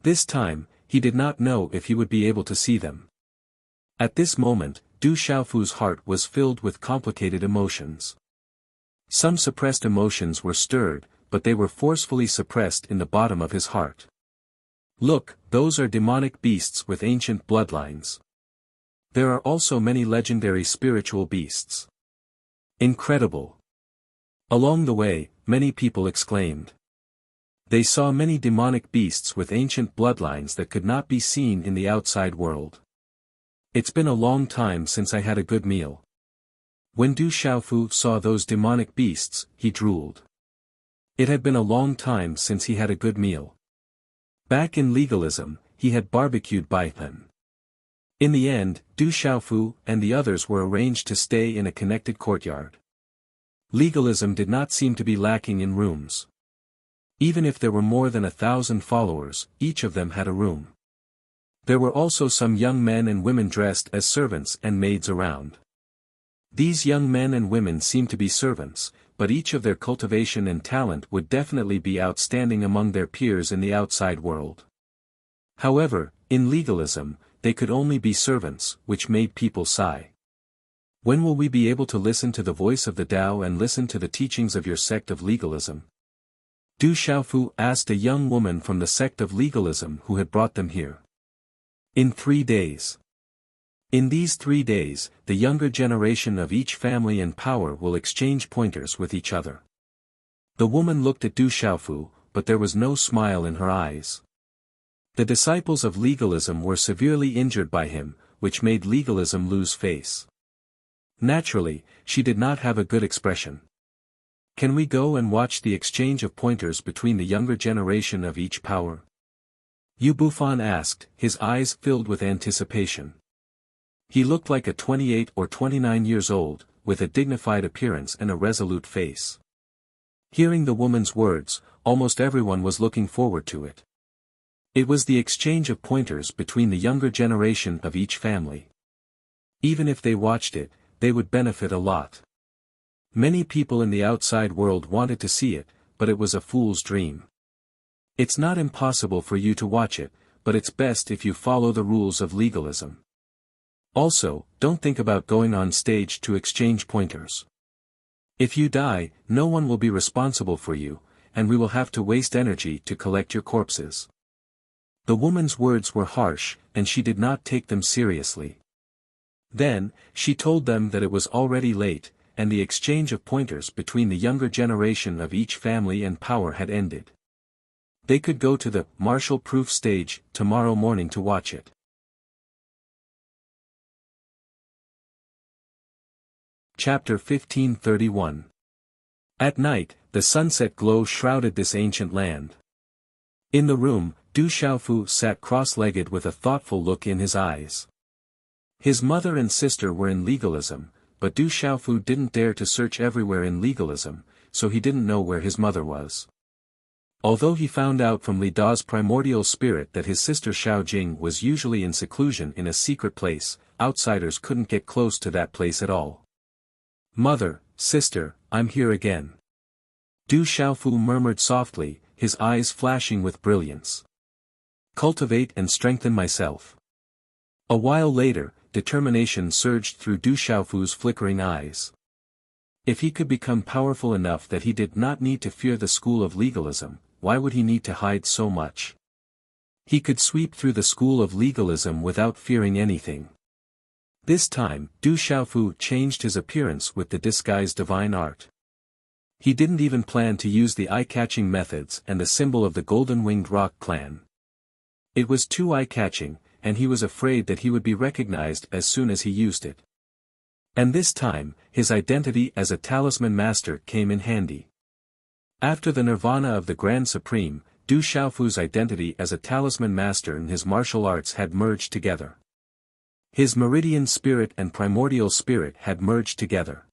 This time, he did not know if he would be able to see them. At this moment, Du Xiaofu's heart was filled with complicated emotions. Some suppressed emotions were stirred, but they were forcefully suppressed in the bottom of his heart. Look, those are demonic beasts with ancient bloodlines. There are also many legendary spiritual beasts. Incredible. Along the way, many people exclaimed. They saw many demonic beasts with ancient bloodlines that could not be seen in the outside world. It's been a long time since I had a good meal. When Du Xiaofu saw those demonic beasts, he drooled. It had been a long time since he had a good meal. Back in legalism, he had barbecued by them. In the end, Du Xiaofu and the others were arranged to stay in a connected courtyard. Legalism did not seem to be lacking in rooms. Even if there were more than 1,000 followers, each of them had a room. There were also some young men and women dressed as servants and maids around. These young men and women seemed to be servants, but each of their cultivation and talent would definitely be outstanding among their peers in the outside world. However, in legalism, they could only be servants, which made people sigh. When will we be able to listen to the voice of the Tao and listen to the teachings of your sect of legalism? Du Xiaofu asked a young woman from the sect of legalism who had brought them here. In 3 days. In these 3 days, the younger generation of each family and power will exchange pointers with each other. The woman looked at Du Xiaofu, but there was no smile in her eyes. The disciples of legalism were severely injured by him, which made legalism lose face. Naturally, she did not have a good expression. Can we go and watch the exchange of pointers between the younger generation of each power? Yu Bufan asked, his eyes filled with anticipation. He looked like a 28 or 29 years old, with a dignified appearance and a resolute face. Hearing the woman's words, almost everyone was looking forward to it. It was the exchange of pointers between the younger generation of each family. Even if they watched it, they would benefit a lot. Many people in the outside world wanted to see it, but it was a fool's dream. It's not impossible for you to watch it, but it's best if you follow the rules of legalism. Also, don't think about going on stage to exchange pointers. If you die, no one will be responsible for you, and we will have to waste energy to collect your corpses. The woman's words were harsh, and she did not take them seriously. Then, she told them that it was already late, and the exchange of pointers between the younger generation of each family and power had ended. They could go to the martial-proof stage tomorrow morning to watch it. Chapter 1531. At night, the sunset glow shrouded this ancient land. In the room, Du Xiaofu sat cross-legged with a thoughtful look in his eyes. His mother and sister were in legalism, but Du Xiaofu didn't dare to search everywhere in legalism, so he didn't know where his mother was. Although he found out from Li Da's primordial spirit that his sister Xiao Jing was usually in seclusion in a secret place, outsiders couldn't get close to that place at all. "Mother, sister, I'm here again." Du Xiaofu murmured softly, his eyes flashing with brilliance. "Cultivate and strengthen myself." A while later, determination surged through Du Xiaofu's flickering eyes. If he could become powerful enough that he did not need to fear the school of legalism, why would he need to hide so much? He could sweep through the school of legalism without fearing anything. This time, Du Xiaofu changed his appearance with the disguised divine art. He didn't even plan to use the eye-catching methods and the symbol of the golden-winged rock clan. It was too eye-catching, and he was afraid that he would be recognized as soon as he used it. And this time, his identity as a talisman master came in handy. After the nirvana of the Grand Supreme, Du Xiaofu's identity as a talisman master and his martial arts had merged together. His meridian spirit and primordial spirit had merged together.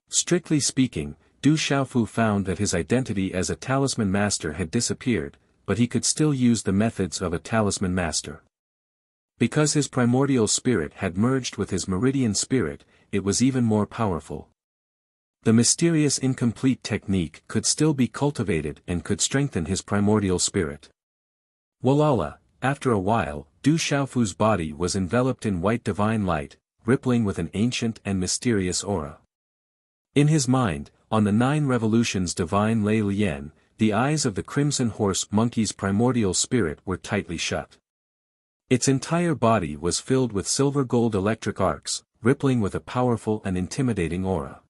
Strictly speaking, Du Xiaofu found that his identity as a talisman master had disappeared, but he could still use the methods of a talisman master. Because his primordial spirit had merged with his meridian spirit, it was even more powerful. The mysterious incomplete technique could still be cultivated and could strengthen his primordial spirit. Walala, after a while, Du Xiaofu's body was enveloped in white divine light, rippling with an ancient and mysterious aura. In his mind, on the 9 revolutions divine Lei Lian, the eyes of the crimson horse monkey's primordial spirit were tightly shut. Its entire body was filled with silver-gold electric arcs, rippling with a powerful and intimidating aura.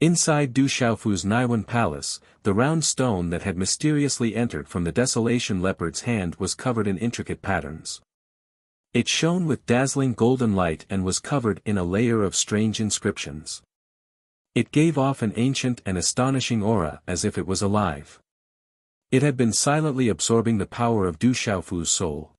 Inside Du Xiaofu's Naiwan palace, the round stone that had mysteriously entered from the desolation leopard's hand was covered in intricate patterns. It shone with dazzling golden light and was covered in a layer of strange inscriptions. It gave off an ancient and astonishing aura as if it was alive. It had been silently absorbing the power of Du Xiaofu's soul.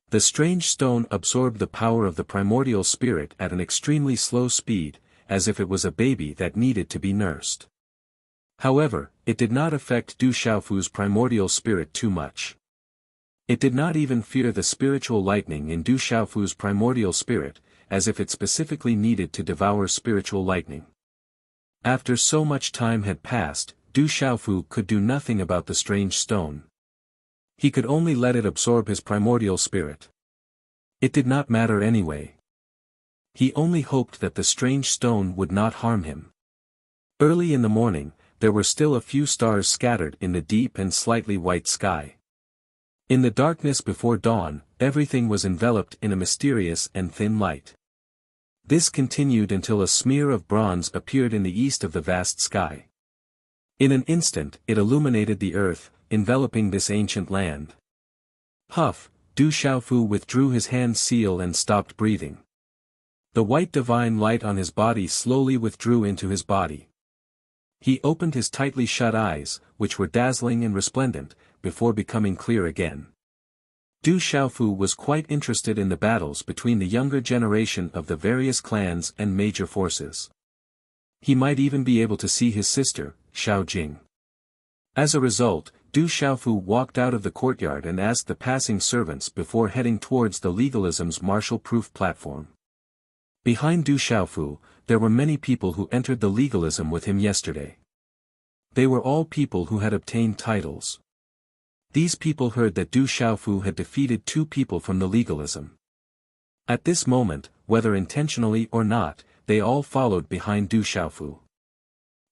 The strange stone absorbed the power of the primordial spirit at an extremely slow speed, as if it was a baby that needed to be nursed. However, it did not affect Du Xiaofu's primordial spirit too much. It did not even fear the spiritual lightning in Du Xiaofu's primordial spirit, as if it specifically needed to devour spiritual lightning. After so much time had passed, Du Xiaofu could do nothing about the strange stone. He could only let it absorb his primordial spirit. It did not matter anyway. He only hoped that the strange stone would not harm him. Early in the morning, there were still a few stars scattered in the deep and slightly white sky. In the darkness before dawn, everything was enveloped in a mysterious and thin light. This continued until a smear of bronze appeared in the east of the vast sky. In an instant it illuminated the earth, enveloping this ancient land. Huff, Du Xiaofu withdrew his hand seal and stopped breathing. The white divine light on his body slowly withdrew into his body. He opened his tightly shut eyes, which were dazzling and resplendent, before becoming clear again. Du Xiaofu was quite interested in the battles between the younger generation of the various clans and major forces. He might even be able to see his sister, Xiao Jing. As a result, Du Xiaofu walked out of the courtyard and asked the passing servants before heading towards the legalism's martial-proof platform. Behind Du Xiaofu, there were many people who entered the legalism with him yesterday. They were all people who had obtained titles. These people heard that Du Xiaofu had defeated 2 people from the legalism. At this moment, whether intentionally or not, they all followed behind Du Xiaofu.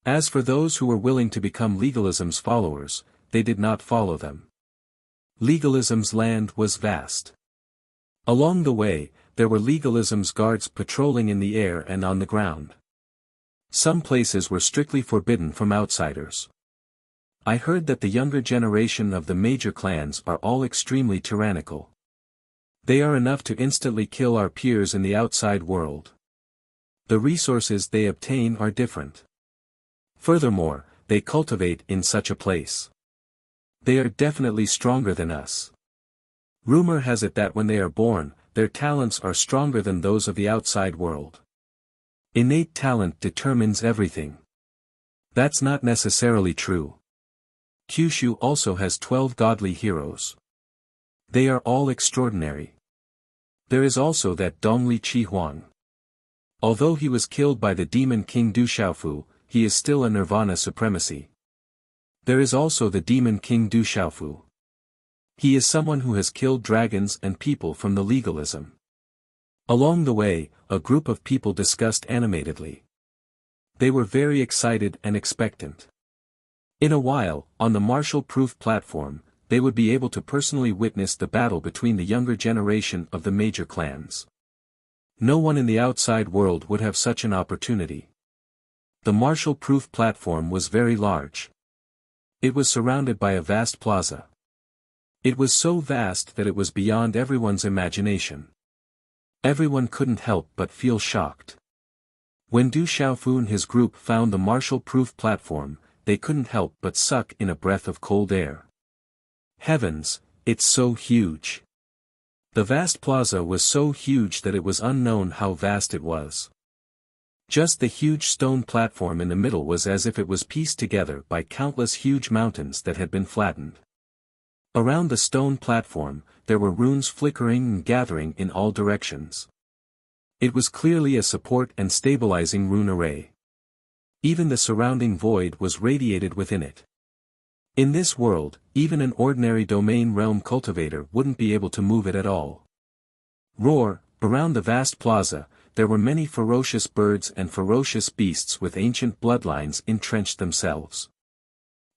As for those who were willing to become legalism's followers, they did not follow them. Legalism's land was vast. Along the way, there were legalism's guards patrolling in the air and on the ground. Some places were strictly forbidden from outsiders. I heard that the younger generation of the major clans are all extremely tyrannical. They are enough to instantly kill our peers in the outside world. The resources they obtain are different. Furthermore, they cultivate in such a place. They are definitely stronger than us. Rumor has it that when they are born, their talents are stronger than those of the outside world. Innate talent determines everything. That's not necessarily true. Kyushu also has 12 godly heroes. They are all extraordinary. There is also that Dongli Chi-Huang. Although he was killed by the demon king Du Xiaofu, he is still a nirvana supremacy. There is also the demon king Du Xiaofu. He is someone who has killed dragons and people from the legalism. Along the way, a group of people discussed animatedly. They were very excited and expectant. In a while, on the martial-proof platform, they would be able to personally witness the battle between the younger generation of the major clans. No one in the outside world would have such an opportunity. The martial-proof platform was very large. It was surrounded by a vast plaza. It was so vast that it was beyond everyone's imagination. Everyone couldn't help but feel shocked. When Du Xiaofu and his group found the martial-proof platform, they couldn't help but suck in a breath of cold air. Heavens, it's so huge. The vast plaza was so huge that it was unknown how vast it was. Just the huge stone platform in the middle was as if it was pieced together by countless huge mountains that had been flattened. Around the stone platform, there were runes flickering and gathering in all directions. It was clearly a support and stabilizing rune array. Even the surrounding void was radiated within it. In this world, even an ordinary domain realm cultivator wouldn't be able to move it at all. Around the vast plaza, there were many ferocious birds and ferocious beasts with ancient bloodlines entrenched themselves.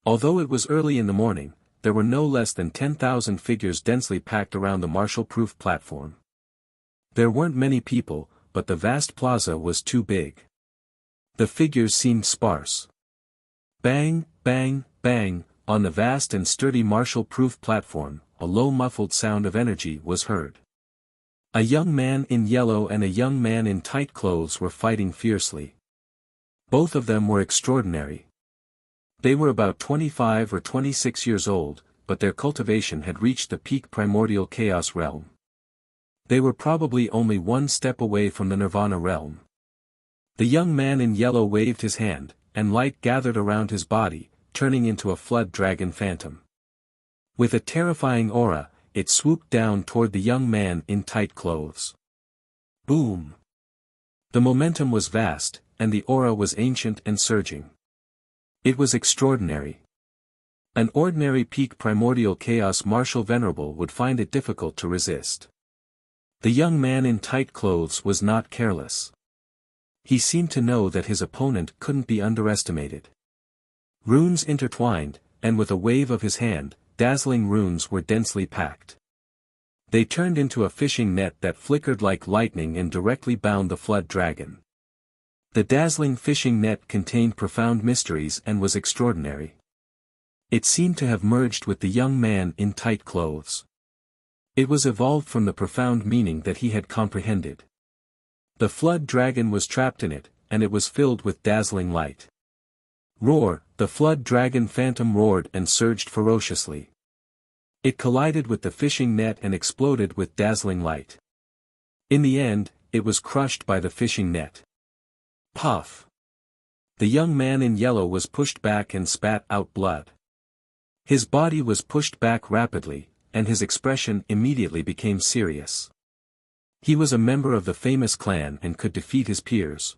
Although it was early in the morning, there were no less than 10,000 figures densely packed around the martial-proof platform. There weren't many people, but the vast plaza was too big. The figures seemed sparse. Bang, bang, bang, on the vast and sturdy martial-proof platform, a low muffled sound of energy was heard. A young man in yellow and a young man in tight clothes were fighting fiercely. Both of them were extraordinary. They were about 25 or 26 years old, but their cultivation had reached the peak primordial chaos realm. They were probably only one step away from the nirvana realm. The young man in yellow waved his hand, and light gathered around his body, turning into a flood dragon phantom. With a terrifying aura, it swooped down toward the young man in tight clothes. Boom! The momentum was vast, and the aura was ancient and surging. It was extraordinary. An ordinary peak primordial chaos martial venerable would find it difficult to resist. The young man in tight clothes was not careless. He seemed to know that his opponent couldn't be underestimated. Runes intertwined, and with a wave of his hand, dazzling runes were densely packed. They turned into a fishing net that flickered like lightning and directly bound the flood dragon. The dazzling fishing net contained profound mysteries and was extraordinary. It seemed to have merged with the young man in tight clothes. It was evolved from the profound meaning that he had comprehended. The flood dragon was trapped in it, and it was filled with dazzling light. Roar! The flood dragon phantom roared and surged ferociously. It collided with the fishing net and exploded with dazzling light. In the end, it was crushed by the fishing net. Puff! The young man in yellow was pushed back and spat out blood. His body was pushed back rapidly, and his expression immediately became serious. He was a member of the famous clan and could defeat his peers.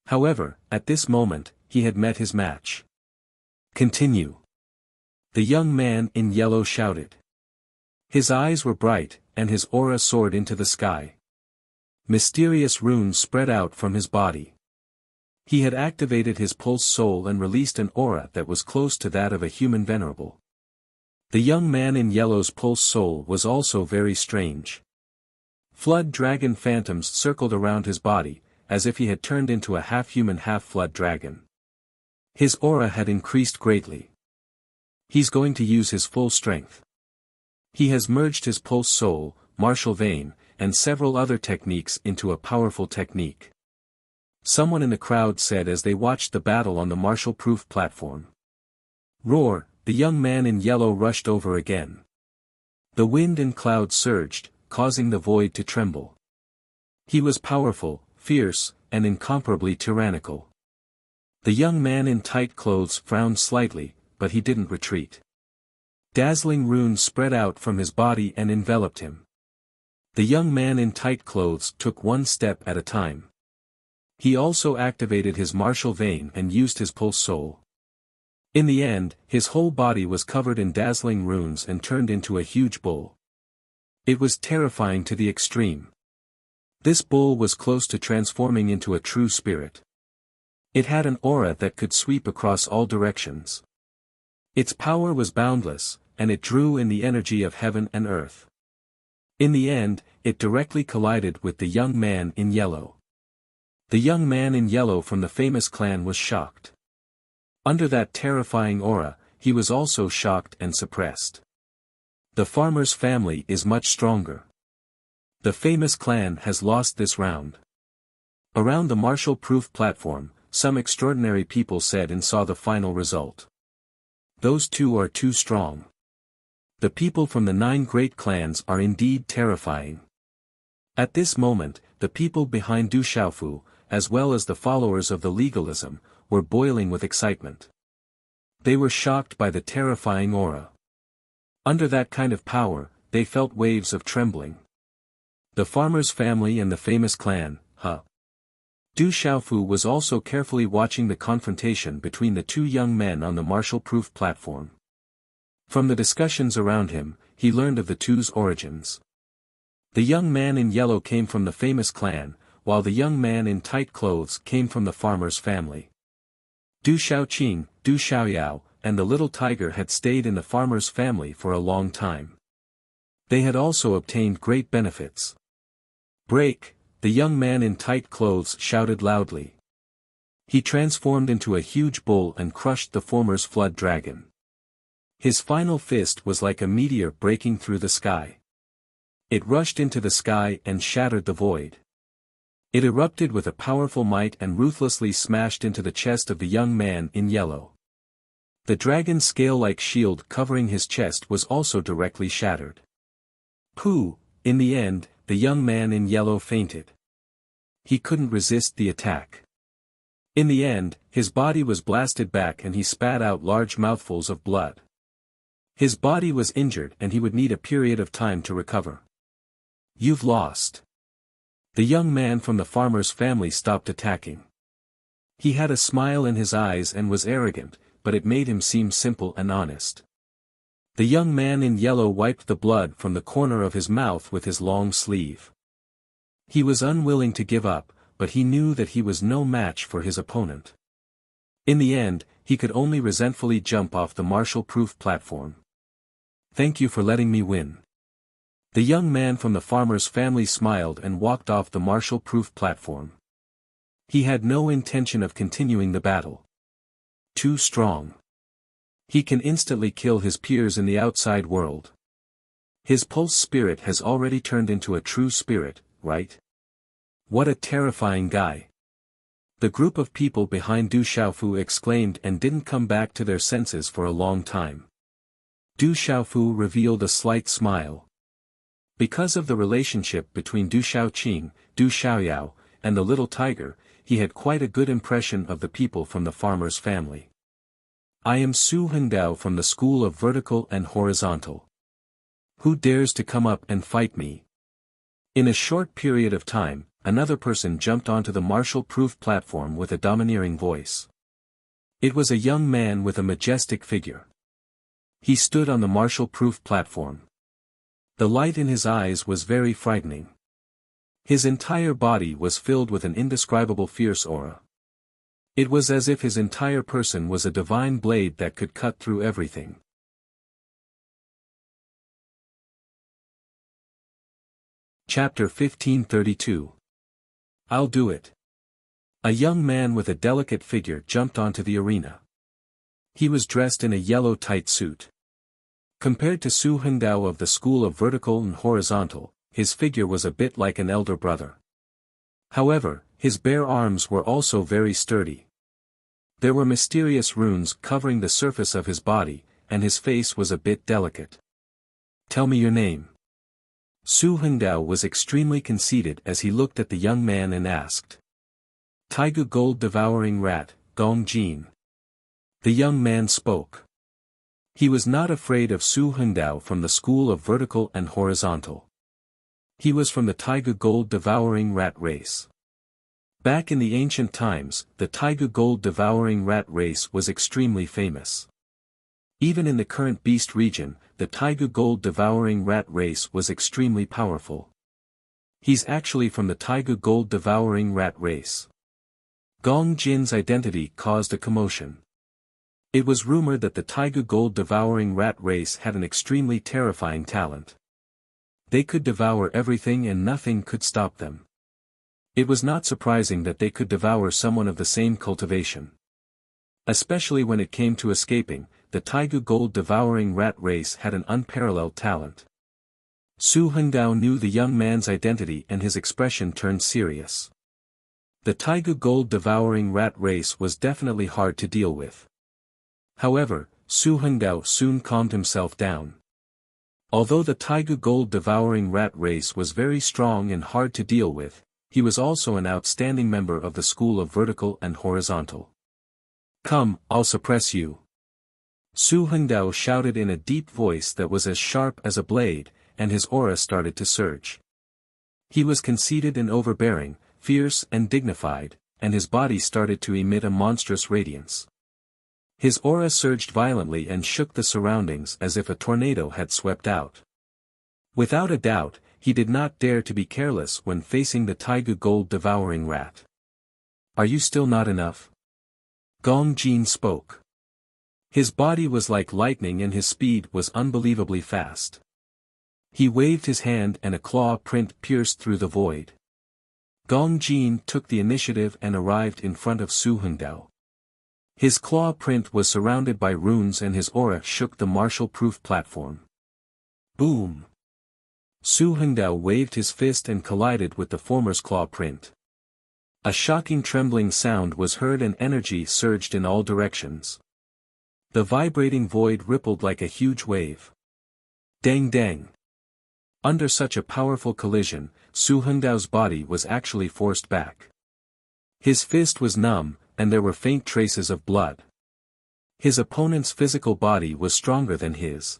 However, at this moment, he had met his match. Continue. The young man in yellow shouted. His eyes were bright, and his aura soared into the sky. Mysterious runes spread out from his body. He had activated his pulse soul and released an aura that was close to that of a human venerable. The young man in yellow's pulse soul was also very strange. Flood dragon phantoms circled around his body, as if he had turned into a half-human half-flood dragon. His aura had increased greatly. He's going to use his full strength. He has merged his pulse soul, martial vein, and several other techniques into a powerful technique. someone in the crowd said as they watched the battle on the martial-proof platform. Roar, the young man in yellow rushed over again. The wind and clouds surged, causing the void to tremble. He was powerful, fierce, and incomparably tyrannical. The young man in tight clothes frowned slightly, but he didn't retreat. Dazzling runes spread out from his body and enveloped him. The young man in tight clothes took one step at a time. He also activated his martial vein and used his pulse soul. In the end, his whole body was covered in dazzling runes and turned into a huge bull. It was terrifying to the extreme. This bull was close to transforming into a true spirit. It had an aura that could sweep across all directions. Its power was boundless, and it drew in the energy of heaven and earth. In the end, it directly collided with the young man in yellow. The young man in yellow from the famous clan was shocked. Under that terrifying aura, he was also shocked and suppressed. The farmer's family is much stronger. The famous clan has lost this round. Around the martial-proof platform, some extraordinary people said and saw the final result. Those two are too strong. The people from the 9 great clans are indeed terrifying. At this moment, the people behind Du Xiaofu, as well as the followers of the legalism, were boiling with excitement. They were shocked by the terrifying aura. Under that kind of power, they felt waves of trembling. The farmer's family and the famous clan, Du Xiaofu was also carefully watching the confrontation between the 2 young men on the martial-proof platform. From the discussions around him, he learned of the two's origins. The young man in yellow came from the famous clan, while the young man in tight clothes came from the farmer's family. Du Xiaoqing, Du Xiaoyao, and the little tiger had stayed in the farmer's family for a long time. They had also obtained great benefits. Break! The young man in tight clothes shouted loudly. He transformed into a huge bull and crushed the former's flood dragon. His final fist was like a meteor breaking through the sky. It rushed into the sky and shattered the void. It erupted with a powerful might and ruthlessly smashed into the chest of the young man in yellow. The dragon's scale-like shield covering his chest was also directly shattered. Pooh! In the end, the young man in yellow fainted. He couldn't resist the attack. In the end, his body was blasted back and he spat out large mouthfuls of blood. His body was injured and he would need a period of time to recover. You've lost. The young man from the farmer's family stopped attacking. He had a smile in his eyes and was arrogant, but it made him seem simple and honest. The young man in yellow wiped the blood from the corner of his mouth with his long sleeve. He was unwilling to give up, but he knew that he was no match for his opponent. In the end, he could only resentfully jump off the martial-proof platform. Thank you for letting me win. The young man from the farmer's family smiled and walked off the martial-proof platform. He had no intention of continuing the battle. Too strong. He can instantly kill his peers in the outside world. His pulse spirit has already turned into a true spirit, right? What a terrifying guy. The group of people behind Du Xiaofu exclaimed and didn't come back to their senses for a long time. Du Xiaofu revealed a slight smile. Because of the relationship between Du Xiaoqing, Du Xiaoyao, and the little tiger, he had quite a good impression of the people from the farmer's family. I am Su Hengdao from the School of Vertical and Horizontal. Who dares to come up and fight me? In a short period of time, another person jumped onto the martial-proof platform with a domineering voice. It was a young man with a majestic figure. He stood on the martial-proof platform. The light in his eyes was very frightening. His entire body was filled with an indescribable fierce aura. It was as if his entire person was a divine blade that could cut through everything. Chapter 1532. I'll do it. A young man with a delicate figure jumped onto the arena. He was dressed in a yellow tight suit. Compared to Su Hengdao of the School of Vertical and Horizontal, his figure was a bit like an elder brother. However, His bare arms were also very sturdy. There were mysterious runes covering the surface of his body, and his face was a bit delicate. "Tell me your name." Su Hengdao was extremely conceited as he looked at the young man and asked. "Taigu Gold Devouring Rat, Gong Jin." The young man spoke. He was not afraid of Su Hengdao from the school of vertical and horizontal. He was from the Taigu Gold Devouring Rat race. Back in the ancient times, the Taigu Gold Devouring Rat race was extremely famous. Even in the current Beast region, the Taigu Gold Devouring Rat race was extremely powerful. He's actually from the Taigu Gold Devouring Rat race. Gong Jin's identity caused a commotion. It was rumored that the Taigu Gold Devouring Rat race had an extremely terrifying talent. They could devour everything and nothing could stop them. It was not surprising that they could devour someone of the same cultivation. Especially when it came to escaping, the Taigu Gold Devouring Rat race had an unparalleled talent. Su Hengdao knew the young man's identity and his expression turned serious. The Taigu Gold Devouring Rat race was definitely hard to deal with. However, Su Hengdao soon calmed himself down. Although the Taigu Gold Devouring Rat race was very strong and hard to deal with, he was also an outstanding member of the school of vertical and horizontal. "Come, I'll suppress you." Su Hengdao shouted in a deep voice that was as sharp as a blade, and his aura started to surge. He was conceited and overbearing, fierce and dignified, and his body started to emit a monstrous radiance. His aura surged violently and shook the surroundings as if a tornado had swept out. Without a doubt, he did not dare to be careless when facing the Taigu Gold Devouring Rat. "Are you still not enough?" Gong Jin spoke. His body was like lightning and his speed was unbelievably fast. He waved his hand and a claw print pierced through the void. Gong Jin took the initiative and arrived in front of Su Hengdao. His claw print was surrounded by runes and his aura shook the martial-proof platform. Boom! Su Hengdao waved his fist and collided with the former's claw print. A shocking trembling sound was heard and energy surged in all directions. The vibrating void rippled like a huge wave. Dang dang! Under such a powerful collision, Su Hengdao's body was actually forced back. His fist was numb, and there were faint traces of blood. His opponent's physical body was stronger than his.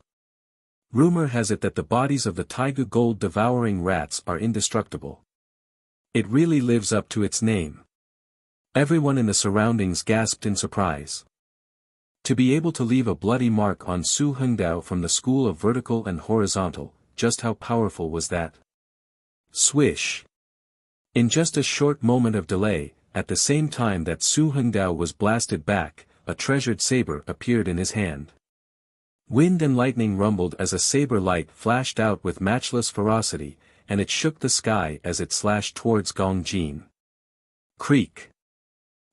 Rumor has it that the bodies of the Taigu Gold Devouring Rats are indestructible. It really lives up to its name. Everyone in the surroundings gasped in surprise. To be able to leave a bloody mark on Su Hengdao from the school of vertical and horizontal, just how powerful was that? Swish! In just a short moment of delay, at the same time that Su Hengdao was blasted back, a treasured saber appeared in his hand. Wind and lightning rumbled as a saber light flashed out with matchless ferocity, and it shook the sky as it slashed towards Gong Jin. Creak!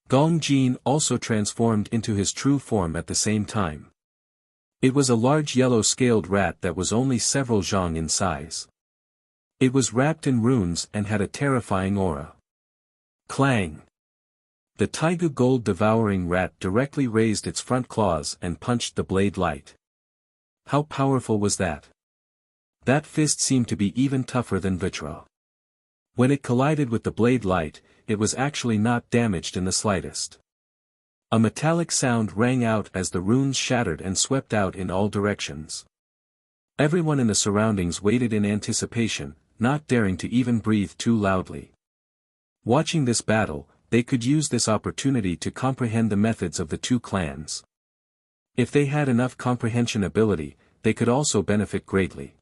Gong Jin also transformed into his true form at the same time. It was a large yellow-scaled rat that was only several zhang in size. It was wrapped in runes and had a terrifying aura. Clang! The Taigu Gold Devouring Rat directly raised its front claws and punched the blade light. How powerful was that? That fist seemed to be even tougher than Vitra. When it collided with the blade light, it was actually not damaged in the slightest. A metallic sound rang out as the runes shattered and swept out in all directions. Everyone in the surroundings waited in anticipation, not daring to even breathe too loudly. Watching this battle, they could use this opportunity to comprehend the methods of the two clans. If they had enough comprehension ability, they could also benefit greatly.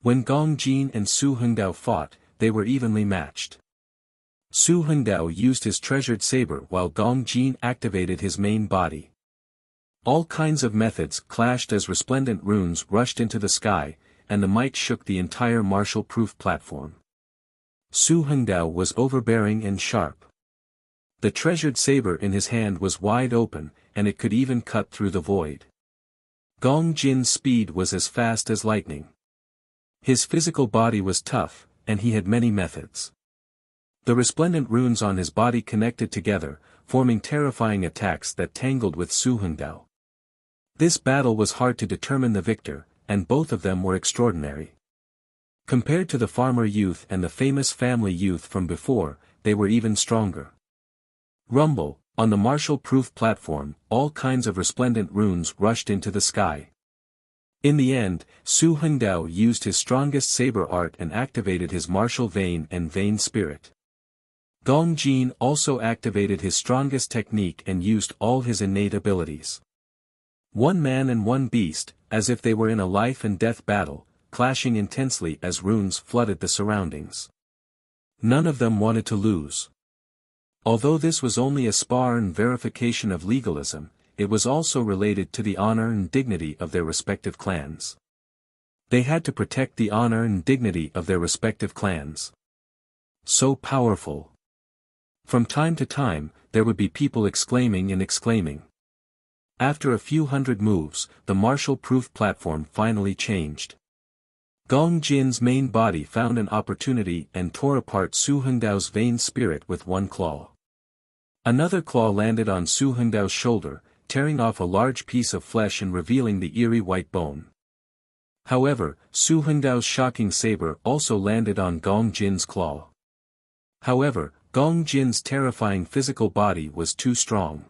When Gong Jin and Su Hengdao fought, they were evenly matched. Su Hengdao used his treasured saber while Gong Jin activated his main body. All kinds of methods clashed as resplendent runes rushed into the sky, and the might shook the entire martial-proof platform. Su Hengdao was overbearing and sharp. The treasured saber in his hand was wide open, and it could even cut through the void. Gong Jin's speed was as fast as lightning. His physical body was tough, and he had many methods. The resplendent runes on his body connected together, forming terrifying attacks that tangled with Su Hengdao. This battle was hard to determine the victor, and both of them were extraordinary. Compared to the farmer youth and the famous family youth from before, they were even stronger. Rumble, on the martial-proof platform, all kinds of resplendent runes rushed into the sky. In the end, Su Hengdao used his strongest saber art and activated his martial vein and vein spirit. Gong Jin also activated his strongest technique and used all his innate abilities. One man and one beast, as if they were in a life-and-death battle, clashing intensely as runes flooded the surroundings. None of them wanted to lose. Although this was only a spar and verification of legalism, it was also related to the honor and dignity of their respective clans. They had to protect the honor and dignity of their respective clans. So powerful. From time to time, there would be people exclaiming and exclaiming. After a few hundred moves, the martial-proof platform finally changed. Gong Jin's main body found an opportunity and tore apart Su Hengdao's vein spirit with one claw. Another claw landed on Su Hengdao's shoulder, tearing off a large piece of flesh and revealing the eerie white bone. However, Su Hengdao's shocking saber also landed on Gong Jin's claw. However, Gong Jin's terrifying physical body was too strong.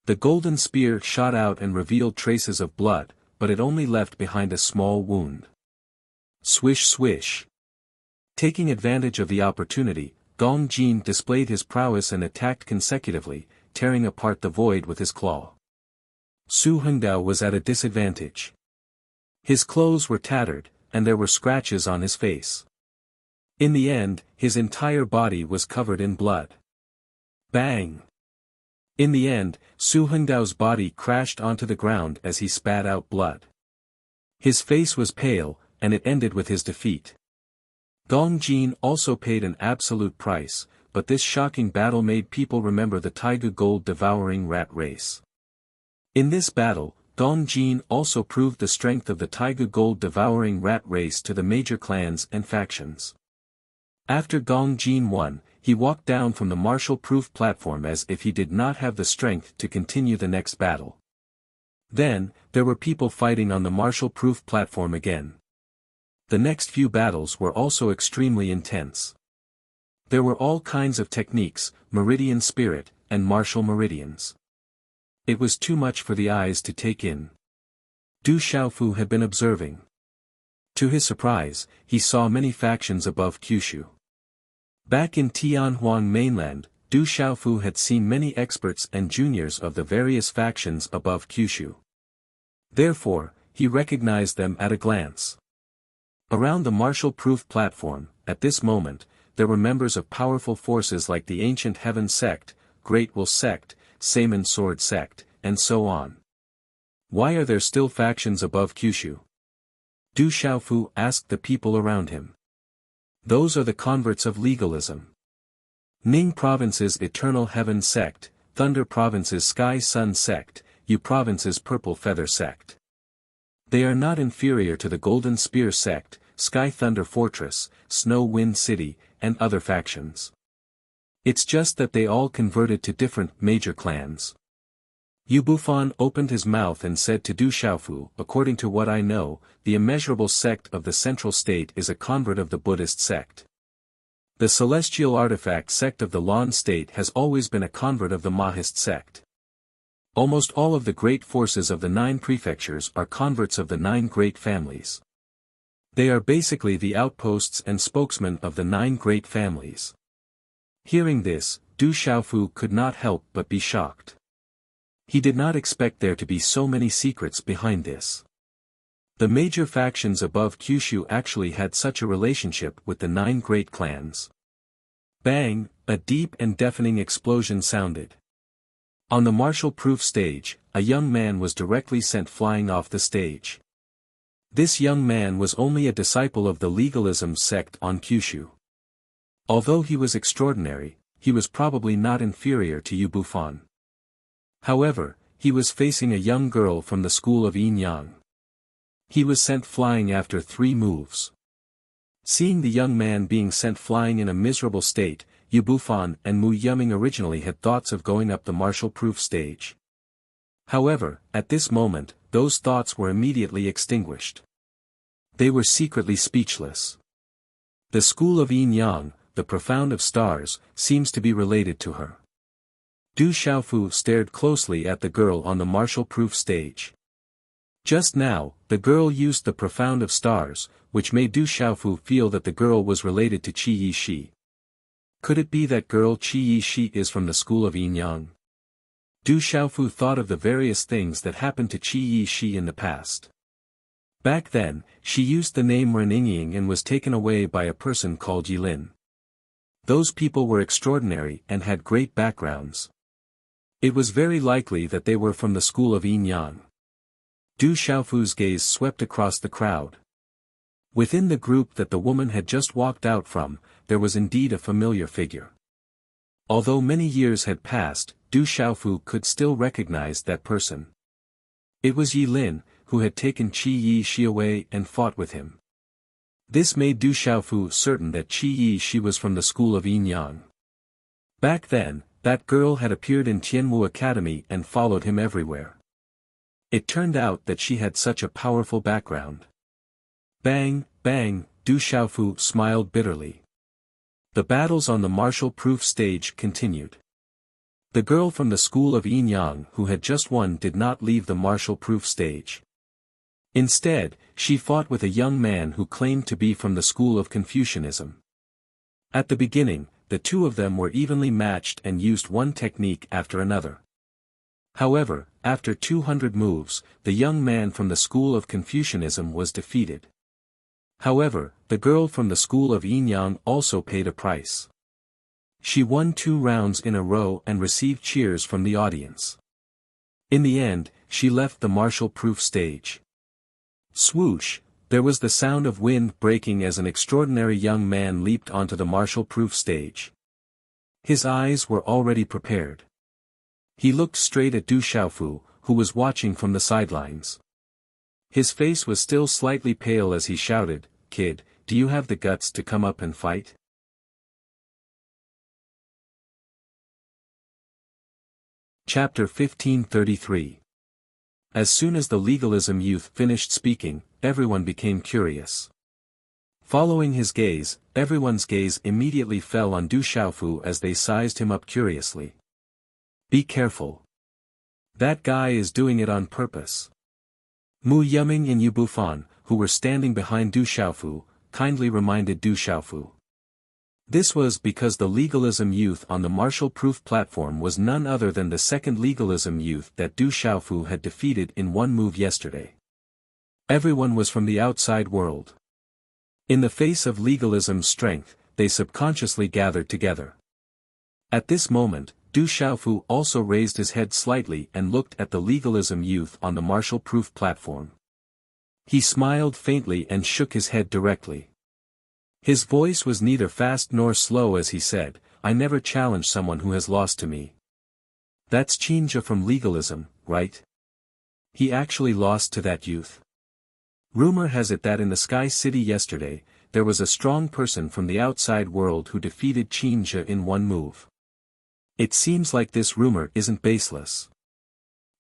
The golden spear shot out and revealed traces of blood, but it only left behind a small wound. Swish swish. Taking advantage of the opportunity, Gong Jin displayed his prowess and attacked consecutively, tearing apart the void with his claw. Su Hengdao was at a disadvantage. His clothes were tattered, and there were scratches on his face. In the end, his entire body was covered in blood. Bang! In the end, Su Hengdao's body crashed onto the ground as he spat out blood. His face was pale, and it ended with his defeat. Gong Jin also paid an absolute price, but this shocking battle made people remember the Taiga gold devouring rat race. In this battle, Gong Jin also proved the strength of the Taiga gold devouring rat race to the major clans and factions. After Gong Jin won, he walked down from the martial-proof platform as if he did not have the strength to continue the next battle. Then, there were people fighting on the martial-proof platform again. The next few battles were also extremely intense. There were all kinds of techniques, meridian spirit, and martial meridians. It was too much for the eyes to take in. Du Xiaofu had been observing. To his surprise, he saw many factions above Kyushu. Back in Tianhuang mainland, Du Xiaofu had seen many experts and juniors of the various factions above Kyushu. Therefore, he recognized them at a glance. Around the martial-proof platform, at this moment, there were members of powerful forces like the Ancient Heaven Sect, Great Will Sect, Seimin Sword Sect, and so on. Why are there still factions above Kyushu? Du Xiaofu asked the people around him. Those are the converts of legalism. Ning Province's Eternal Heaven Sect, Thunder Province's Sky Sun Sect, Yu Province's Purple Feather Sect. They are not inferior to the Golden Spear Sect, Sky Thunder Fortress, Snow Wind City, and other factions. It's just that they all converted to different major clans. Yu Bufan opened his mouth and said to Du Xiaofu, according to what I know, the immeasurable sect of the Central State is a convert of the Buddhist sect. The Celestial Artifact sect of the Lan State has always been a convert of the Mahist sect. Almost all of the great forces of the 9 prefectures are converts of the 9 great families. They are basically the outposts and spokesmen of the 9 great families. Hearing this, Du Xiaofu could not help but be shocked. He did not expect there to be so many secrets behind this. The major factions above Kyushu actually had such a relationship with the 9 great clans. Bang, a deep and deafening explosion sounded. On the martial-proof stage, a young man was directly sent flying off the stage. This young man was only a disciple of the legalism sect on Kyushu. Although he was extraordinary, he was probably not inferior to Yu Bufan. However, he was facing a young girl from the school of Yin Yang. He was sent flying after 3 moves. Seeing the young man being sent flying in a miserable state, Yu Bufan and Mu Yuming originally had thoughts of going up the martial-proof stage. However, at this moment, those thoughts were immediately extinguished. They were secretly speechless. The school of Yin Yang, the profound of stars, seems to be related to her. Du Xiaofu stared closely at the girl on the martial-proof stage. Just now, the girl used the profound of stars, which made Du Xiaofu feel that the girl was related to Qi Yi Shi. Could it be that girl Qi Yi Shi is from the school of Yin Yang? Du Xiaofu thought of the various things that happened to Qi Yi Shi in the past. Back then, she used the name Reningying and was taken away by a person called Yilin. Those people were extraordinary and had great backgrounds. It was very likely that they were from the school of Yin Yang. Du Xiaofu's gaze swept across the crowd. Within the group that the woman had just walked out from, there was indeed a familiar figure. Although many years had passed, Du Xiaofu could still recognize that person. It was Yilin, who had taken Qi Yi Shi away and fought with him. This made Du Xiaofu certain that Qi Yi Shi was from the school of Yin Yang. Back then, that girl had appeared in Tianwu Academy and followed him everywhere. It turned out that she had such a powerful background. Bang, bang, Du Xiaofu smiled bitterly. The battles on the martial-proof stage continued. The girl from the school of Yin Yang who had just won did not leave the martial-proof stage. Instead, she fought with a young man who claimed to be from the school of Confucianism. At the beginning, the two of them were evenly matched and used one technique after another. However, after 200 moves, the young man from the school of Confucianism was defeated. However, the girl from the school of Yin Yang also paid a price. She won 2 rounds in a row and received cheers from the audience. In the end, she left the martial-proof stage. Swoosh, there was the sound of wind breaking as an extraordinary young man leaped onto the martial-proof stage. His eyes were already prepared. He looked straight at Du Xiaofu, who was watching from the sidelines. His face was still slightly pale as he shouted, "Kid, do you have the guts to come up and fight?" Chapter 1533. As soon as the legalism youth finished speaking, everyone became curious. Following his gaze, everyone's gaze immediately fell on Du Xiaofu as they sized him up curiously. Be careful. That guy is doing it on purpose. Mu Yuming and Yu Bufan, who were standing behind Du Xiaofu, kindly reminded Du Xiaofu. This was because the legalism youth on the martial-proof platform was none other than the second legalism youth that Du Xiaofu had defeated in one move yesterday. Everyone was from the outside world. In the face of legalism's strength, they subconsciously gathered together. At this moment, Du Xiaofu also raised his head slightly and looked at the legalism youth on the martial-proof platform. He smiled faintly and shook his head directly. His voice was neither fast nor slow as he said, "I never challenge someone who has lost to me." That's Qinja from legalism, right? He actually lost to that youth. Rumor has it that in the Sky City yesterday, there was a strong person from the outside world who defeated Qinja in one move. It seems like this rumor isn't baseless.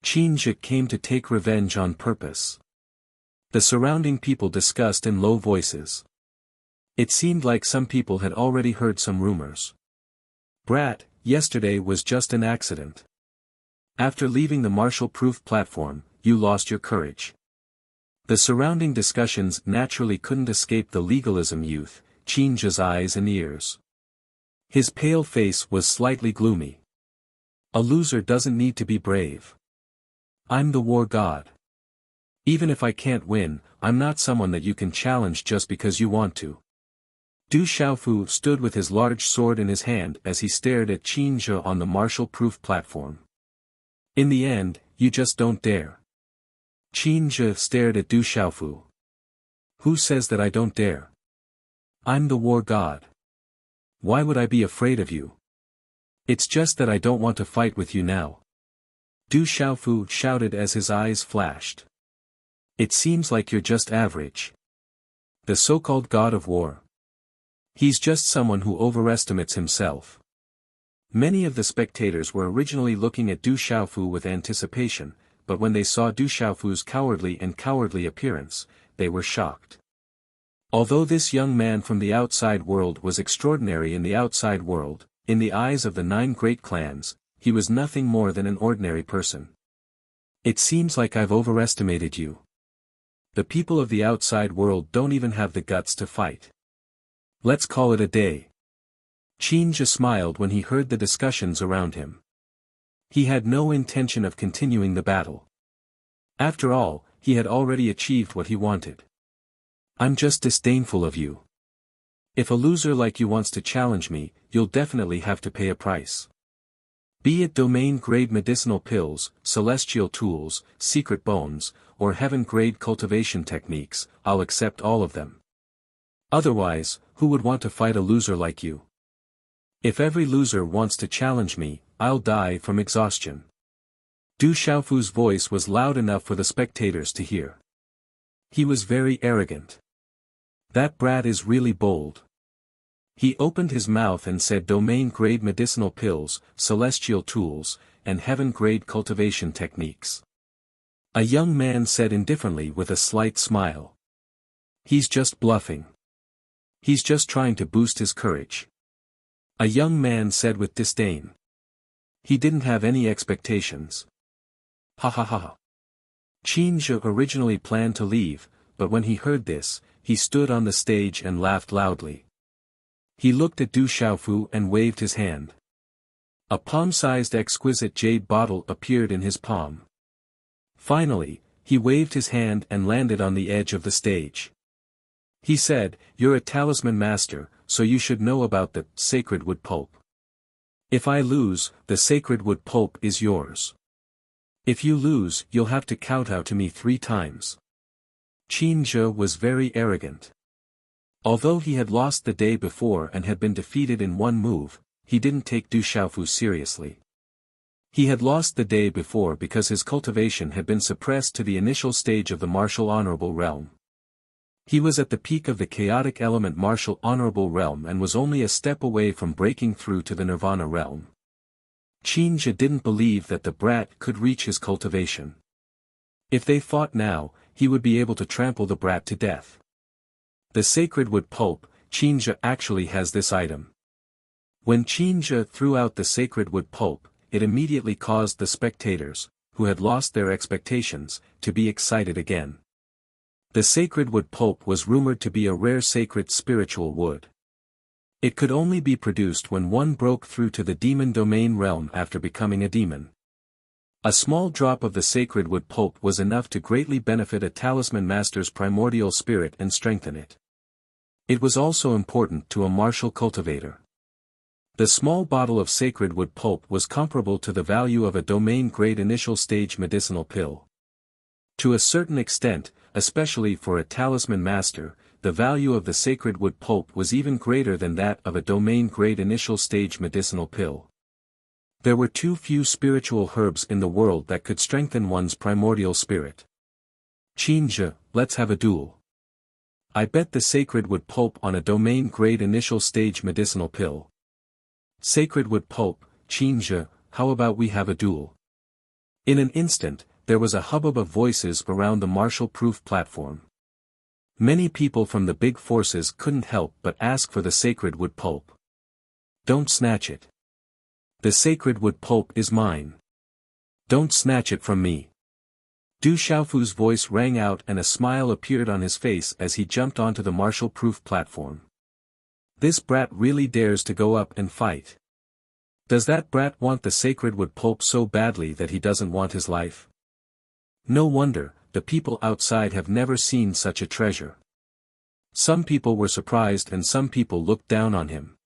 Qinja came to take revenge on purpose. The surrounding people discussed in low voices. It seemed like some people had already heard some rumors. Brat, yesterday was just an accident. After leaving the martial-proof platform, you lost your courage. The surrounding discussions naturally couldn't escape the legalism youth, Qinja's eyes and ears. His pale face was slightly gloomy. A loser doesn't need to be brave. I'm the war god. Even if I can't win, I'm not someone that you can challenge just because you want to. Du Xiaofu stood with his large sword in his hand as he stared at Qinja on the martial-proof platform. In the end, you just don't dare. Qinja stared at Du Xiaofu. Who says that I don't dare? I'm the war god. Why would I be afraid of you? It's just that I don't want to fight with you now. Du Xiaofu shouted as his eyes flashed. It seems like you're just average. The so-called god of war. He's just someone who overestimates himself. Many of the spectators were originally looking at Du Xiaofu with anticipation, but when they saw Du Xiaofu's cowardly appearance, they were shocked. Although this young man from the outside world was extraordinary in the outside world, in the eyes of the 9 great clans, he was nothing more than an ordinary person. It seems like I've overestimated you. The people of the outside world don't even have the guts to fight. Let's call it a day. Qin Ji smiled when he heard the discussions around him. He had no intention of continuing the battle. After all, he had already achieved what he wanted. I'm just disdainful of you. If a loser like you wants to challenge me, you'll definitely have to pay a price. Be it domain-grade medicinal pills, celestial tools, secret bones, or heaven-grade cultivation techniques, I'll accept all of them. Otherwise, who would want to fight a loser like you? If every loser wants to challenge me, I'll die from exhaustion. Du Xiaofu's voice was loud enough for the spectators to hear. He was very arrogant. That brat is really bold. He opened his mouth and said domain-grade medicinal pills, celestial tools, and heaven-grade cultivation techniques. A young man said indifferently with a slight smile. He's just bluffing. He's just trying to boost his courage. A young man said with disdain. He didn't have any expectations. Ha ha ha ha. Qin Ji originally planned to leave, but when he heard this, he stood on the stage and laughed loudly. He looked at Du Xiaofu and waved his hand. A palm-sized exquisite jade bottle appeared in his palm. Finally, he waved his hand and landed on the edge of the stage. He said, "You're a talisman master, so you should know about the sacred wood pulp. If I lose, the sacred wood pulp is yours. If you lose, you'll have to kowtow to me 3 times. Qin Ji was very arrogant. Although he had lost the day before and had been defeated in 1 move, he didn't take Du Xiaofu seriously. He had lost the day before because his cultivation had been suppressed to the initial stage of the martial honorable realm. He was at the peak of the chaotic element martial honorable realm and was only a step away from breaking through to the nirvana realm. Qin Ji didn't believe that the brat could reach his cultivation. If they fought now, he would be able to trample the brat to death. The sacred wood pulp, Qin Ji actually has this item. When Qin Ji threw out the sacred wood pulp, it immediately caused the spectators, who had lost their expectations, to be excited again. The sacred wood pulp was rumored to be a rare sacred spiritual wood. It could only be produced when one broke through to the demon domain realm after becoming a demon. A small drop of the sacred wood pulp was enough to greatly benefit a talisman master's primordial spirit and strengthen it. It was also important to a martial cultivator. The small bottle of sacred wood pulp was comparable to the value of a domain-grade initial stage medicinal pill. To a certain extent, especially for a talisman master, the value of the sacred wood pulp was even greater than that of a domain-grade initial stage medicinal pill. There were too few spiritual herbs in the world that could strengthen one's primordial spirit. Qin Ji, let's have a duel. I bet the sacred wood pulp on a domain-grade initial stage medicinal pill. Sacred wood pulp, Qin Ji, how about we have a duel? In an instant, there was a hubbub of voices around the martial-proof platform. Many people from the big forces couldn't help but ask for the sacred wood pulp. Don't snatch it. The sacred wood pulp is mine. Don't snatch it from me. Du Xiaofu's voice rang out and a smile appeared on his face as he jumped onto the martial-proof platform. This brat really dares to go up and fight. Does that brat want the sacred wood pulp so badly that he doesn't want his life? No wonder, the people outside have never seen such a treasure. Some people were surprised and some people looked down on him.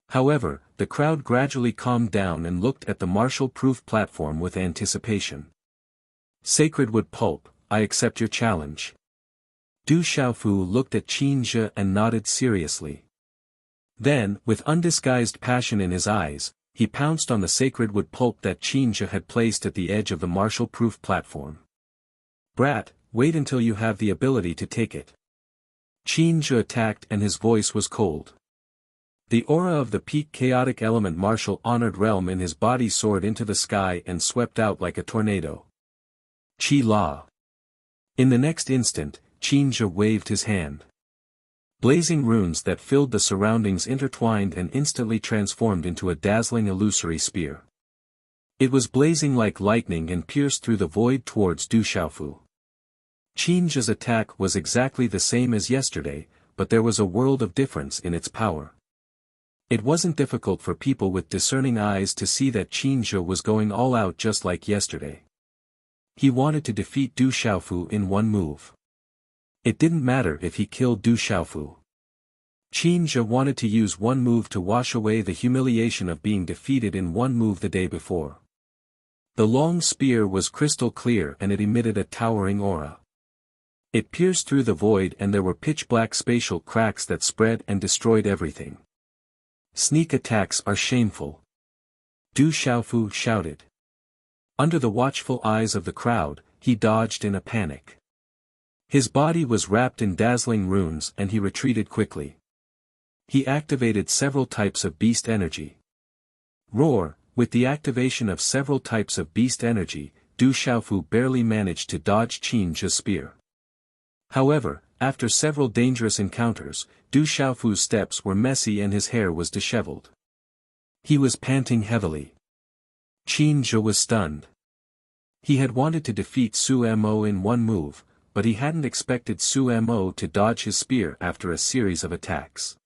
However, the crowd gradually calmed down and looked at the martial-proof platform with anticipation. Sacred wood pulp, I accept your challenge. Du Xiaofu looked at Qin Ji and nodded seriously. Then, with undisguised passion in his eyes, he pounced on the sacred wood pulp that Qin Ji had placed at the edge of the martial-proof platform. Brat, wait until you have the ability to take it. Qin Ji attacked and his voice was cold. The aura of the peak chaotic element martial honored realm in his body soared into the sky and swept out like a tornado. Chi La. In the next instant, Qinzhe waved his hand. Blazing runes that filled the surroundings intertwined and instantly transformed into a dazzling illusory spear. It was blazing like lightning and pierced through the void towards Du Xiaofu. Qinzhe's attack was exactly the same as yesterday, but there was a world of difference in its power. It wasn't difficult for people with discerning eyes to see that Qinzhe was going all out just like yesterday. He wanted to defeat Du Xiaofu in one move. It didn't matter if he killed Du Xiaofu. Qinzhe wanted to use one move to wash away the humiliation of being defeated in one move the day before. The long spear was crystal clear and it emitted a towering aura. It pierced through the void and there were pitch-black spatial cracks that spread and destroyed everything. Sneak attacks are shameful. Du Xiaofu shouted. Under the watchful eyes of the crowd, he dodged in a panic. His body was wrapped in dazzling runes and he retreated quickly. He activated several types of beast energy. Roar, with the activation of several types of beast energy, Du Xiaofu barely managed to dodge Qinzhe's spear. However, after several dangerous encounters, Du Xiaofu's steps were messy and his hair was disheveled. He was panting heavily. Qinzhe was stunned. He had wanted to defeat Su Mo in one move, but he hadn't expected Su Mo to dodge his spear after a series of attacks.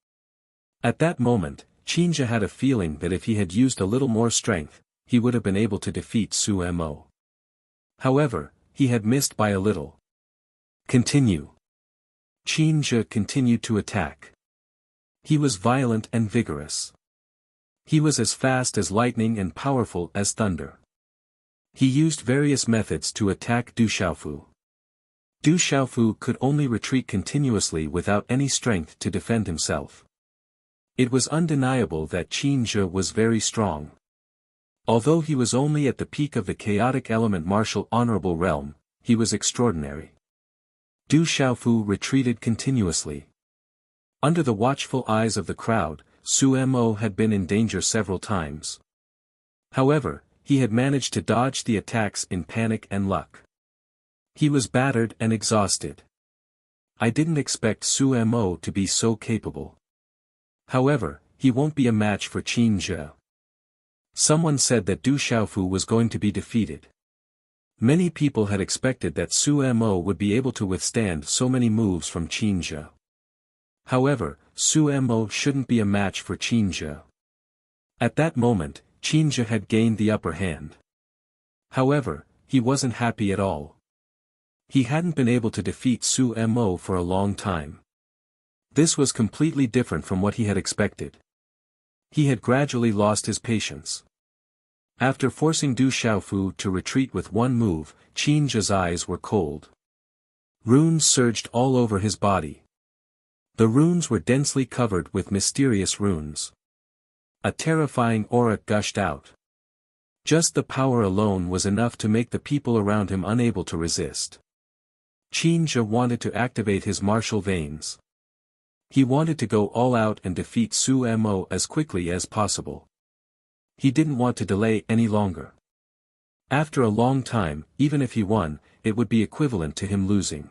At that moment, Qinzhe had a feeling that if he had used a little more strength, he would have been able to defeat Su Mo. However, he had missed by a little. Continue. Qinzhe continued to attack. He was violent and vigorous. He was as fast as lightning and powerful as thunder. He used various methods to attack Du Xiaofu. Du Xiaofu could only retreat continuously without any strength to defend himself. It was undeniable that Qinzhe was very strong. Although he was only at the peak of the chaotic element martial honorable realm, he was extraordinary. Du Xiaofu retreated continuously. Under the watchful eyes of the crowd, Su Mo had been in danger several times. However, he had managed to dodge the attacks in panic and luck. He was battered and exhausted. I didn't expect Su Mo to be so capable. However, he won't be a match for Qinzhe. Someone said that Du Xiaofu was going to be defeated. Many people had expected that Su Mo would be able to withstand so many moves from Qinzhe. However, Su Mo shouldn't be a match for Qinzhe. At that moment, Qinzhe had gained the upper hand. However, he wasn't happy at all. He hadn't been able to defeat Su Mo for a long time. This was completely different from what he had expected. He had gradually lost his patience. After forcing Du Xiaofu to retreat with one move, Qinzhe's eyes were cold. Runes surged all over his body. The runes were densely covered with mysterious runes. A terrifying aura gushed out. Just the power alone was enough to make the people around him unable to resist. Qinzhe wanted to activate his martial veins. He wanted to go all out and defeat Su Mo as quickly as possible. He didn't want to delay any longer. After a long time, even if he won, it would be equivalent to him losing.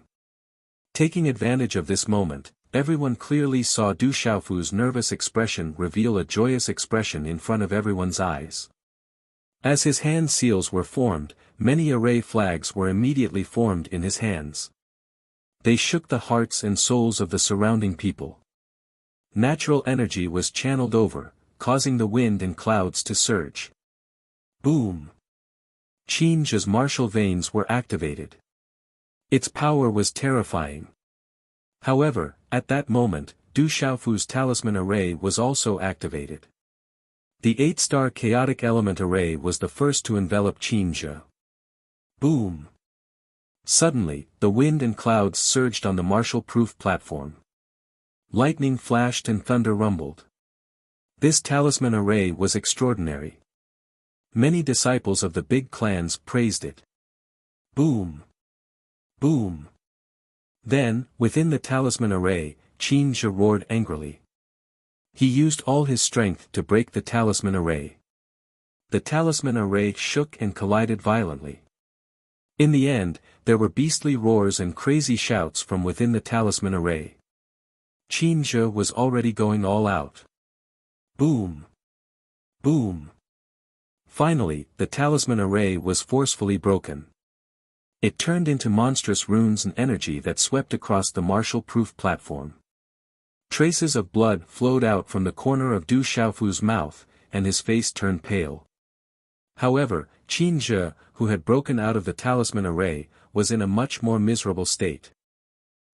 Taking advantage of this moment, everyone clearly saw Du Xiaofu's nervous expression reveal a joyous expression in front of everyone's eyes. As his hand seals were formed, many array flags were immediately formed in his hands. They shook the hearts and souls of the surrounding people. Natural energy was channeled over, causing the wind and clouds to surge. Boom! Qinzhe's martial veins were activated. Its power was terrifying. However, at that moment, Du Xiaofu's talisman array was also activated. The 8-star chaotic element array was the first to envelop Qinzhe. Boom! Suddenly, the wind and clouds surged on the martial-proof platform. Lightning flashed and thunder rumbled. This talisman array was extraordinary. Many disciples of the big clans praised it. Boom! Boom! Then, within the talisman array, Qinzhe roared angrily. He used all his strength to break the talisman array. The talisman array shook and collided violently. In the end, there were beastly roars and crazy shouts from within the talisman array. Qin Zhe was already going all out. Boom! Boom! Finally, the talisman array was forcefully broken. It turned into monstrous runes and energy that swept across the martial-proof platform. Traces of blood flowed out from the corner of Du Xiaofu's mouth, and his face turned pale. However, Qin Zhe, who had broken out of the talisman array, was in a much more miserable state.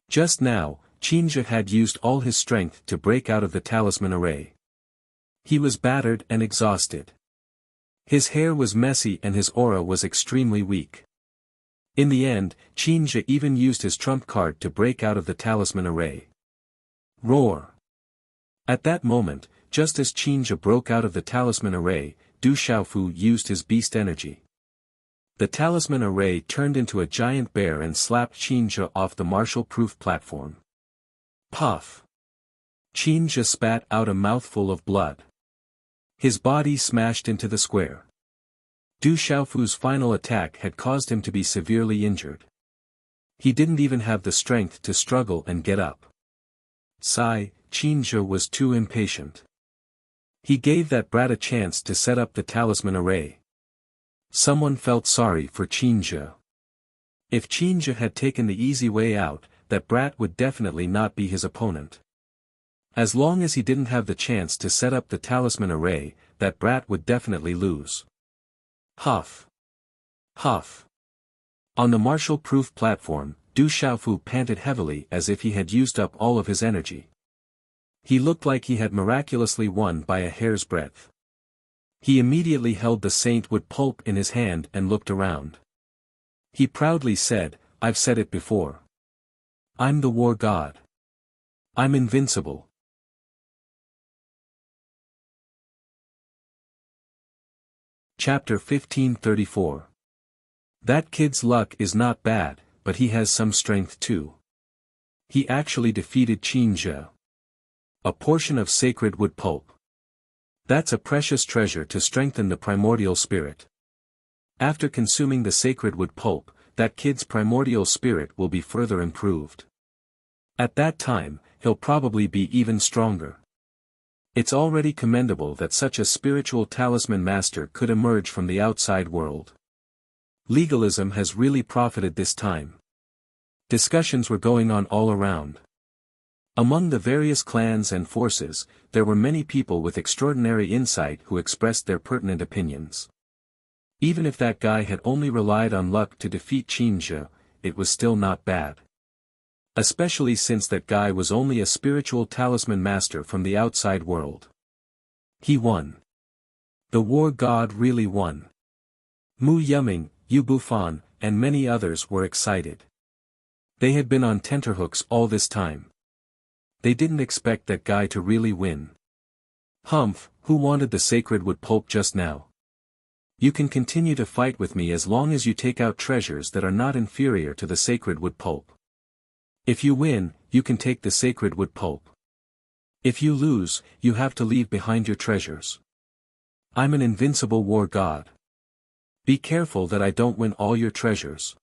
Just now, Qin Zhe had used all his strength to break out of the talisman array. He was battered and exhausted. His hair was messy and his aura was extremely weak. In the end, Qin Zhe even used his trump card to break out of the talisman array. Roar! At that moment, just as Qin Zhe broke out of the talisman array, Du Xiaofu used his beast energy. The talisman array turned into a giant bear and slapped Qin Zhe off the martial-proof platform. Puff! Qin Zhe spat out a mouthful of blood. His body smashed into the square. Du Xiaofu's final attack had caused him to be severely injured. He didn't even have the strength to struggle and get up. Sigh, Qin Zhe was too impatient. He gave that brat a chance to set up the talisman array. Someone felt sorry for Qin Zhe. If Qin Zhe had taken the easy way out, that brat would definitely not be his opponent. As long as he didn't have the chance to set up the talisman array, that brat would definitely lose. Huff! Huff! On the martial-proof platform, Du Xiaofu panted heavily as if he had used up all of his energy. He looked like he had miraculously won by a hair's breadth. He immediately held the saintwood pulp in his hand and looked around. He proudly said, "I've said it before. I'm the war god. I'm invincible." Chapter 1534. That kid's luck is not bad, but he has some strength too. He actually defeated Qin Zhe. A portion of sacred wood pulp. That's a precious treasure to strengthen the primordial spirit. After consuming the sacred wood pulp, that kid's primordial spirit will be further improved. At that time, he'll probably be even stronger. It's already commendable that such a spiritual talisman master could emerge from the outside world. Legalism has really profited this time. Discussions were going on all around. Among the various clans and forces, there were many people with extraordinary insight who expressed their pertinent opinions. Even if that guy had only relied on luck to defeat Qin Zhe, it was still not bad. Especially since that guy was only a spiritual talisman master from the outside world. He won. The war god really won. Mu Yuming, Yu Bufan, and many others were excited. They had been on tenterhooks all this time. They didn't expect that guy to really win. Humph, who wanted the sacred wood pulp just now? You can continue to fight with me as long as you take out treasures that are not inferior to the sacred wood pulp. If you win, you can take the sacred wood pulp. If you lose, you have to leave behind your treasures. I'm an invincible war god. Be careful that I don't win all your treasures.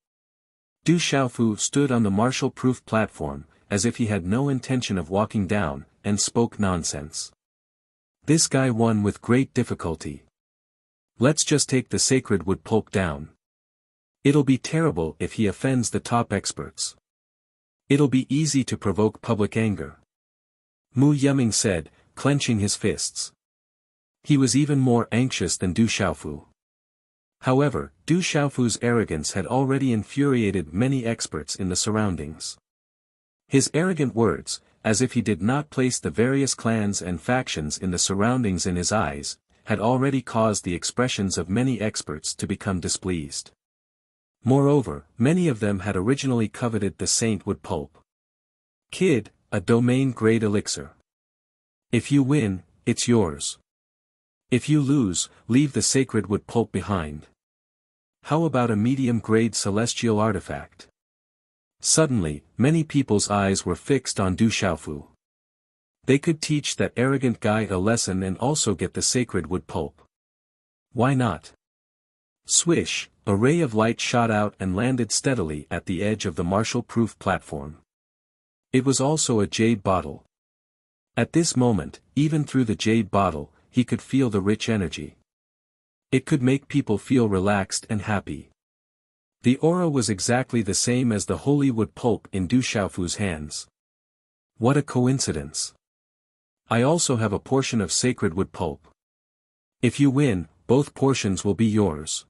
Du Xiaofu stood on the martial-proof platform, as if he had no intention of walking down, and spoke nonsense. This guy won with great difficulty. Let's just take the sacred wood pulp down. It'll be terrible if he offends the top experts. It'll be easy to provoke public anger. Mu Yuming said, clenching his fists. He was even more anxious than Du Xiaofu. However, Du Xiaofu's arrogance had already infuriated many experts in the surroundings. His arrogant words, as if he did not place the various clans and factions in the surroundings in his eyes, had already caused the expressions of many experts to become displeased. Moreover, many of them had originally coveted the saintwood pulp. Kid, a domain-grade elixir. If you win, it's yours. If you lose, leave the sacred wood pulp behind. How about a medium-grade celestial artifact? Suddenly, many people's eyes were fixed on Du Xiaofu. They could teach that arrogant guy a lesson and also get the sacred wood pulp. Why not? Swish, a ray of light shot out and landed steadily at the edge of the Marshall-proof platform. It was also a jade bottle. At this moment, even through the jade bottle, he could feel the rich energy. It could make people feel relaxed and happy. The aura was exactly the same as the holy wood pulp in Du Xiaofu's hands. What a coincidence. I also have a portion of sacred wood pulp. If you win, both portions will be yours.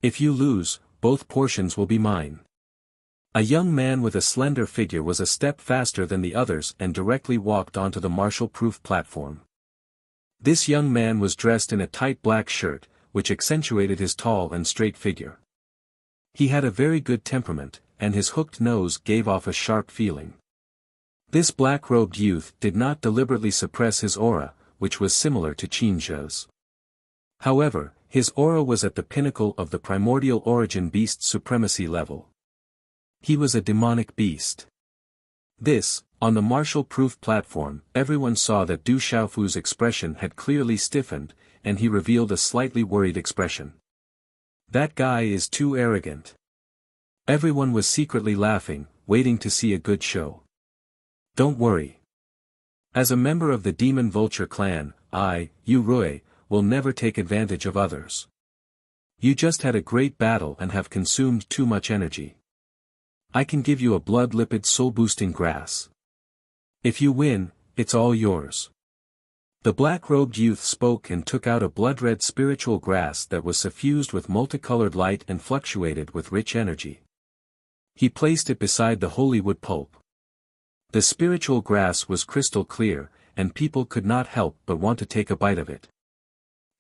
If you lose, both portions will be mine. A young man with a slender figure was a step faster than the others and directly walked onto the Marshall-proof platform. This young man was dressed in a tight black shirt, which accentuated his tall and straight figure. He had a very good temperament, and his hooked nose gave off a sharp feeling. This black-robed youth did not deliberately suppress his aura, which was similar to Qin Zhe's. However, his aura was at the pinnacle of the primordial origin beast supremacy level. He was a demonic beast. This, on the Marshall-proof platform, everyone saw that Du Xiaofu's expression had clearly stiffened, and he revealed a slightly worried expression. That guy is too arrogant. Everyone was secretly laughing, waiting to see a good show. Don't worry. As a member of the Demon Vulture clan, I, Yu Rui, will never take advantage of others. You just had a great battle and have consumed too much energy. I can give you a blood-lipid soul-boosting grass. If you win, it's all yours. The black-robed youth spoke and took out a blood-red spiritual grass that was suffused with multicolored light and fluctuated with rich energy. He placed it beside the holy wood pulp. The spiritual grass was crystal clear, and people could not help but want to take a bite of it.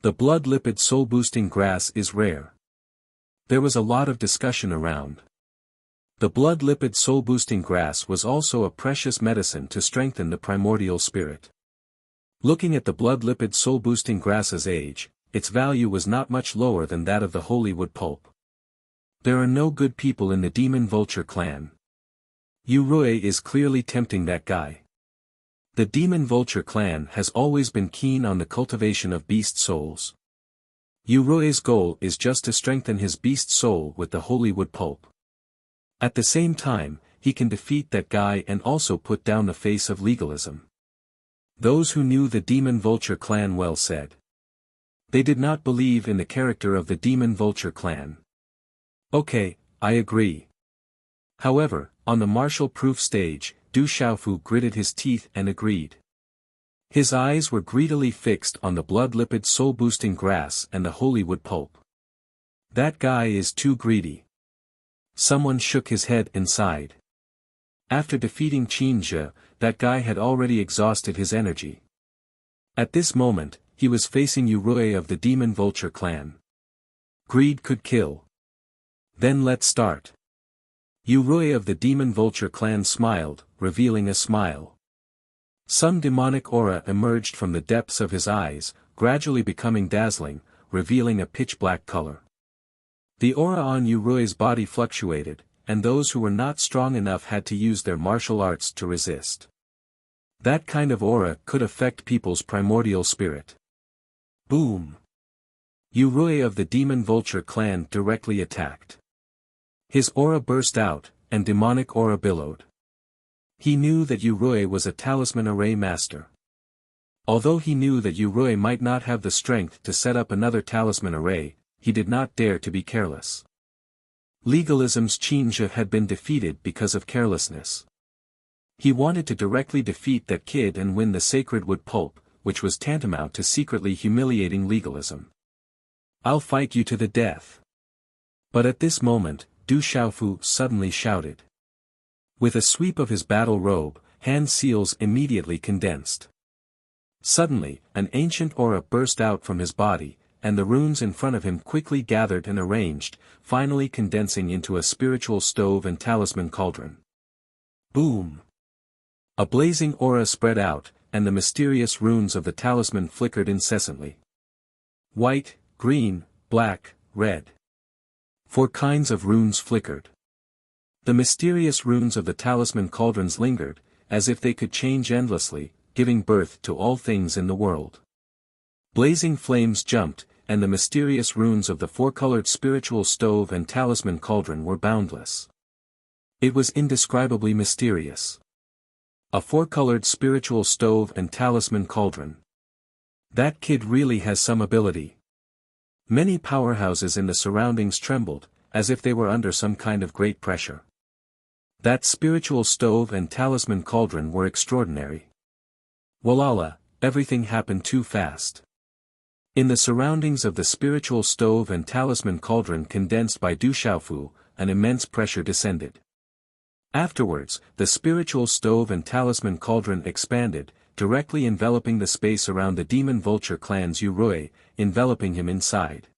The blood-lipid soul-boosting grass is rare. There was a lot of discussion around. The blood-lipid soul-boosting grass was also a precious medicine to strengthen the primordial spirit. Looking at the blood-lipid soul-boosting grass's age, its value was not much lower than that of the holy wood pulp. There are no good people in the Demon Vulture clan. Yu Rui is clearly tempting that guy. The Demon Vulture clan has always been keen on the cultivation of beast souls. Yu Rui's goal is just to strengthen his beast soul with the holy wood pulp. At the same time, he can defeat that guy and also put down the face of legalism. Those who knew the Demon Vulture clan well said. They did not believe in the character of the Demon Vulture clan. Okay, I agree. However, on the Marshall-proof stage, Du Xiaofu gritted his teeth and agreed. His eyes were greedily fixed on the blood-lipid soul-boosting grass and the holy wood pulp. That guy is too greedy. Someone shook his head inside. After defeating Qin Zhe, that guy had already exhausted his energy. At this moment, he was facing Yu Rui of the Demon Vulture clan. Greed could kill. Then let's start. Yu Rui of the Demon Vulture clan smiled, revealing a smile. Some demonic aura emerged from the depths of his eyes, gradually becoming dazzling, revealing a pitch-black color. The aura on Yu Rui's body fluctuated, and those who were not strong enough had to use their martial arts to resist. That kind of aura could affect people's primordial spirit. Boom! Yu Rui of the Demon Vulture clan directly attacked. His aura burst out, and demonic aura billowed. He knew that Yu Rui was a talisman array master. Although he knew that Yu Rui might not have the strength to set up another talisman array, he did not dare to be careless. Legalism's Qin Zhe had been defeated because of carelessness. He wanted to directly defeat that kid and win the sacred wood pulp, which was tantamount to secretly humiliating legalism. I'll fight you to the death. But at this moment, Du Xiaofu suddenly shouted. With a sweep of his battle robe, hand seals immediately condensed. Suddenly, an ancient aura burst out from his body, and the runes in front of him quickly gathered and arranged, finally condensing into a spiritual stove and talisman cauldron. Boom! A blazing aura spread out, and the mysterious runes of the talisman flickered incessantly. White, green, black, red. 4 kinds of runes flickered. The mysterious runes of the talisman cauldrons lingered, as if they could change endlessly, giving birth to all things in the world. Blazing flames jumped, and the mysterious runes of the four-colored spiritual stove and talisman cauldron were boundless. It was indescribably mysterious. A four-colored spiritual stove and talisman cauldron. That kid really has some ability. Many powerhouses in the surroundings trembled, as if they were under some kind of great pressure. That spiritual stove and talisman cauldron were extraordinary. Walala, everything happened too fast. In the surroundings of the spiritual stove and talisman cauldron condensed by Du Xiaofu, an immense pressure descended. Afterwards, the spiritual stove and talisman cauldron expanded, directly enveloping the space around the demon vulture clan's Yurui, enveloping him inside.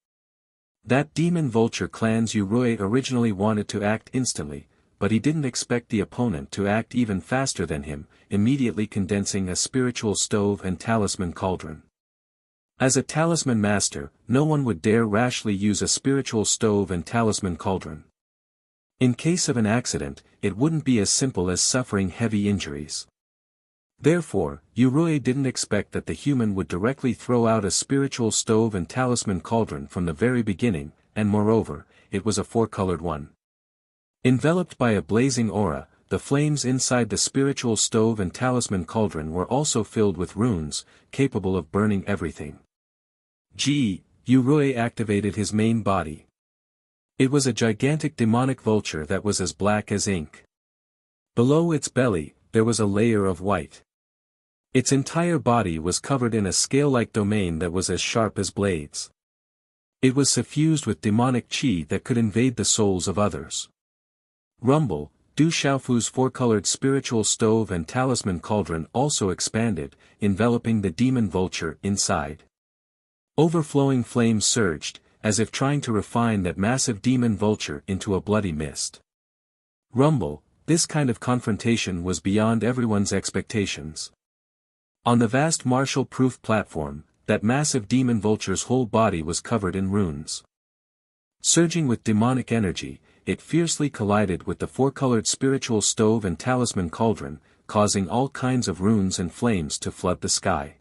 That demon vulture clan's Yurui originally wanted to act instantly, but he didn't expect the opponent to act even faster than him, immediately condensing a spiritual stove and talisman cauldron. As a talisman master, no one would dare rashly use a spiritual stove and talisman cauldron. In case of an accident, it wouldn't be as simple as suffering heavy injuries. Therefore, Yurui didn't expect that the human would directly throw out a spiritual stove and talisman cauldron from the very beginning, and moreover, it was a four-colored one. Enveloped by a blazing aura, the flames inside the spiritual stove and talisman cauldron were also filled with runes, capable of burning everything. Yurui activated his main body. It was a gigantic demonic vulture that was as black as ink. Below its belly, there was a layer of white. Its entire body was covered in a scale-like domain that was as sharp as blades. It was suffused with demonic qi that could invade the souls of others. Rumble, Du Xiaofu's four-colored spiritual stove and talisman cauldron also expanded, enveloping the demon vulture inside. Overflowing flames surged, as if trying to refine that massive demon vulture into a bloody mist. Rumble, this kind of confrontation was beyond everyone's expectations. On the vast martial-proof platform, that massive demon vulture's whole body was covered in runes. Surging with demonic energy, it fiercely collided with the four-colored spiritual stove and talisman cauldron, causing all kinds of runes and flames to flood the sky.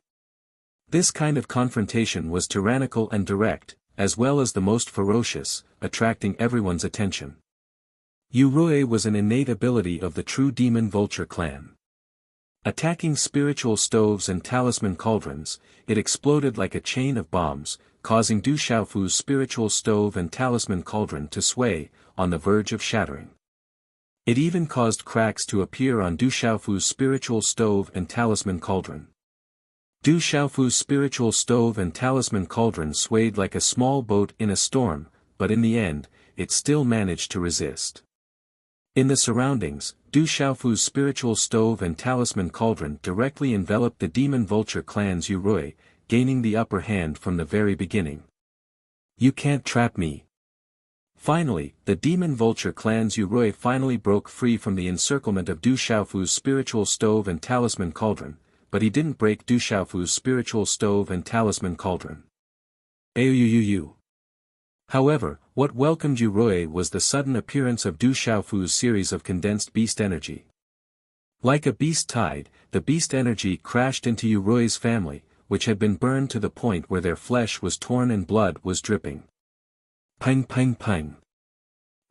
This kind of confrontation was tyrannical and direct, as well as the most ferocious, attracting everyone's attention. Yurui was an innate ability of the true demon vulture clan. Attacking spiritual stoves and talisman cauldrons, it exploded like a chain of bombs, causing Du Xiaofu's spiritual stove and talisman cauldron to sway, on the verge of shattering. It even caused cracks to appear on Du Xiaofu's spiritual stove and talisman cauldron. Du Xiaofu's spiritual stove and talisman cauldron swayed like a small boat in a storm, but in the end, it still managed to resist. In the surroundings, Du Xiaofu's spiritual stove and talisman cauldron directly enveloped the demon vulture clan's Yurui, gaining the upper hand from the very beginning. You can't trap me. Finally, the demon vulture clan's Yurui finally broke free from the encirclement of Du Xiaofu's spiritual stove and talisman cauldron, but he didn't break Du Xiaofu's spiritual stove and talisman cauldron. Ayuyuyu. However, what welcomed Yurui was the sudden appearance of Du Xiaofu's series of condensed beast energy. Like a beast tide, the beast energy crashed into Yurui's family, which had been burned to the point where their flesh was torn and blood was dripping. Pang pang pang.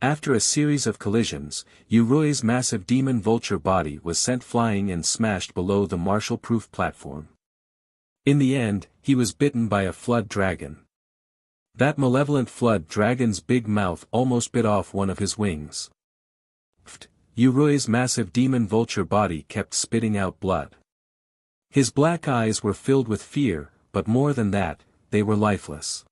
After a series of collisions, Yurui's massive demon vulture body was sent flying and smashed below the martial-proof platform. In the end, he was bitten by a flood dragon. That malevolent flood dragon's big mouth almost bit off one of his wings. Yurui's massive demon vulture body kept spitting out blood. His black eyes were filled with fear, but more than that, they were lifeless.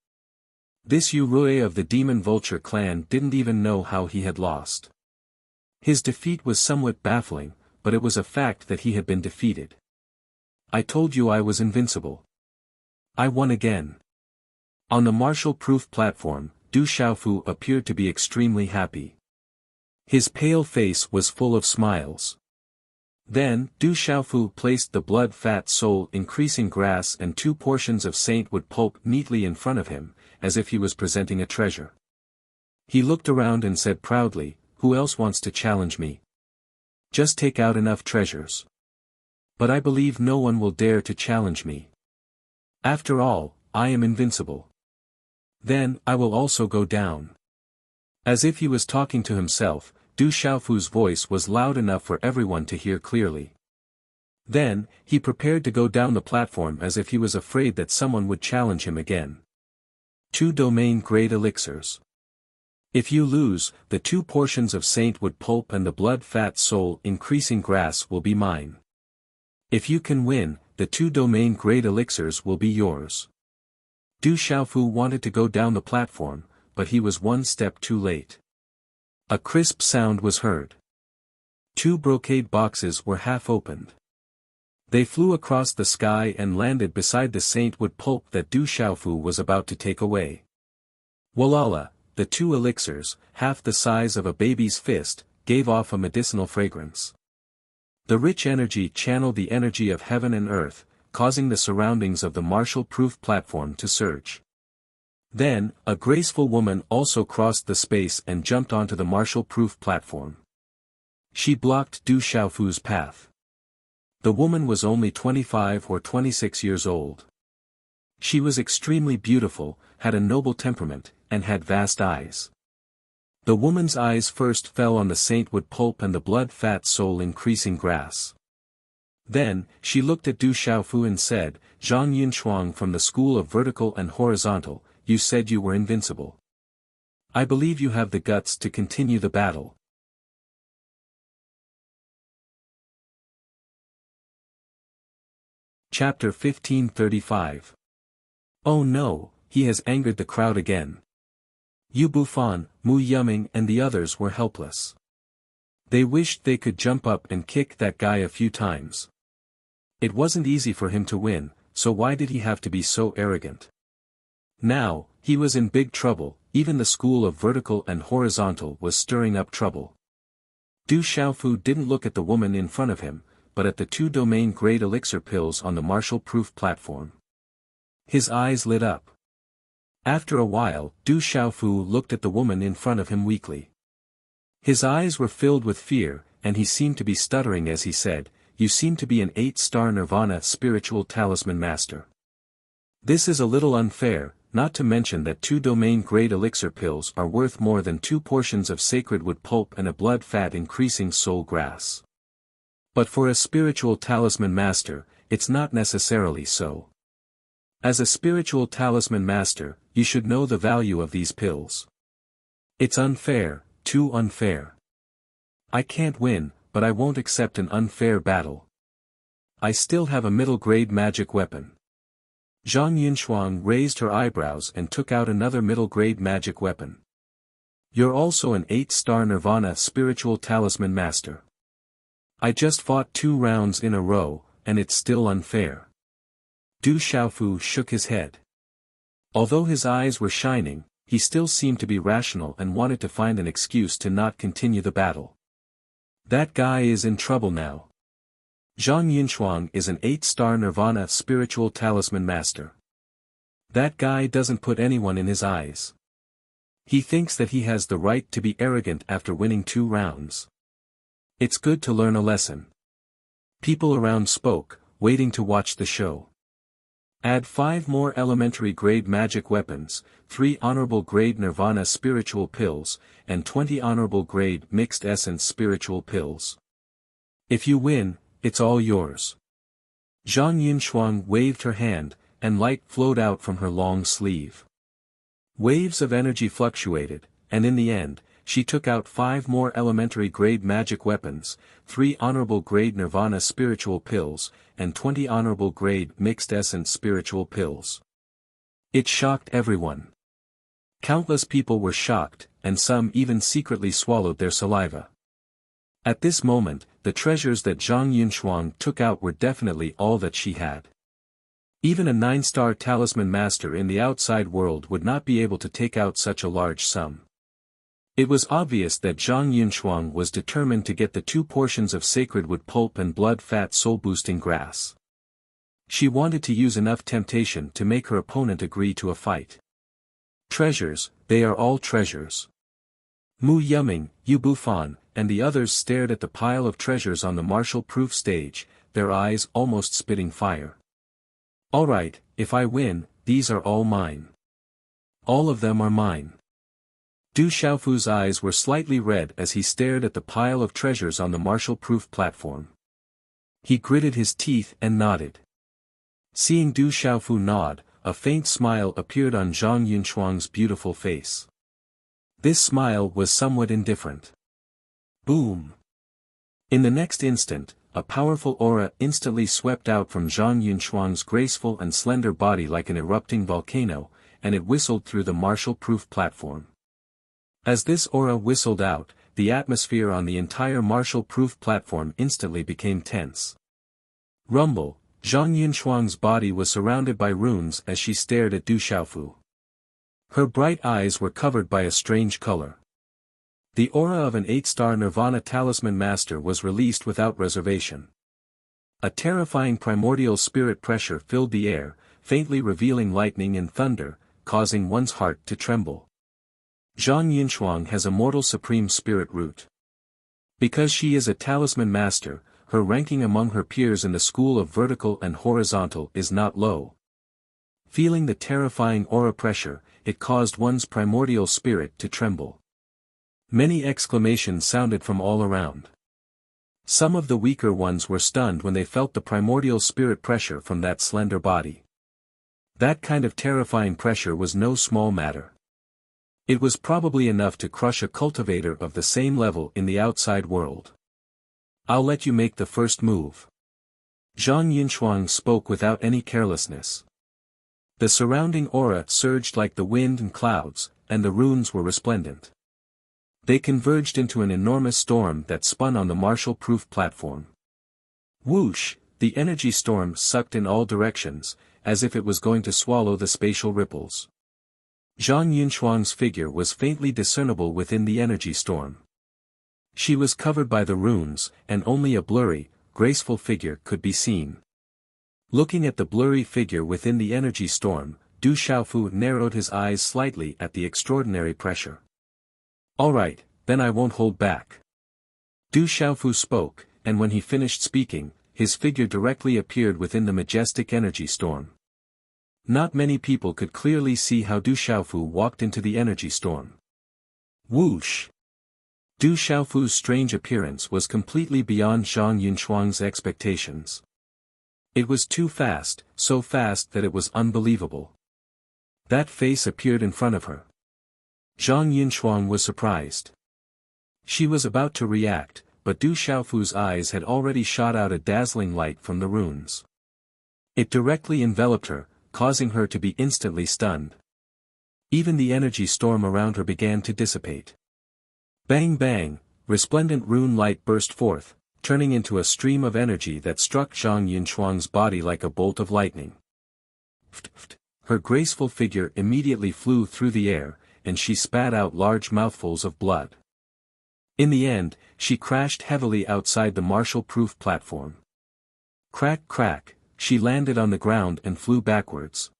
This Yurui of the demon vulture clan didn't even know how he had lost. His defeat was somewhat baffling, but it was a fact that he had been defeated. I told you I was invincible. I won again. On the martial-proof platform, Du Xiaofu appeared to be extremely happy. His pale face was full of smiles. Then, Du Xiaofu placed the blood-fat soul-increasing grass and 2 portions of saintwood pulp neatly in front of him, as if he was presenting a treasure. He looked around and said proudly, "Who else wants to challenge me? Just take out enough treasures." But I believe no one will dare to challenge me. After all, I am invincible. Then, I will also go down. As if he was talking to himself, Du Xiaofu's voice was loud enough for everyone to hear clearly. Then, he prepared to go down the platform as if he was afraid that someone would challenge him again. 2 domain grade elixirs. If you lose, the 2 portions of saintwood pulp and the blood fat soul increasing grass will be mine. If you can win, the 2 domain grade elixirs will be yours. Du Xiaofu wanted to go down the platform, but he was one step too late. A crisp sound was heard. 2 brocade boxes were half opened. They flew across the sky and landed beside the saintwood pulp that Du Xiaofu was about to take away. Walala, the 2 elixirs, half the size of a baby's fist, gave off a medicinal fragrance. The rich energy channeled the energy of heaven and earth, causing the surroundings of the martial-proof platform to surge. Then, a graceful woman also crossed the space and jumped onto the martial-proof platform. She blocked Du Xiaofu's path. The woman was only 25 or 26 years old. She was extremely beautiful, had a noble temperament, and had vast eyes. The woman's eyes first fell on the saintwood pulp and the blood fat soul increasing grass. Then, she looked at Du Xiaofu and said, Zhang Yunshuang from the school of vertical and horizontal, you said you were invincible. I believe you have the guts to continue the battle. Chapter 1535. Oh no, he has angered the crowd again. Yu Bufan, Mu Yuming and the others were helpless. They wished they could jump up and kick that guy a few times. It wasn't easy for him to win, so why did he have to be so arrogant? Now, he was in big trouble, even the school of vertical and horizontal was stirring up trouble. Du Xiaofu didn't look at the woman in front of him, but at the 2 domain grade elixir pills on the martial-proof platform. His eyes lit up. After a while, Du Xiaofu looked at the woman in front of him weakly. His eyes were filled with fear, and he seemed to be stuttering as he said, You seem to be an 8-star Nirvana spiritual talisman master. This is a little unfair, not to mention that 2 domain grade elixir pills are worth more than 2 portions of sacred wood pulp and a blood fat increasing soul grass. But for a spiritual talisman master, it's not necessarily so. As a spiritual talisman master, you should know the value of these pills. It's unfair, too unfair. I can't win, but I won't accept an unfair battle. I still have a middle-grade magic weapon. Zhang Yunshuang raised her eyebrows and took out another middle-grade magic weapon. You're also an 8-star Nirvana spiritual talisman master. I just fought 2 rounds in a row, and it's still unfair. Du Xiaofu shook his head. Although his eyes were shining, he still seemed to be rational and wanted to find an excuse to not continue the battle. That guy is in trouble now. Zhang Yunshuang is an 8-star Nirvana spiritual talisman master. That guy doesn't put anyone in his eyes. He thinks that he has the right to be arrogant after winning 2 rounds. It's good to learn a lesson. People around spoke, waiting to watch the show. Add 5 more elementary grade magic weapons, 3 honorable grade Nirvana spiritual pills, and 20 honorable grade mixed essence spiritual pills. If you win, it's all yours. Zhang Yunshuang waved her hand, and light flowed out from her long sleeve. Waves of energy fluctuated, and in the end, she took out 5 more elementary grade magic weapons, 3 honorable grade Nirvana spiritual pills, and 20 honorable grade mixed essence spiritual pills. It shocked everyone. Countless people were shocked, and some even secretly swallowed their saliva. At this moment, the treasures that Zhang Yunshuang took out were definitely all that she had. Even a 9-star talisman master in the outside world would not be able to take out such a large sum. It was obvious that Zhang Yunshuang was determined to get the 2 portions of sacred wood pulp and blood fat soul-boosting grass. She wanted to use enough temptation to make her opponent agree to a fight. Treasures, they are all treasures. Mu Yuming, Yu Bufan, and the others stared at the pile of treasures on the martial-proof stage, their eyes almost spitting fire. "Alright, if I win, these are all mine. All of them are mine." Du Xiaofu's eyes were slightly red as he stared at the pile of treasures on the martial-proof platform. He gritted his teeth and nodded. Seeing Du Xiaofu nod, a faint smile appeared on Zhang Yunshuang's beautiful face. This smile was somewhat indifferent. Boom! In the next instant, a powerful aura instantly swept out from Zhang Yunshuang's graceful and slender body like an erupting volcano, and it whistled through the martial-proof platform. As this aura whistled out, the atmosphere on the entire martial-proof platform instantly became tense. Rumble, Zhang Yunshuang's body was surrounded by runes as she stared at Du Xiaofu. Her bright eyes were covered by a strange color. The aura of an 8-star Nirvana Talisman Master was released without reservation. A terrifying primordial spirit pressure filled the air, faintly revealing lightning and thunder, causing one's heart to tremble. Zhang Yunshuang has Immortal Supreme Spirit Root. Because she is a Talisman Master, her ranking among her peers in the school of vertical and horizontal is not low. Feeling the terrifying aura pressure, it caused one's primordial spirit to tremble. Many exclamations sounded from all around. Some of the weaker ones were stunned when they felt the primordial spirit pressure from that slender body. That kind of terrifying pressure was no small matter. It was probably enough to crush a cultivator of the same level in the outside world. "I'll let you make the first move." Zhang Yunshuang spoke without any carelessness. The surrounding aura surged like the wind and clouds, and the runes were resplendent. They converged into an enormous storm that spun on the martial-proof platform. Whoosh! The energy storm sucked in all directions, as if it was going to swallow the spatial ripples. Zhang Yunshuang's figure was faintly discernible within the energy storm. She was covered by the runes, and only a blurry, graceful figure could be seen. Looking at the blurry figure within the energy storm, Du Xiaofu narrowed his eyes slightly at the extraordinary pressure. "Alright, then I won't hold back." Du Xiaofu spoke, and when he finished speaking, his figure directly appeared within the majestic energy storm. Not many people could clearly see how Du Xiaofu walked into the energy storm. Whoosh! Du Xiaofu's strange appearance was completely beyond Zhang Yunshuang's expectations. It was too fast, so fast that it was unbelievable. That face appeared in front of her. Zhang Yunshuang was surprised. She was about to react, but Du Xiaofu's eyes had already shot out a dazzling light from the runes. It directly enveloped her, causing her to be instantly stunned. Even the energy storm around her began to dissipate. Bang bang, resplendent rune light burst forth, turning into a stream of energy that struck Zhang Yunshuang's body like a bolt of lightning. Her graceful figure immediately flew through the air, and she spat out large mouthfuls of blood. In the end, she crashed heavily outside the martial-proof platform. Crack crack, she landed on the ground and flew backwards.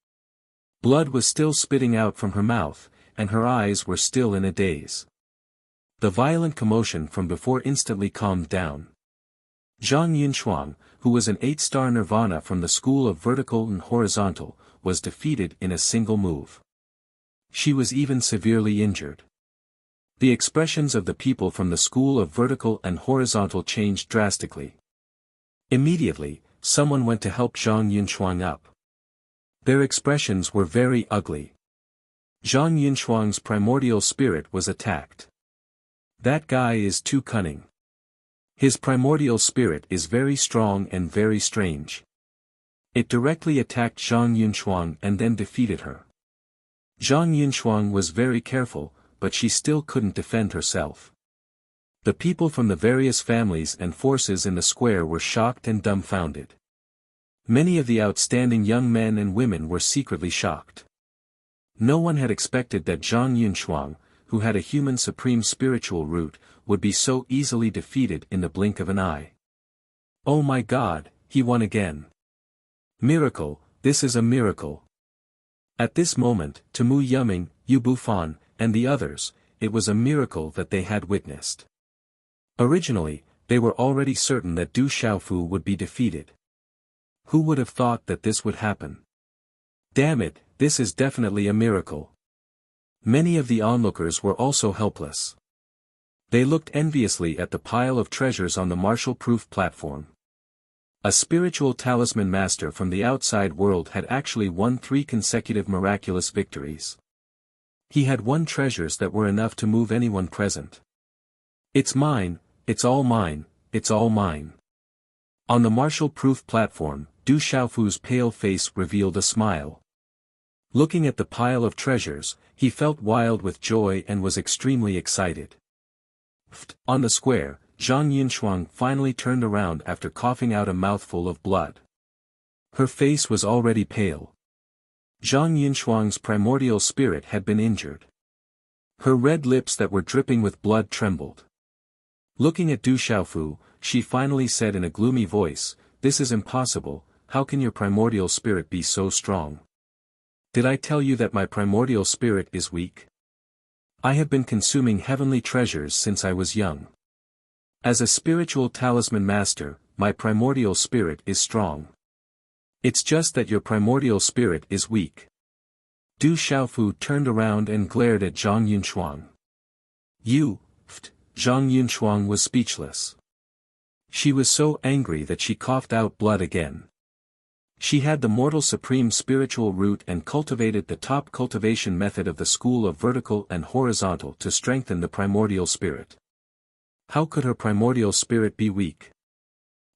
Blood was still spitting out from her mouth, and her eyes were still in a daze. The violent commotion from before instantly calmed down. Zhang Yunshuang, who was an 8-star Nirvana from the school of vertical and horizontal, was defeated in a single move. She was even severely injured. The expressions of the people from the school of vertical and horizontal changed drastically. Immediately, someone went to help Zhang Yunshuang up. Their expressions were very ugly. Zhang Yunshuang's primordial spirit was attacked. That guy is too cunning. His primordial spirit is very strong and very strange. It directly attacked Zhang Yunshuang and then defeated her. Zhang Yunshuang was very careful, but she still couldn't defend herself. The people from the various families and forces in the square were shocked and dumbfounded. Many of the outstanding young men and women were secretly shocked. No one had expected that Zhang Yunshuang, who had a human supreme spiritual root, would be so easily defeated in the blink of an eye. Oh my God, he won again. Miracle, this is a miracle. At this moment, to Mu Yuming, Yu Bufan, and the others, it was a miracle that they had witnessed. Originally, they were already certain that Du Xiaofu would be defeated. Who would have thought that this would happen? Damn it, this is definitely a miracle. Many of the onlookers were also helpless. They looked enviously at the pile of treasures on the martial-proof platform. A spiritual talisman master from the outside world had actually won 3 consecutive miraculous victories. He had won treasures that were enough to move anyone present. It's mine, it's all mine, it's all mine. On the martial-proof platform, Du Xiaofu's pale face revealed a smile. Looking at the pile of treasures, he felt wild with joy and was extremely excited. On the square, Zhang Yinchuang finally turned around after coughing out a mouthful of blood. Her face was already pale. Zhang Yinchuang's primordial spirit had been injured. Her red lips that were dripping with blood trembled. Looking at Du Xiaofu, she finally said in a gloomy voice, "This is impossible, how can your primordial spirit be so strong? Did I tell you that my primordial spirit is weak? I have been consuming heavenly treasures since I was young. As a spiritual talisman master, my primordial spirit is strong. It's just that your primordial spirit is weak." Du Xiaofu turned around and glared at Zhang Yunchuang. Zhang Yunchuang was speechless. She was so angry that she coughed out blood again. She had the mortal supreme spiritual root and cultivated the top cultivation method of the school of vertical and horizontal to strengthen the primordial spirit. How could her primordial spirit be weak?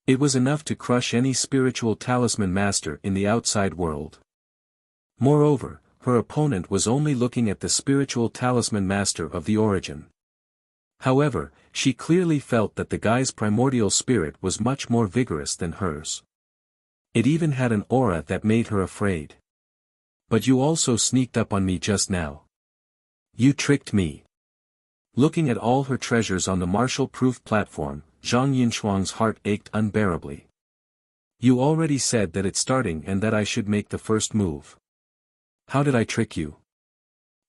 It was enough to crush any spiritual talisman master in the outside world. Moreover, her opponent was only looking at the spiritual talisman master of the origin. However, she clearly felt that the guy's primordial spirit was much more vigorous than hers. It even had an aura that made her afraid. "But you also sneaked up on me just now. You tricked me." Looking at all her treasures on the martial-proof platform, Zhang Yinchuang's heart ached unbearably. "You already said that it's starting and that I should make the first move. How did I trick you?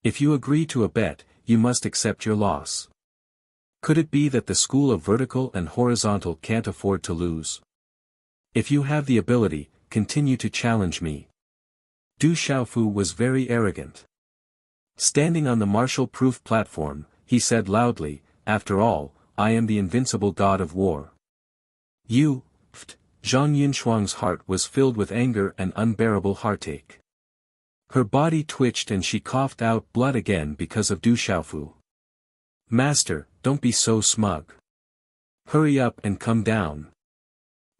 If you agree to a bet, you must accept your loss. Could it be that the school of vertical and horizontal can't afford to lose? If you have the ability, continue to challenge me." Du Xiaofu was very arrogant. Standing on the martial-proof platform, he said loudly, "After all, I am the invincible god of war." Zhang Yinchuang's heart was filled with anger and unbearable heartache. Her body twitched and she coughed out blood again because of Du Xiaofu. "Master, don't be so smug. Hurry up and come down."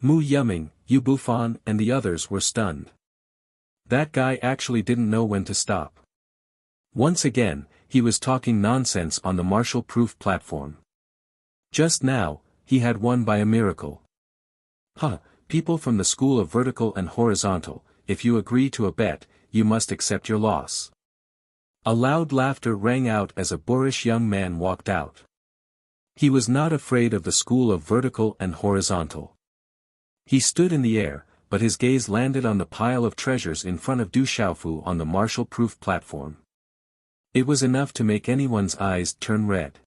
Mu Yuming, Yu Bufan and the others were stunned. That guy actually didn't know when to stop. Once again, he was talking nonsense on the martial-proof platform. Just now, he had won by a miracle. People from the school of vertical and horizontal, if you agree to a bet, you must accept your loss. A loud laughter rang out as a boorish young man walked out. He was not afraid of the school of vertical and horizontal. He stood in the air, but his gaze landed on the pile of treasures in front of Du Xiaofu on the martial-proof platform. It was enough to make anyone's eyes turn red.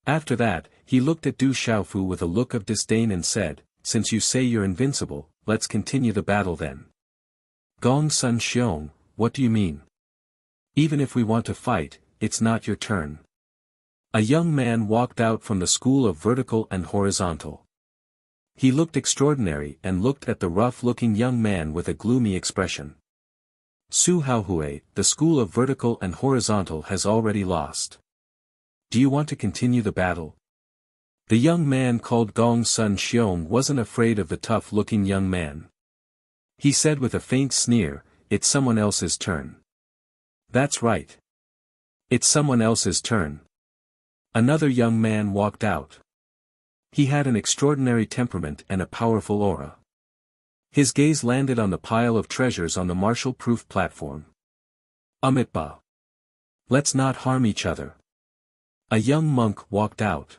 After that, he looked at Du Xiaofu with a look of disdain and said, "Since you say you're invincible, let's continue the battle then." "Gong Sun Xiong, what do you mean? Even if we want to fight, it's not your turn." A young man walked out from the school of vertical and horizontal. He looked extraordinary and looked at the rough-looking young man with a gloomy expression. "Su Haohui, the school of vertical and horizontal has already lost. Do you want to continue the battle?" The young man called Gong Sun Xiong wasn't afraid of the tough-looking young man. He said with a faint sneer, "It's someone else's turn." "That's right. It's someone else's turn." Another young man walked out. He had an extraordinary temperament and a powerful aura. His gaze landed on the pile of treasures on the martial-proof platform. "Amitba. Let's not harm each other." A young monk walked out.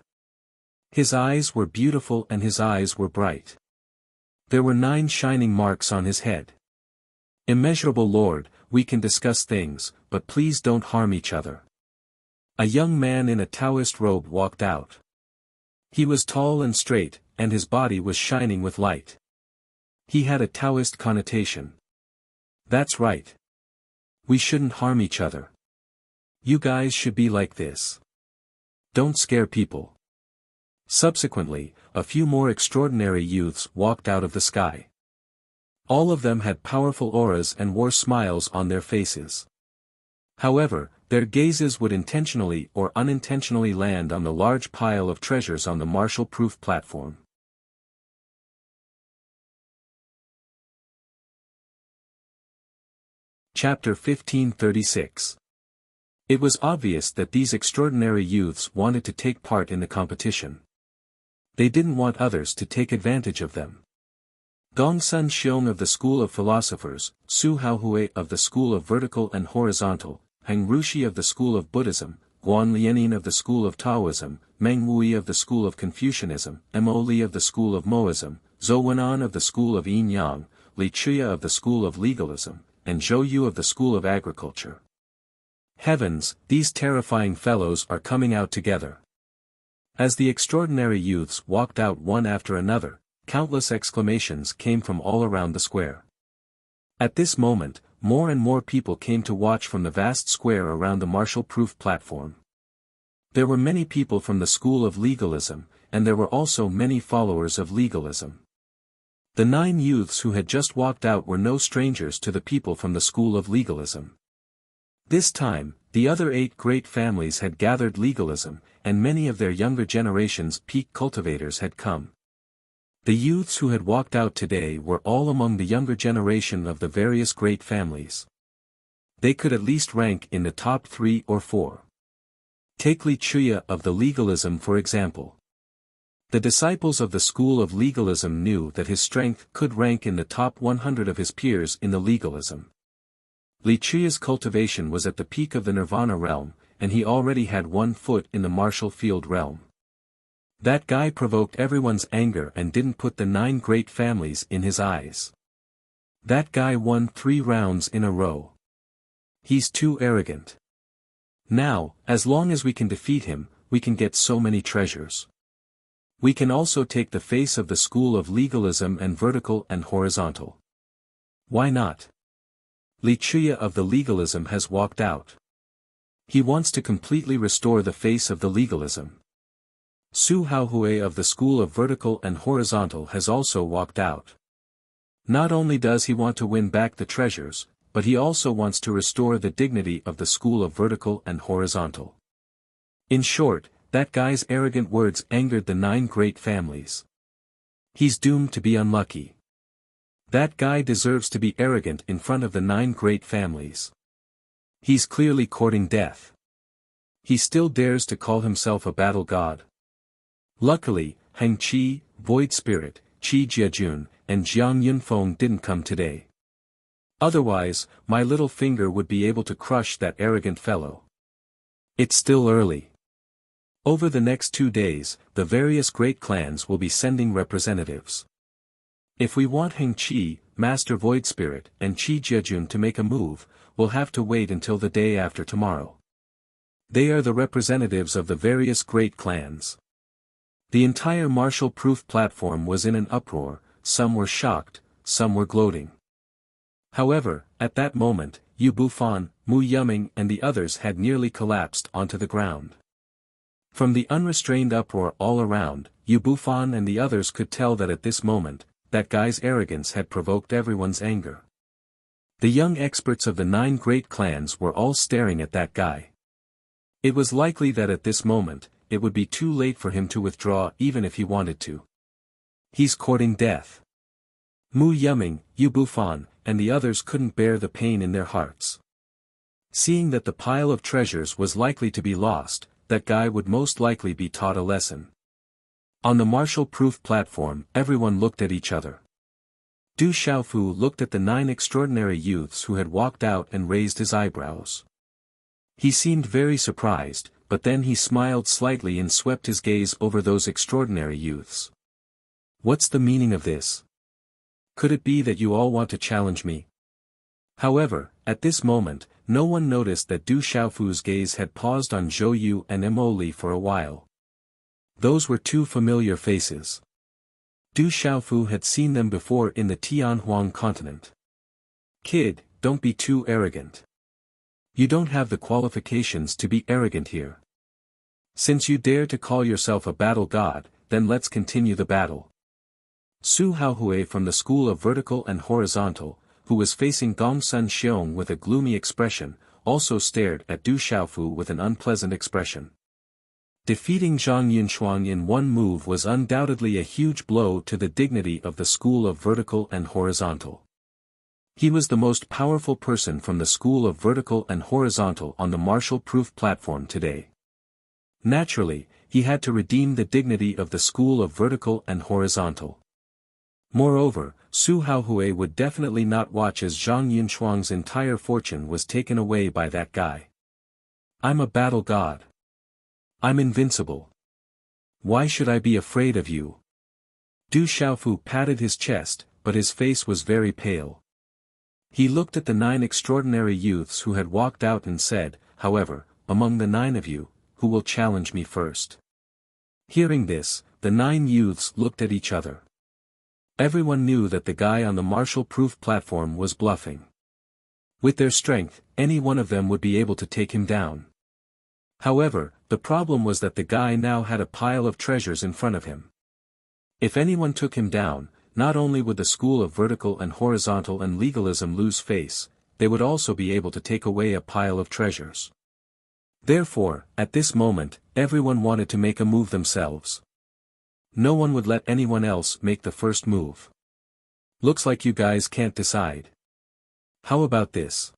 His eyes were beautiful and his eyes were bright. There were 9 shining marks on his head. "Immeasurable Lord, we can discuss things, but please don't harm each other." A young man in a Taoist robe walked out. He was tall and straight, and his body was shining with light. He had a Taoist connotation. That's right. We shouldn't harm each other. You guys should be like this. Don't scare people. Subsequently, a few more extraordinary youths walked out of the sky. All of them had powerful auras and wore smiles on their faces. However, their gazes would intentionally or unintentionally land on the large pile of treasures on the Marshall-proof platform. Chapter 1536. It was obvious that these extraordinary youths wanted to take part in the competition. They didn't want others to take advantage of them. Gongsun Xiong of the School of Philosophers, Su Haohui of the School of Vertical and Horizontal, Heng Rushi of the School of Buddhism, Guan Lianin of the School of Taoism, Meng Wui of the School of Confucianism, Mo Li of the School of Moism, Zhou Wenan of the School of Yin Yang, Li Chuya of the School of Legalism, and Zhou Yu of the School of Agriculture. Heavens, these terrifying fellows are coming out together. As the extraordinary youths walked out one after another, countless exclamations came from all around the square. At this moment, more and more people came to watch from the vast square around the Marshall-proof platform. There were many people from the School of Legalism, and there were also many followers of legalism. The 9 youths who had just walked out were no strangers to the people from the School of Legalism. This time, the other 8 great families had gathered legalism, and many of their younger generation's peak cultivators had come. The youths who had walked out today were all among the younger generation of the various great families. They could at least rank in the top 3 or 4. Take Li Chuya of the legalism for example. The disciples of the School of Legalism knew that his strength could rank in the top 100 of his peers in the legalism. Li Chuya's cultivation was at the peak of the Nirvana realm, and he already had 1 foot in the Marshall Field realm. That guy provoked everyone's anger and didn't put the 9 great families in his eyes. That guy won 3 rounds in a row. He's too arrogant. Now, as long as we can defeat him, we can get so many treasures. We can also take the face of the School of Legalism and Vertical and Horizontal. Why not? Li Chuya of the legalism has walked out. He wants to completely restore the face of the legalism. Su Haohui of the School of Vertical and Horizontal has also walked out. Not only does he want to win back the treasures, but he also wants to restore the dignity of the School of Vertical and Horizontal. In short, that guy's arrogant words angered the 9 great families. He's doomed to be unlucky. That guy deserves to be arrogant in front of the 9 great families. He's clearly courting death. He still dares to call himself a battle god. Luckily, Heng Qi, Void Spirit, Qi Jiajun, and Jiang Yunfeng didn't come today. Otherwise, my little finger would be able to crush that arrogant fellow. It's still early. Over the next 2 days, the various great clans will be sending representatives. If we want Heng Qi, Master Void Spirit, and Qi Jiajun to make a move, we'll have to wait until the day after tomorrow. They are the representatives of the various great clans. The entire Marshall-proof platform was in an uproar, some were shocked, some were gloating. However, at that moment, Yu Bufan, Mu Yuming and the others had nearly collapsed onto the ground. From the unrestrained uproar all around, Yu Bufan and the others could tell that at this moment, that guy's arrogance had provoked everyone's anger. The young experts of the 9 great clans were all staring at that guy. It was likely that at this moment, it would be too late for him to withdraw even if he wanted to. He's courting death. Mu Yuming, Yu Bufan, and the others couldn't bear the pain in their hearts. Seeing that the pile of treasures was likely to be lost, that guy would most likely be taught a lesson. On the Marshall-proof platform, everyone looked at each other. Du Xiaofu looked at the 9 extraordinary youths who had walked out and raised his eyebrows. He seemed very surprised, but then he smiled slightly and swept his gaze over those extraordinary youths. What's the meaning of this? Could it be that you all want to challenge me? However, at this moment, no one noticed that Du Xiaofu's gaze had paused on Zhou Yu and Mo Li for a while. Those were two familiar faces. Du Xiaofu had seen them before in the Tianhuang continent. Kid, don't be too arrogant. You don't have the qualifications to be arrogant here. Since you dare to call yourself a battle god, then let's continue the battle. Su Haohui from the School of Vertical and Horizontal, who was facing Gongsun Xiong with a gloomy expression, also stared at Du Xiaofu with an unpleasant expression. Defeating Zhang Yunshuang in one move was undoubtedly a huge blow to the dignity of the School of Vertical and Horizontal. He was the most powerful person from the School of Vertical and Horizontal on the martial-proof platform today. Naturally, he had to redeem the dignity of the School of Vertical and Horizontal. Moreover, Su Haohui would definitely not watch as Zhang Yunshuang's entire fortune was taken away by that guy. I'm a battle god. I'm invincible. Why should I be afraid of you? Du Xiaofu patted his chest, but his face was very pale. He looked at the 9 extraordinary youths who had walked out and said, however, among the 9 of you, who will challenge me first? Hearing this, the 9 youths looked at each other. Everyone knew that the guy on the martial-proof platform was bluffing. With their strength, any one of them would be able to take him down. However, the problem was that the guy now had a pile of treasures in front of him. If anyone took him down, not only would the School of Vertical and Horizontal and Legalism lose face, they would also be able to take away a pile of treasures. Therefore, at this moment, everyone wanted to make a move themselves. No one would let anyone else make the first move. Looks like you guys can't decide. How about this?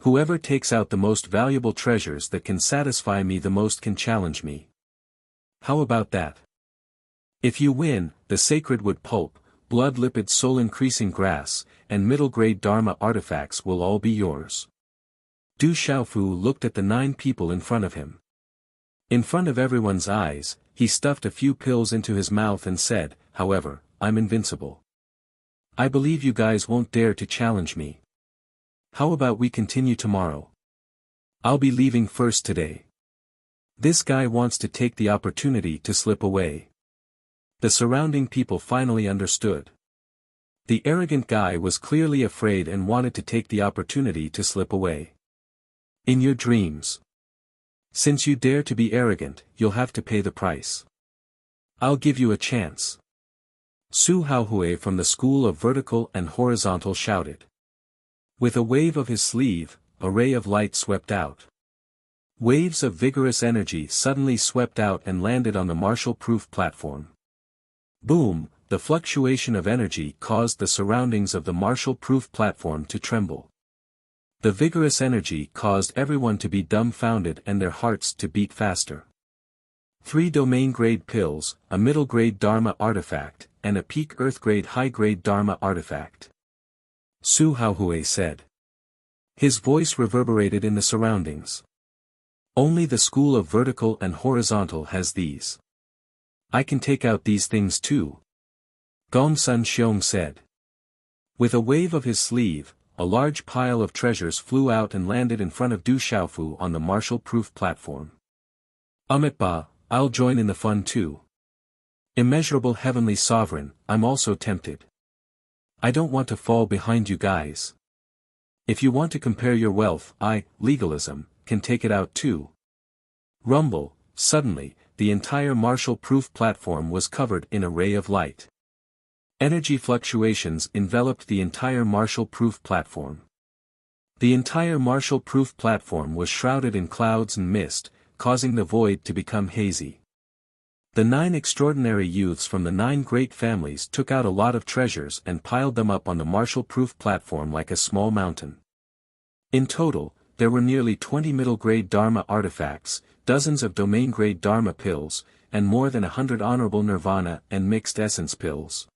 Whoever takes out the most valuable treasures that can satisfy me the most can challenge me. How about that? If you win, the sacred wood pulp, blood-lipid soul-increasing grass, and middle-grade Dharma artifacts will all be yours. Du Xiaofu looked at the 9 people in front of him. In front of everyone's eyes, he stuffed a few pills into his mouth and said, however, I'm invincible. I believe you guys won't dare to challenge me. How about we continue tomorrow? I'll be leaving first today. This guy wants to take the opportunity to slip away. The surrounding people finally understood. The arrogant guy was clearly afraid and wanted to take the opportunity to slip away. In your dreams. Since you dare to be arrogant, you'll have to pay the price. I'll give you a chance. Su Haohui from the School of Vertical and Horizontal shouted. With a wave of his sleeve, a ray of light swept out. Waves of vigorous energy suddenly swept out and landed on the martial-proof platform. Boom, the fluctuation of energy caused the surroundings of the martial-proof platform to tremble. The vigorous energy caused everyone to be dumbfounded and their hearts to beat faster. 3 domain-grade pills, a middle-grade Dharma artifact, and a peak earth-grade high-grade Dharma artifact. Su Haohui said. His voice reverberated in the surroundings. Only the School of Vertical and Horizontal has these. I can take out these things too. Gongsun Xiong said. With a wave of his sleeve, a large pile of treasures flew out and landed in front of Du Xiaofu on the martial-proof platform. Amitba, I'll join in the fun too. Immeasurable heavenly sovereign, I'm also tempted. I don't want to fall behind you guys. If you want to compare your wealth, I, legalism, can take it out too. Rumble, suddenly, the entire martial-proof platform was covered in a ray of light. Energy fluctuations enveloped the entire martial-proof platform. The entire martial-proof platform was shrouded in clouds and mist, causing the void to become hazy. The 9 extraordinary youths from the 9 great families took out a lot of treasures and piled them up on the martial-proof platform like a small mountain. In total, there were nearly 20 middle-grade Dharma artifacts, dozens of domain-grade Dharma pills, and more than 100 honorable nirvana and mixed essence pills.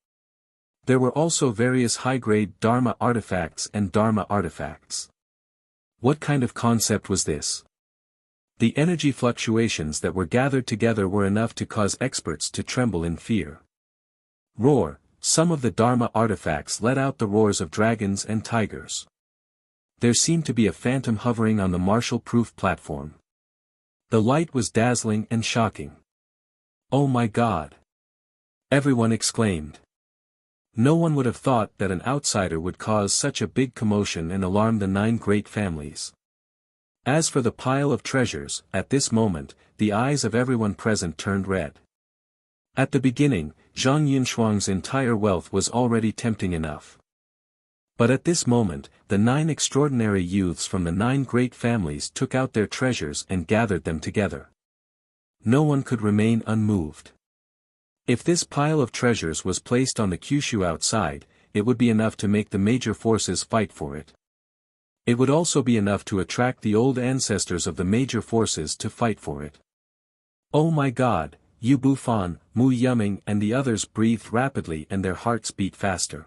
There were also various high-grade Dharma artifacts and Dharma artifacts. What kind of concept was this? The energy fluctuations that were gathered together were enough to cause experts to tremble in fear. Roar, some of the Dharma artifacts let out the roars of dragons and tigers. There seemed to be a phantom hovering on the martial-proof platform. The light was dazzling and shocking. "Oh my God!" everyone exclaimed. No one would have thought that an outsider would cause such a big commotion and alarm the 9 great families. As for the pile of treasures, at this moment, the eyes of everyone present turned red. At the beginning, Zhang Yunshuang's entire wealth was already tempting enough. But at this moment, the 9 extraordinary youths from the 9 great families took out their treasures and gathered them together. No one could remain unmoved. If this pile of treasures was placed on the Kyushu outside, it would be enough to make the major forces fight for it. It would also be enough to attract the old ancestors of the major forces to fight for it. Oh my God, Yu Bufan, Mu Yuming and the others breathed rapidly and their hearts beat faster.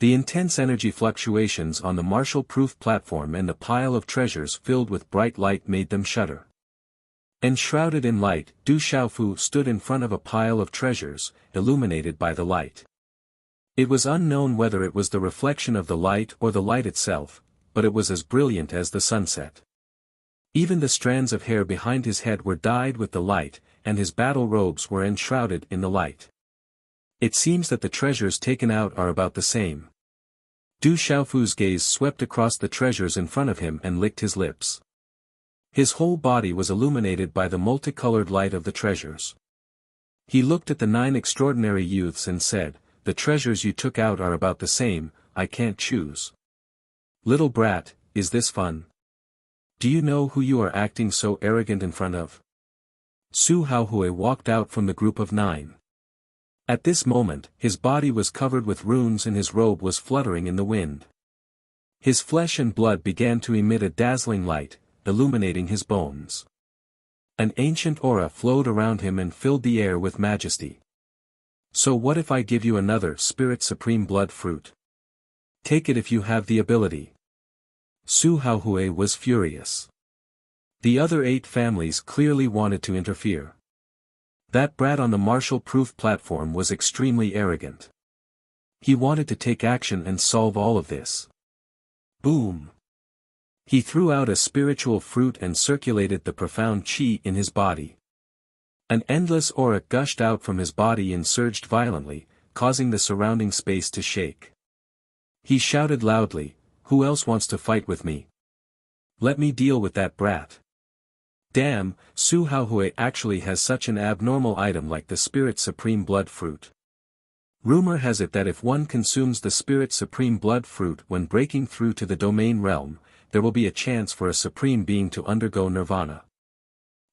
The intense energy fluctuations on the Marshall-proof platform and the pile of treasures filled with bright light made them shudder. Enshrouded in light, Du Xiaofu stood in front of a pile of treasures, illuminated by the light. It was unknown whether it was the reflection of the light or the light itself, but it was as brilliant as the sunset. Even the strands of hair behind his head were dyed with the light, and his battle robes were enshrouded in the light. It seems that the treasures taken out are about the same. Du Xiaofu's gaze swept across the treasures in front of him and licked his lips. His whole body was illuminated by the multicolored light of the treasures. He looked at the 9 extraordinary youths and said, "The treasures you took out are about the same, I can't choose." "Little brat, is this fun? Do you know who you are acting so arrogant in front of?" Su Haohui walked out from the group of 9. At this moment, his body was covered with runes and his robe was fluttering in the wind. His flesh and blood began to emit a dazzling light, illuminating his bones. An ancient aura flowed around him and filled the air with majesty. "So what if I give you another Spirit Supreme Blood Fruit? Take it if you have the ability." Su Haohui was furious. The other 8 families clearly wanted to interfere. That brat on the Marshall-proof platform was extremely arrogant. He wanted to take action and solve all of this. Boom! He threw out a spiritual fruit and circulated the profound qi in his body. An endless aura gushed out from his body and surged violently, causing the surrounding space to shake. He shouted loudly, "Who else wants to fight with me? Let me deal with that brat." Damn, Su Haohui actually has such an abnormal item like the Spirit Supreme Blood Fruit. Rumor has it that if one consumes the Spirit Supreme Blood Fruit when breaking through to the domain realm, there will be a chance for a supreme being to undergo nirvana.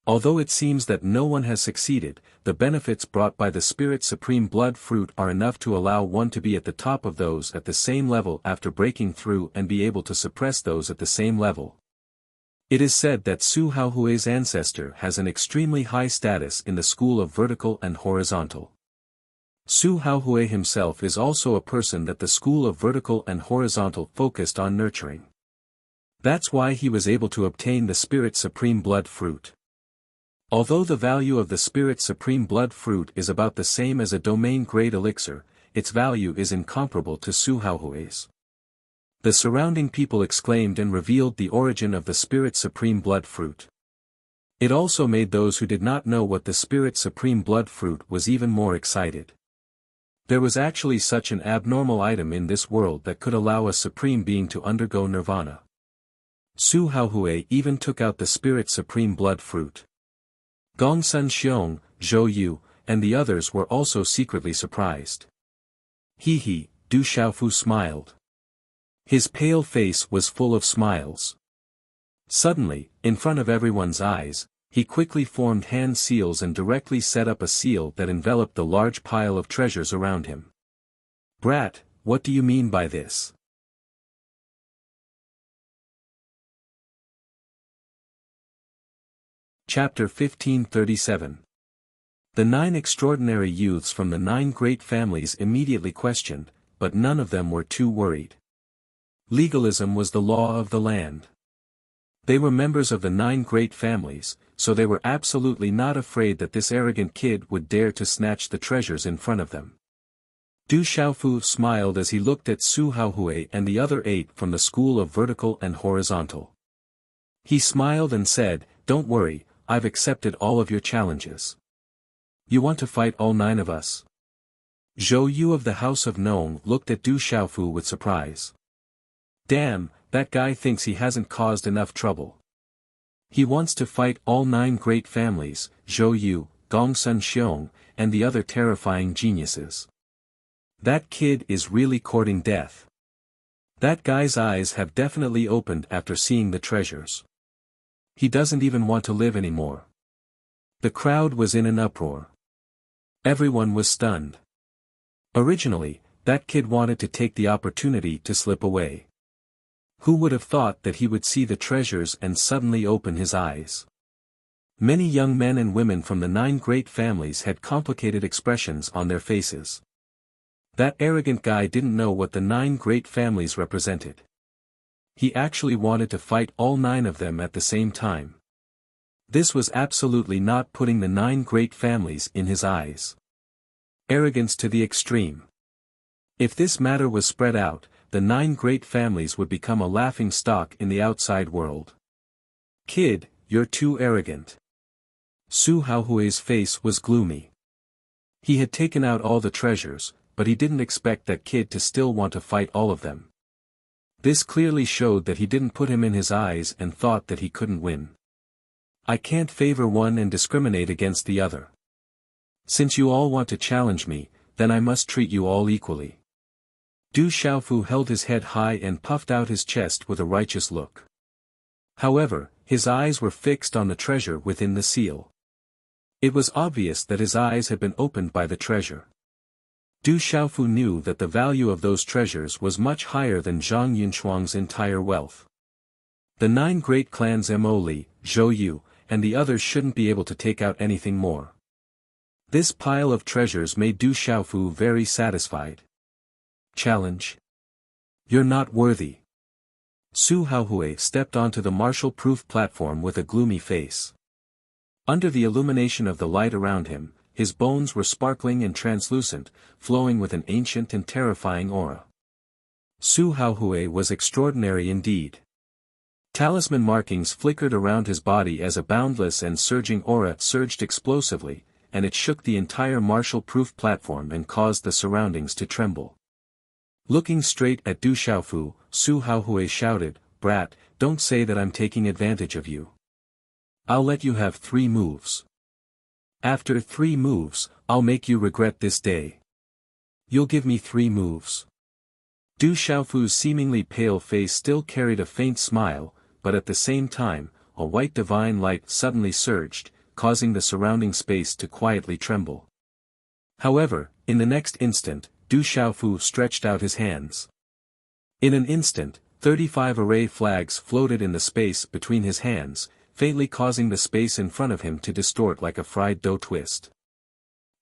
Although it seems that no one has succeeded, the benefits brought by the Spirit Supreme Blood Fruit are enough to allow one to be at the top of those at the same level after breaking through and be able to suppress those at the same level. It is said that Su Haohui's ancestor has an extremely high status in the school of vertical and horizontal. Su Haohui himself is also a person that the school of vertical and horizontal focused on nurturing. That's why he was able to obtain the Spirit Supreme Blood Fruit. Although the value of the Spirit Supreme Blood Fruit is about the same as a domain-grade elixir, its value is incomparable to Su Haohui's. The surrounding people exclaimed and revealed the origin of the Spirit Supreme Blood Fruit. It also made those who did not know what the Spirit Supreme Blood Fruit was even more excited. There was actually such an abnormal item in this world that could allow a supreme being to undergo nirvana. Su Haohui even took out the Spirit Supreme Blood Fruit. Gongsun Xiong, Zhou Yu, and the others were also secretly surprised. Du Xiaofu smiled. His pale face was full of smiles. Suddenly, in front of everyone's eyes, he quickly formed hand seals and directly set up a seal that enveloped the large pile of treasures around him. "Brat, what do you mean by this?" Chapter 1537. The 9 extraordinary youths from the 9 great families immediately questioned, but none of them were too worried. Legalism was the law of the land. They were members of the 9 great families, so they were absolutely not afraid that this arrogant kid would dare to snatch the treasures in front of them. Du Xiaofu smiled as he looked at Su Haohui and the other 8 from the school of vertical and horizontal. He smiled and said, "Don't worry, I've accepted all of your challenges. You want to fight all 9 of us? Zhou Yu of the House of Nong looked at Du Xiaofu with surprise. Damn, that guy thinks he hasn't caused enough trouble. He wants to fight all 9 great families, Zhou Yu, Gong Sun Xiong, and the other terrifying geniuses. That kid is really courting death. That guy's eyes have definitely opened after seeing the treasures. He doesn't even want to live anymore. The crowd was in an uproar. Everyone was stunned. Originally, that kid wanted to take the opportunity to slip away. Who would have thought that he would see the treasures and suddenly open his eyes? Many young men and women from the 9 great families had complicated expressions on their faces. That arrogant guy didn't know what the 9 great families represented. He actually wanted to fight all 9 of them at the same time. This was absolutely not putting the 9 great families in his eyes. Arrogance to the extreme. If this matter was spread out, the 9 great families would become a laughing stock in the outside world. Kid, you're too arrogant. Su Haohui's face was gloomy. He had taken out all the treasures, but he didn't expect that kid to still want to fight all of them. This clearly showed that he didn't put him in his eyes and thought that he couldn't win. I can't favor one and discriminate against the other. Since you all want to challenge me, then I must treat you all equally. Du Xiaofu held his head high and puffed out his chest with a righteous look. However, his eyes were fixed on the treasure within the seal. It was obvious that his eyes had been opened by the treasure. Du Xiaofu knew that the value of those treasures was much higher than Zhang Yunshuang's entire wealth. The 9 great clans Mo Li, Zhou Yu, and the others shouldn't be able to take out anything more. This pile of treasures made Du Xiaofu very satisfied. Challenge? You're not worthy. Su Haohui stepped onto the martial-proof platform with a gloomy face. Under the illumination of the light around him, his bones were sparkling and translucent, flowing with an ancient and terrifying aura. Su Haohui was extraordinary indeed. Talisman markings flickered around his body as a boundless and surging aura surged explosively, and it shook the entire martial-proof platform and caused the surroundings to tremble. Looking straight at Du Xiaofu, Su Haohui shouted, "Brat, don't say that I'm taking advantage of you. I'll let you have 3 moves. After 3 moves, I'll make you regret this day. You'll give me 3 moves." Du Xiaofu's seemingly pale face still carried a faint smile, but at the same time, a white divine light suddenly surged, causing the surrounding space to quietly tremble. However, in the next instant, Du Xiaofu stretched out his hands. In an instant, 35 array flags floated in the space between his hands, faintly causing the space in front of him to distort like a fried dough twist.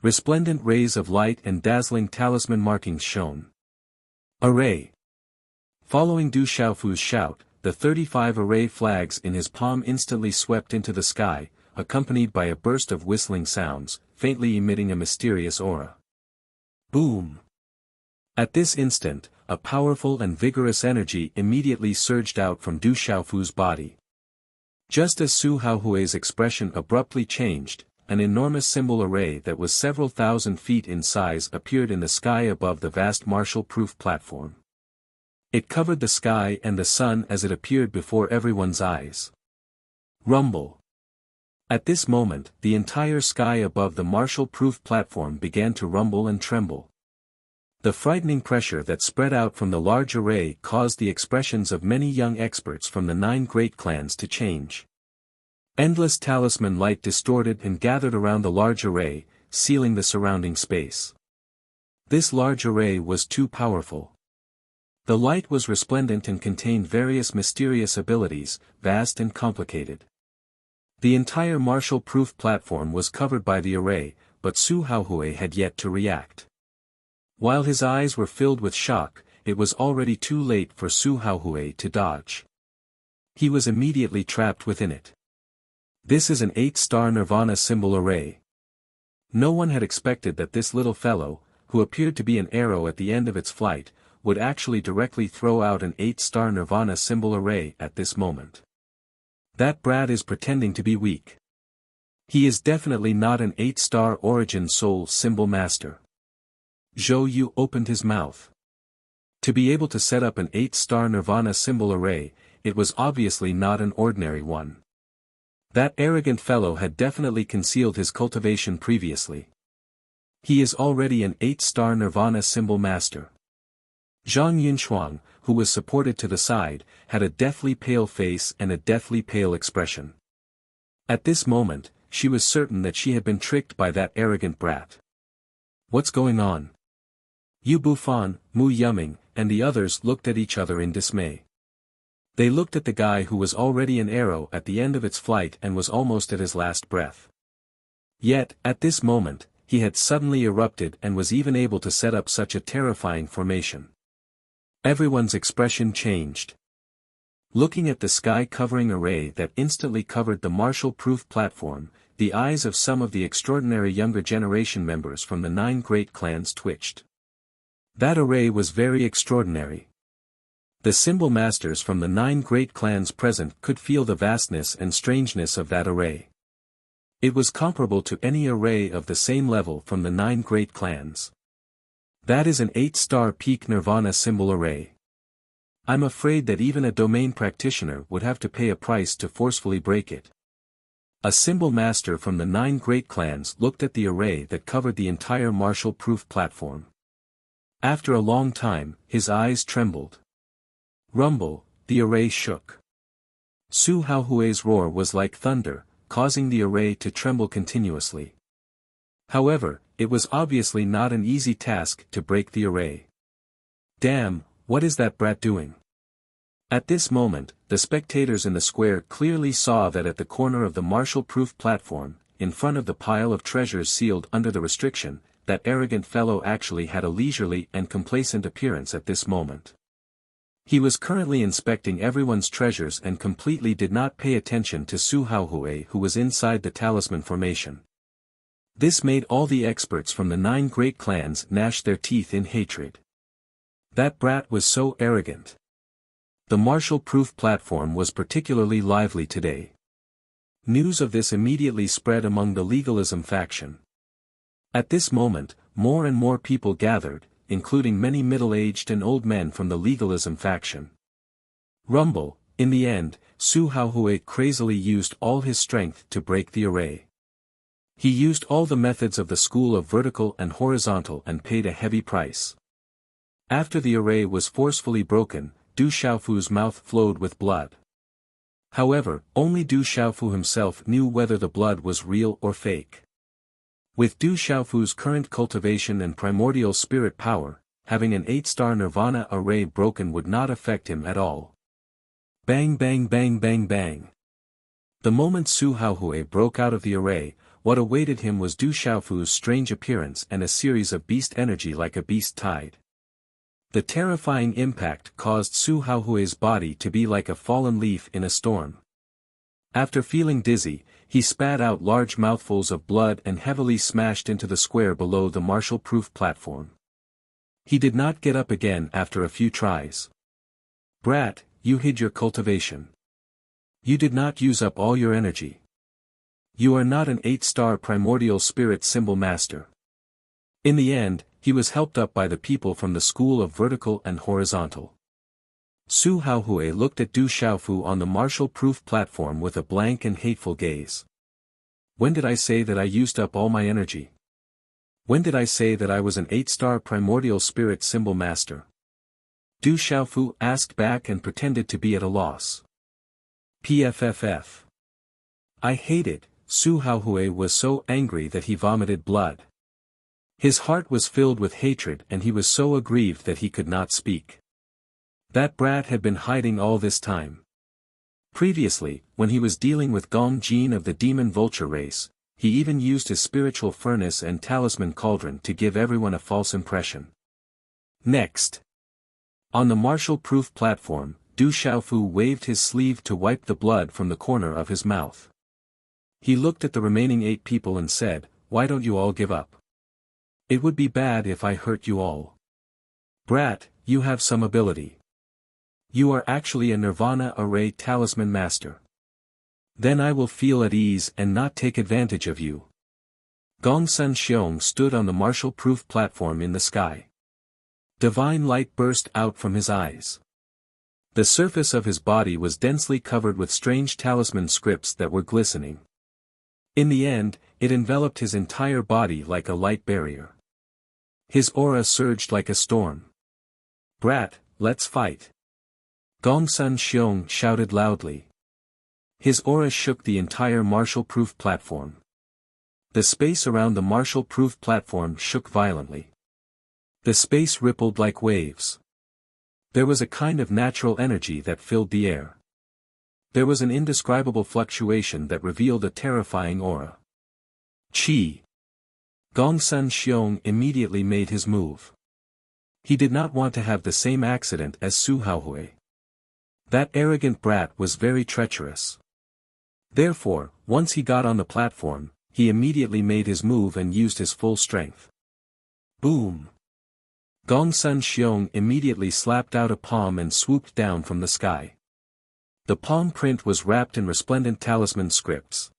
Resplendent rays of light and dazzling talisman markings shone. Array! Following Du Xiaofu's shout, the 35 array flags in his palm instantly swept into the sky, accompanied by a burst of whistling sounds, faintly emitting a mysterious aura. Boom! At this instant, a powerful and vigorous energy immediately surged out from Du Xiaofu's body. Just as Su Haohui's expression abruptly changed, an enormous symbol array that was several thousand feet in size appeared in the sky above the vast martial-proof platform. It covered the sky and the sun as it appeared before everyone's eyes. Rumble! At this moment, the entire sky above the martial-proof platform began to rumble and tremble. The frightening pressure that spread out from the large array caused the expressions of many young experts from the 9 great clans to change. Endless talisman light distorted and gathered around the large array, sealing the surrounding space. This large array was too powerful. The light was resplendent and contained various mysterious abilities, vast and complicated. The entire martial-proof platform was covered by the array, but Su Haohui had yet to react. While his eyes were filled with shock, it was already too late for Su Haohui to dodge. He was immediately trapped within it. This is an 8-star Nirvana symbol array. No one had expected that this little fellow, who appeared to be an arrow at the end of its flight, would actually directly throw out an 8-star Nirvana symbol array at this moment. That brat is pretending to be weak. He is definitely not an 8-star origin soul symbol master. Zhou Yu opened his mouth. To be able to set up an 8-star Nirvana symbol array, it was obviously not an ordinary one. That arrogant fellow had definitely concealed his cultivation previously. He is already an 8-star Nirvana symbol master. Zhang Yinchuang, who was supported to the side, had a deathly pale face and a deathly pale expression. At this moment, she was certain that she had been tricked by that arrogant brat. What's going on? Yu Bufan, Mu Yuming, and the others looked at each other in dismay. They looked at the guy who was already an arrow at the end of its flight and was almost at his last breath. Yet, at this moment, he had suddenly erupted and was even able to set up such a terrifying formation. Everyone's expression changed. Looking at the sky-covering array that instantly covered the Marshall-proof platform, the eyes of some of the extraordinary younger generation members from the 9 great clans twitched. That array was very extraordinary. The symbol masters from the 9 great clans present could feel the vastness and strangeness of that array. It was comparable to any array of the same level from the 9 great clans. That is an 8-star peak Nirvana symbol array. I'm afraid that even a domain practitioner would have to pay a price to forcefully break it. A symbol master from the 9 great clans looked at the array that covered the entire Marshall-proof platform. After a long time, his eyes trembled. Rumble, the array shook. Su Haohui's roar was like thunder, causing the array to tremble continuously. However, it was obviously not an easy task to break the array. Damn, what is that brat doing? At this moment, the spectators in the square clearly saw that at the corner of the Marshall-proof platform, in front of the pile of treasures sealed under the restriction, that arrogant fellow actually had a leisurely and complacent appearance at this moment. He was currently inspecting everyone's treasures and completely did not pay attention to Su Haohui, who was inside the talisman formation. This made all the experts from the 9 great clans gnash their teeth in hatred. That brat was so arrogant. The Marshall-proof platform was particularly lively today. News of this immediately spread among the legalism faction. At this moment, more and more people gathered, including many middle-aged and old men from the legalism faction. Rumble, in the end, Su Haohui crazily used all his strength to break the array. He used all the methods of the school of vertical and horizontal and paid a heavy price. After the array was forcefully broken, Du Xiaofu's mouth flowed with blood. However, only Du Xiaofu himself knew whether the blood was real or fake. With Du Xiaofu's current cultivation and primordial spirit power, having an 8-star Nirvana array broken would not affect him at all. Bang bang bang bang bang. The moment Su Haohui broke out of the array, what awaited him was Du Xiaofu's strange appearance and a series of beast energy like a beast tide. The terrifying impact caused Su Haohui's body to be like a fallen leaf in a storm. After feeling dizzy, he spat out large mouthfuls of blood and heavily smashed into the square below the Marshall-proof platform. He did not get up again after a few tries. Brat, you hid your cultivation. You did not use up all your energy. You are not an 8-star primordial spirit symbol master. In the end, he was helped up by the people from the school of vertical and horizontal. Su Haohui looked at Du Xiaofu on the Marshall-proof platform with a blank and hateful gaze. When did I say that I used up all my energy? When did I say that I was an 8-star primordial spirit symbol master? Du Xiaofu asked back and pretended to be at a loss. PFFF. I hate it. Su Haohui was so angry that he vomited blood. His heart was filled with hatred and he was so aggrieved that he could not speak. That brat had been hiding all this time. Previously, when he was dealing with Gong Jin of the demon vulture race, he even used his spiritual furnace and talisman cauldron to give everyone a false impression. Next. On the Marshall-proof platform, Du Xiaofu waved his sleeve to wipe the blood from the corner of his mouth. He looked at the remaining 8 people and said, "Why don't you all give up? It would be bad if I hurt you all. Brat, you have some ability. You are actually a Nirvana array talisman master. Then I will feel at ease and not take advantage of you. Gongsun Xiong stood on the martial-proof platform in the sky. Divine light burst out from his eyes. The surface of his body was densely covered with strange talisman scripts that were glistening. In the end, it enveloped his entire body like a light barrier. His aura surged like a storm. "Brat, let's fight!" Gongsun Xiong shouted loudly. His aura shook the entire martial-proof platform. The space around the martial-proof platform shook violently. The space rippled like waves. There was a kind of natural energy that filled the air. There was an indescribable fluctuation that revealed a terrifying aura. Qi. Gongsun Xiong immediately made his move. He did not want to have the same accident as Su Haohui. That arrogant brat was very treacherous. Therefore, once he got on the platform, he immediately made his move and used his full strength. Boom! Gongsun Xiong immediately slapped out a palm and swooped down from the sky. The palm print was wrapped in resplendent talisman scripts.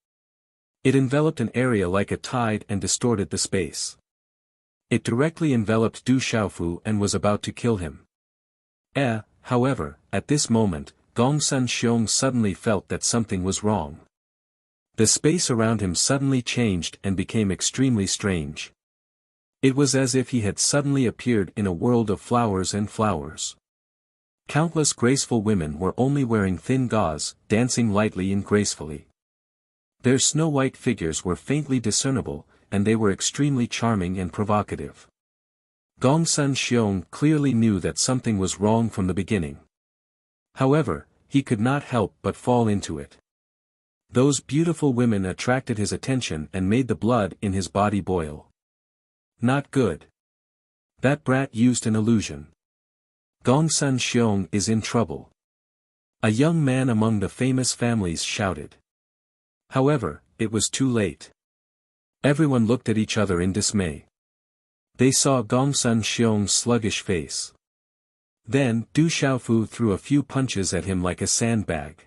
It enveloped an area like a tide and distorted the space. It directly enveloped Du Xiaofu and was about to kill him. However, at this moment, Gongsun Xiong suddenly felt that something was wrong. The space around him suddenly changed and became extremely strange. It was as if he had suddenly appeared in a world of flowers and flowers. Countless graceful women were only wearing thin gauze, dancing lightly and gracefully. Their snow-white figures were faintly discernible, and they were extremely charming and provocative. Gongsun Xiong clearly knew that something was wrong from the beginning. However, he could not help but fall into it. Those beautiful women attracted his attention and made the blood in his body boil. Not good. That brat used an illusion. Gongsun Xiong is in trouble. A young man among the famous families shouted. However, it was too late. Everyone looked at each other in dismay. They saw Gongsun Xiong's sluggish face. Then, Du Xiaofu threw a few punches at him like a sandbag.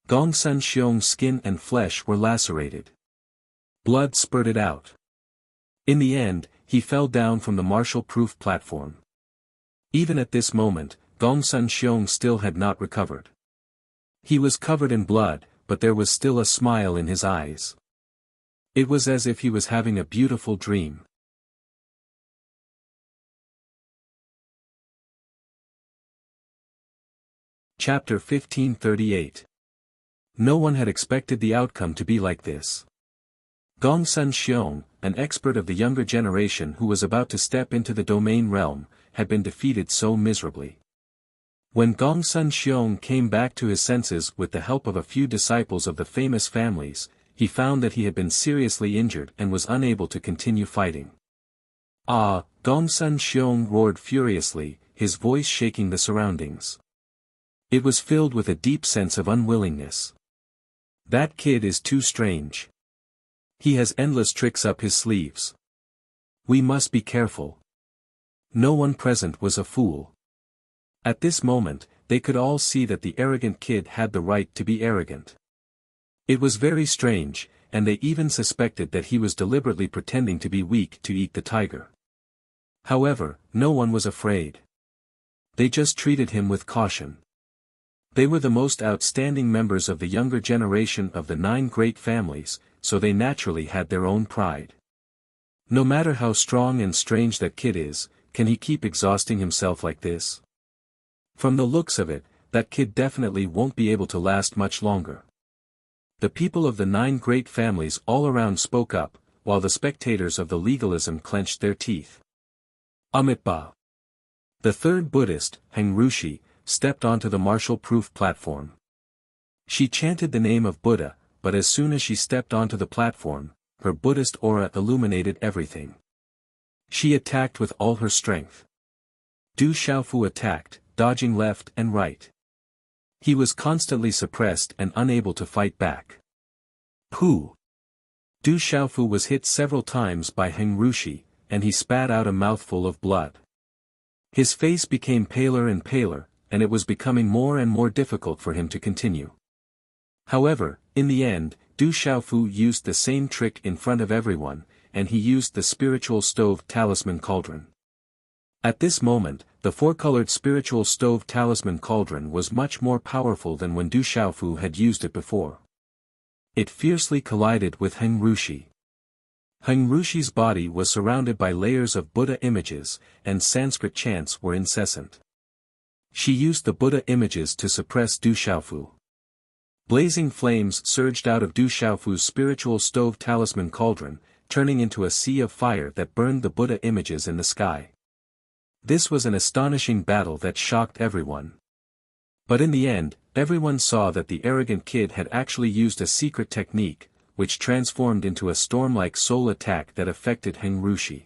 Gongsun Xiong's skin and flesh were lacerated. Blood spurted out. In the end, he fell down from the martial-proof platform. Even at this moment, Gongsun Xiong still had not recovered. He was covered in blood, but there was still a smile in his eyes. It was as if he was having a beautiful dream. Chapter 1538. No one had expected the outcome to be like this. Gongsun Xiong, an expert of the younger generation who was about to step into the domain realm, had been defeated so miserably. When Gongsun Xiong came back to his senses with the help of a few disciples of the famous families, he found that he had been seriously injured and was unable to continue fighting. "Ah!" Gongsun Xiong roared furiously, his voice shaking the surroundings. It was filled with a deep sense of unwillingness. That kid is too strange. He has endless tricks up his sleeves. We must be careful. No one present was a fool. At this moment, they could all see that the arrogant kid had the right to be arrogant. It was very strange, and they even suspected that he was deliberately pretending to be weak to eat the tiger. However, no one was afraid. They just treated him with caution. They were the most outstanding members of the younger generation of the 9 great families, so they naturally had their own pride. No matter how strong and strange that kid is, can he keep exhausting himself like this? From the looks of it, that kid definitely won't be able to last much longer. The people of the 9 great families all around spoke up, while the spectators of the legalism clenched their teeth. Amitabha. The third Buddhist, Heng Rushi, stepped onto the martial-proof platform. She chanted the name of Buddha, but as soon as she stepped onto the platform, her Buddhist aura illuminated everything. She attacked with all her strength. Du Xiaofu attacked, dodging left and right. He was constantly suppressed and unable to fight back. Pooh! Du Xiaofu was hit several times by Heng Rushi, and he spat out a mouthful of blood. His face became paler and paler, and it was becoming more and more difficult for him to continue. However, In the end, Du Xiaofu used the same trick in front of everyone, and he used the spiritual stove talisman cauldron. At this moment, the four-colored spiritual stove talisman cauldron was much more powerful than when Du Xiaofu had used it before. It fiercely collided with Heng Rushi. Heng Rushi's body was surrounded by layers of Buddha images, and Sanskrit chants were incessant. She used the Buddha images to suppress Du Xiaofu. Blazing flames surged out of Du Xiaofu's spiritual stove talisman cauldron, turning into a sea of fire that burned the Buddha images in the sky. This was an astonishing battle that shocked everyone. But in the end, everyone saw that the arrogant kid had actually used a secret technique, which transformed into a storm-like soul attack that affected Heng Rushi.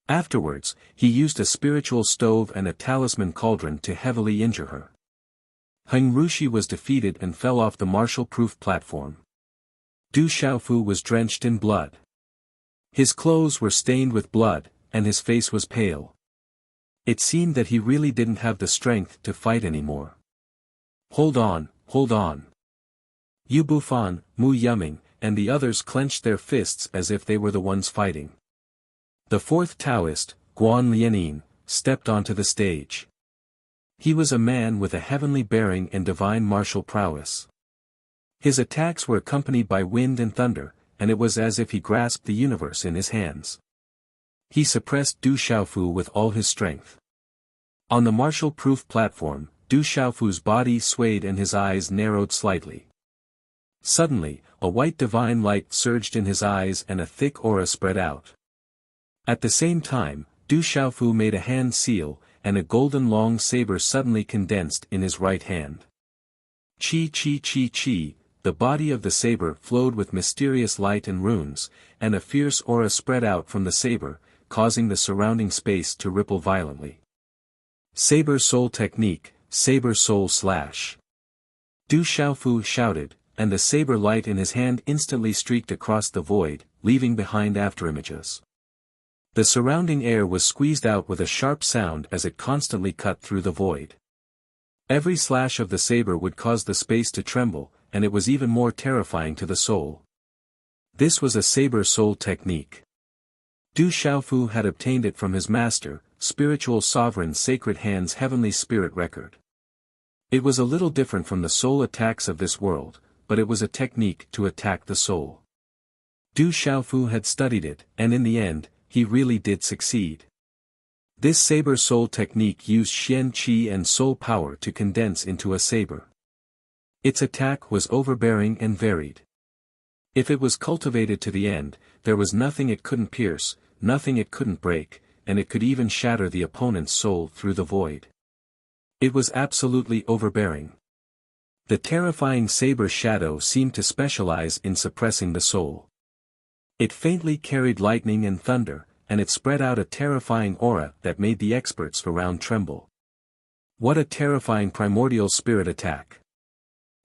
Afterwards, he used a spiritual stove and a talisman cauldron to heavily injure her. Heng Rushi was defeated and fell off the martial-proof platform. Du Xiaofu was drenched in blood. His clothes were stained with blood, and his face was pale. It seemed that he really didn't have the strength to fight anymore. Hold on, hold on. Yu Bufan, Mu Yuming, and the others clenched their fists as if they were the ones fighting. The fourth Taoist, Guan Lianin, stepped onto the stage. He was a man with a heavenly bearing and divine martial prowess. His attacks were accompanied by wind and thunder, and it was as if he grasped the universe in his hands. He suppressed Du Xiaofu with all his strength. On the martial-proof platform, Du Xiaofu's body swayed and his eyes narrowed slightly. Suddenly, a white divine light surged in his eyes and a thick aura spread out. At the same time, Du Xiaofu made a hand seal, and a golden long saber suddenly condensed in his right hand. Chi chi chi chi, the body of the saber flowed with mysterious light and runes, and a fierce aura spread out from the saber, causing the surrounding space to ripple violently. Saber Soul Technique, Saber Soul Slash. Du Xiaofu shouted, and the saber light in his hand instantly streaked across the void, leaving behind afterimages. The surrounding air was squeezed out with a sharp sound as it constantly cut through the void. Every slash of the saber would cause the space to tremble, and it was even more terrifying to the soul. This was a Saber Soul technique. Du Xiaofu had obtained it from his master, spiritual sovereign Sacred Hand's heavenly spirit record. It was a little different from the soul attacks of this world, but it was a technique to attack the soul. Du Xiaofu had studied it, and in the end, he really did succeed. This Saber Soul technique used Xian Qi and soul power to condense into a saber. Its attack was overbearing and varied. If it was cultivated to the end, there was nothing it couldn't pierce, nothing it couldn't break, and it could even shatter the opponent's soul through the void. It was absolutely overbearing. The terrifying saber shadow seemed to specialize in suppressing the soul. It faintly carried lightning and thunder, and it spread out a terrifying aura that made the experts around tremble. What a terrifying primordial spirit attack!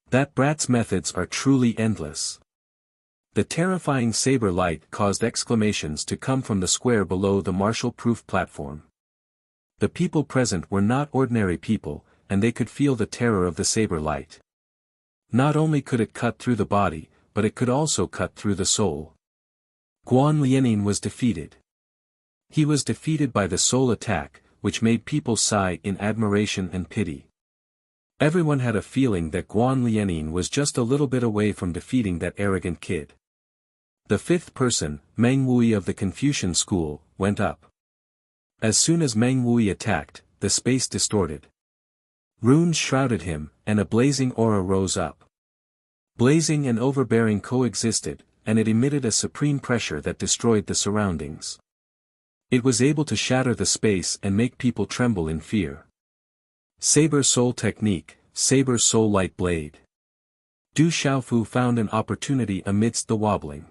That brat's methods are truly endless. The terrifying saber light caused exclamations to come from the square below the martial-proof platform. The people present were not ordinary people, and they could feel the terror of the saber light. Not only could it cut through the body, but it could also cut through the soul. Guan Lianin was defeated. He was defeated by the soul attack, which made people sigh in admiration and pity. Everyone had a feeling that Guan Lianin was just a little bit away from defeating that arrogant kid. The fifth person, Meng Wui of the Confucian school, went up. As soon as Meng Wui attacked, the space distorted. Runes shrouded him, and a blazing aura rose up. Blazing and overbearing coexisted, and it emitted a supreme pressure that destroyed the surroundings. It was able to shatter the space and make people tremble in fear. Saber Soul Technique, Saber Soul Light Blade. Du Xiaofu found an opportunity amidst the wobbling.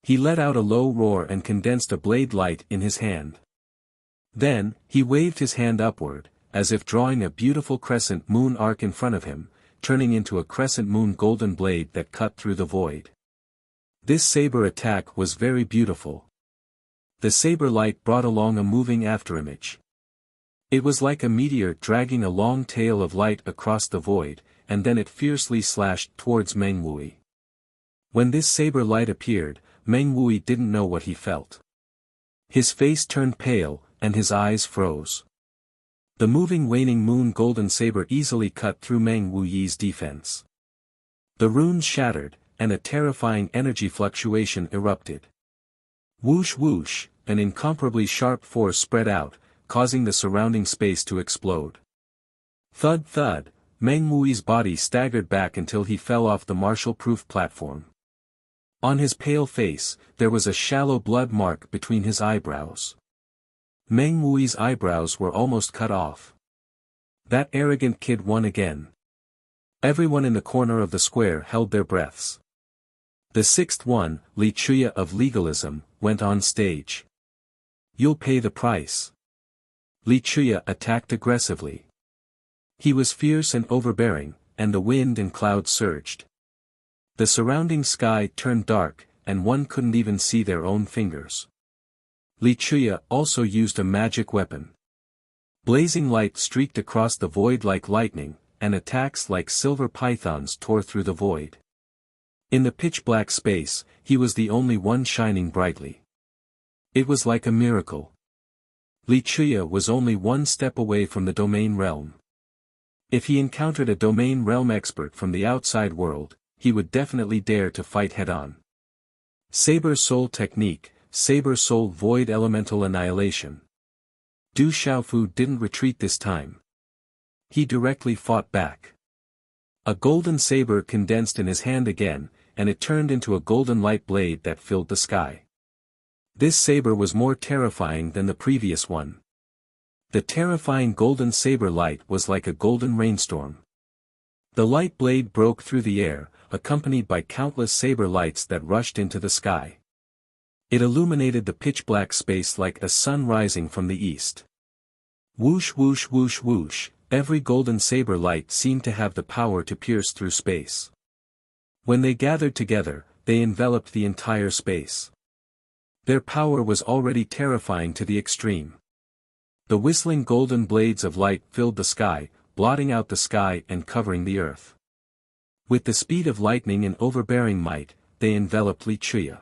He let out a low roar and condensed a blade light in his hand. Then, he waved his hand upward, as if drawing a beautiful crescent moon arc in front of him, turning into a crescent moon golden blade that cut through the void. This saber attack was very beautiful. The saber light brought along a moving afterimage. It was like a meteor dragging a long tail of light across the void, and then it fiercely slashed towards Meng Wui. When this saber light appeared, Meng Wui didn't know what he felt. His face turned pale, and his eyes froze. The moving waning moon golden saber easily cut through Meng Wuyi's defense. The runes shattered, and a terrifying energy fluctuation erupted. Whoosh whoosh, an incomparably sharp force spread out, causing the surrounding space to explode. Thud thud, Meng Wuyi's body staggered back until he fell off the martial-proof platform. On his pale face, there was a shallow blood mark between his eyebrows. Meng Wuyi's eyebrows were almost cut off. That arrogant kid won again. Everyone in the corner of the square held their breaths. The sixth one, Li Chuya of legalism, went on stage. You'll pay the price. Li Chuya attacked aggressively. He was fierce and overbearing, and the wind and clouds surged. The surrounding sky turned dark, and one couldn't even see their own fingers. Li Chuya also used a magic weapon. Blazing light streaked across the void like lightning, and attacks like silver pythons tore through the void. In the pitch-black space, he was the only one shining brightly. It was like a miracle. Li Chuya was only one step away from the domain realm. If he encountered a domain realm expert from the outside world, he would definitely dare to fight head-on. Saber Soul Technique, Saber Soul Void Elemental Annihilation. Du Xiaofu didn't retreat this time. He directly fought back. A golden saber condensed in his hand again, and it turned into a golden light blade that filled the sky. This saber was more terrifying than the previous one. The terrifying golden saber light was like a golden rainstorm. The light blade broke through the air, accompanied by countless saber lights that rushed into the sky. It illuminated the pitch-black space like a sun rising from the east. Whoosh whoosh whoosh whoosh, every golden saber light seemed to have the power to pierce through space. When they gathered together, they enveloped the entire space. Their power was already terrifying to the extreme. The whistling golden blades of light filled the sky, blotting out the sky and covering the earth. With the speed of lightning and overbearing might, they enveloped Li Chuya.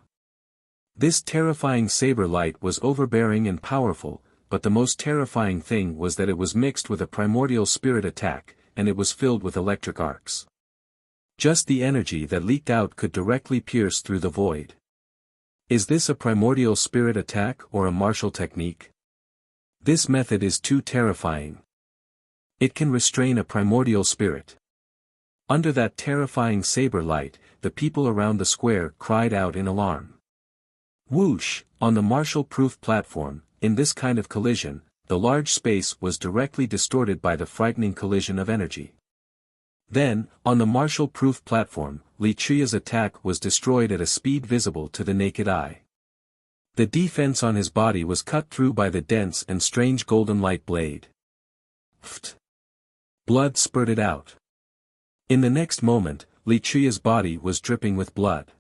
This terrifying saber light was overbearing and powerful, but the most terrifying thing was that it was mixed with a primordial spirit attack, and it was filled with electric arcs. Just the energy that leaked out could directly pierce through the void. Is this a primordial spirit attack or a martial technique? This method is too terrifying. It can restrain a primordial spirit. Under that terrifying saber light, the people around the square cried out in alarm. Whoosh, on the martial-proof platform, in this kind of collision, the large space was directly distorted by the frightening collision of energy. Then, on the martial-proof platform, Li Chuya's attack was destroyed at a speed visible to the naked eye. The defense on his body was cut through by the dense and strange golden light blade. Pfft! Blood spurted out. In the next moment, Li Chuya's body was dripping with blood.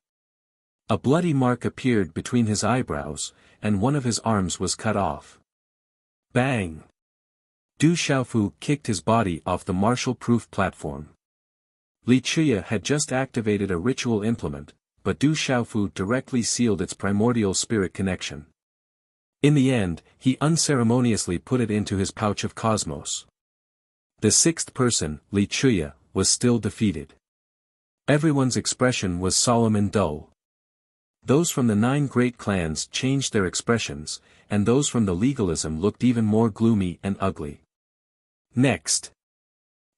A bloody mark appeared between his eyebrows, and one of his arms was cut off. Bang! Du Xiaofu kicked his body off the martial-proof platform. Li Chuya had just activated a ritual implement, but Du Xiaofu directly sealed its primordial spirit connection. In the end, he unceremoniously put it into his pouch of cosmos. The sixth person, Li Chuya, was still defeated. Everyone's expression was solemn and dull. Those from the 9 great clans changed their expressions, and those from the legalism looked even more gloomy and ugly. Next.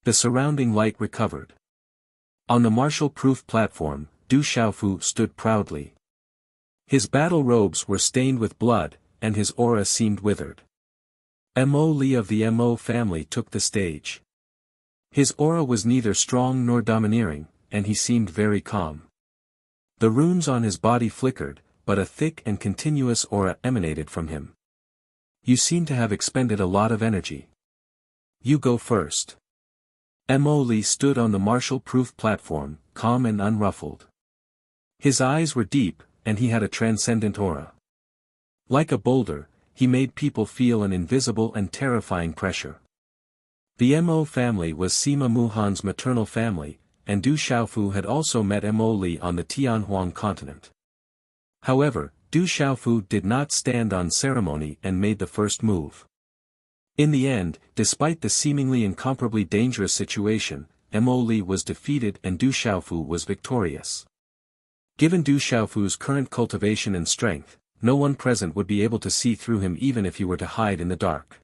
The surrounding light recovered. On the martial-proof platform, Du Xiaofu stood proudly. His battle robes were stained with blood, and his aura seemed withered. Mo Li of the Mo family took the stage. His aura was neither strong nor domineering, and he seemed very calm. The runes on his body flickered, but a thick and continuous aura emanated from him. You seem to have expended a lot of energy. You go first. Mo Li stood on the martial-proof platform, calm and unruffled. His eyes were deep, and he had a transcendent aura. Like a boulder, he made people feel an invisible and terrifying pressure. The Mo family was Sima Muhan's maternal family, and Du Xiaofu had also met Mo Li on the Tianhuang continent. However, Du Xiaofu did not stand on ceremony and made the first move. In the end, despite the seemingly incomparably dangerous situation, Mo Li was defeated and Du Xiaofu was victorious. Given Du Xiaofu's current cultivation and strength, no one present would be able to see through him even if he were to hide in the dark.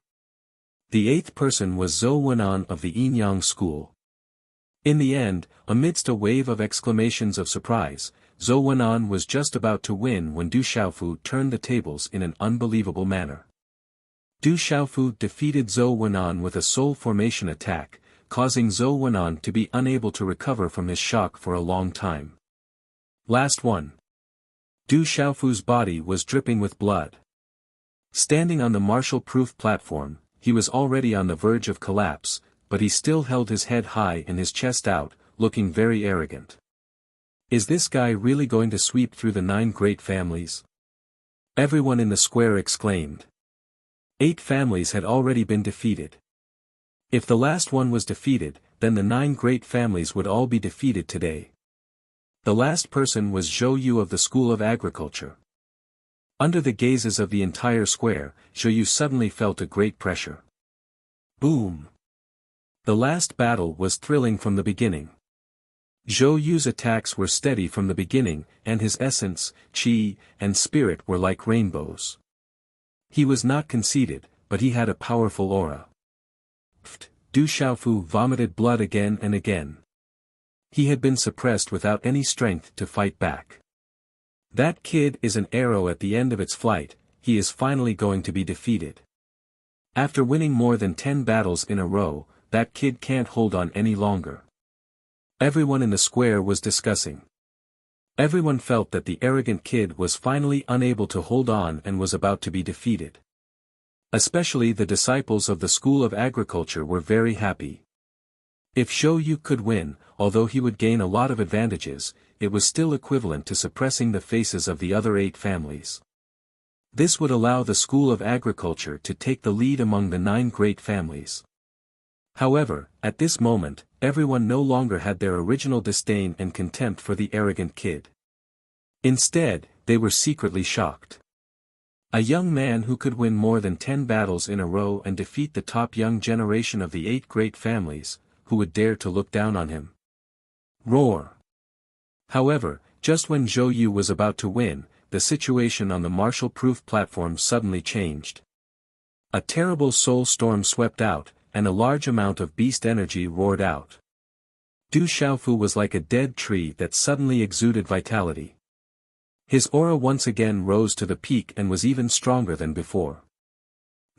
The eighth person was Zhou Wenan of the Yinyang school. In the end, amidst a wave of exclamations of surprise, Zhou Wenan was just about to win when Du Xiaofu turned the tables in an unbelievable manner. Du Xiaofu defeated Zhou Wenan with a soul formation attack, causing Zhou Wenan to be unable to recover from his shock for a long time. Last one. Du Xiaofu's body was dripping with blood. Standing on the martial-proof platform, he was already on the verge of collapse, but he still held his head high and his chest out, looking very arrogant. Is this guy really going to sweep through the 9 great families? Everyone in the square exclaimed. 8 families had already been defeated. If the last one was defeated, then the 9 great families would all be defeated today. The last person was Zhou Yu of the School of Agriculture. Under the gazes of the entire square, Zhou Yu suddenly felt a great pressure. Boom! The last battle was thrilling from the beginning. Zhou Yu's attacks were steady from the beginning, and his essence, qi, and spirit were like rainbows. He was not conceited, but he had a powerful aura. Du Xiaofu vomited blood again and again. He had been suppressed without any strength to fight back. That kid is an arrow at the end of its flight, he is finally going to be defeated. After winning more than 10 battles in a row, that kid can't hold on any longer. Everyone in the square was discussing. Everyone felt that the arrogant kid was finally unable to hold on and was about to be defeated. Especially the disciples of the School of Agriculture were very happy. If Zhou Yu could win, although he would gain a lot of advantages, it was still equivalent to suppressing the faces of the other 8 families. This would allow the School of Agriculture to take the lead among the 9 great families. However, at this moment, everyone no longer had their original disdain and contempt for the arrogant kid. Instead, they were secretly shocked. A young man who could win more than 10 battles in a row and defeat the top young generation of the 8 great families, who would dare to look down on him? Roar! However, just when Zhou Yu was about to win, the situation on the martial-proof platform suddenly changed. A terrible soul storm swept out, and a large amount of beast energy roared out. Du Xiaofu was like a dead tree that suddenly exuded vitality. His aura once again rose to the peak and was even stronger than before.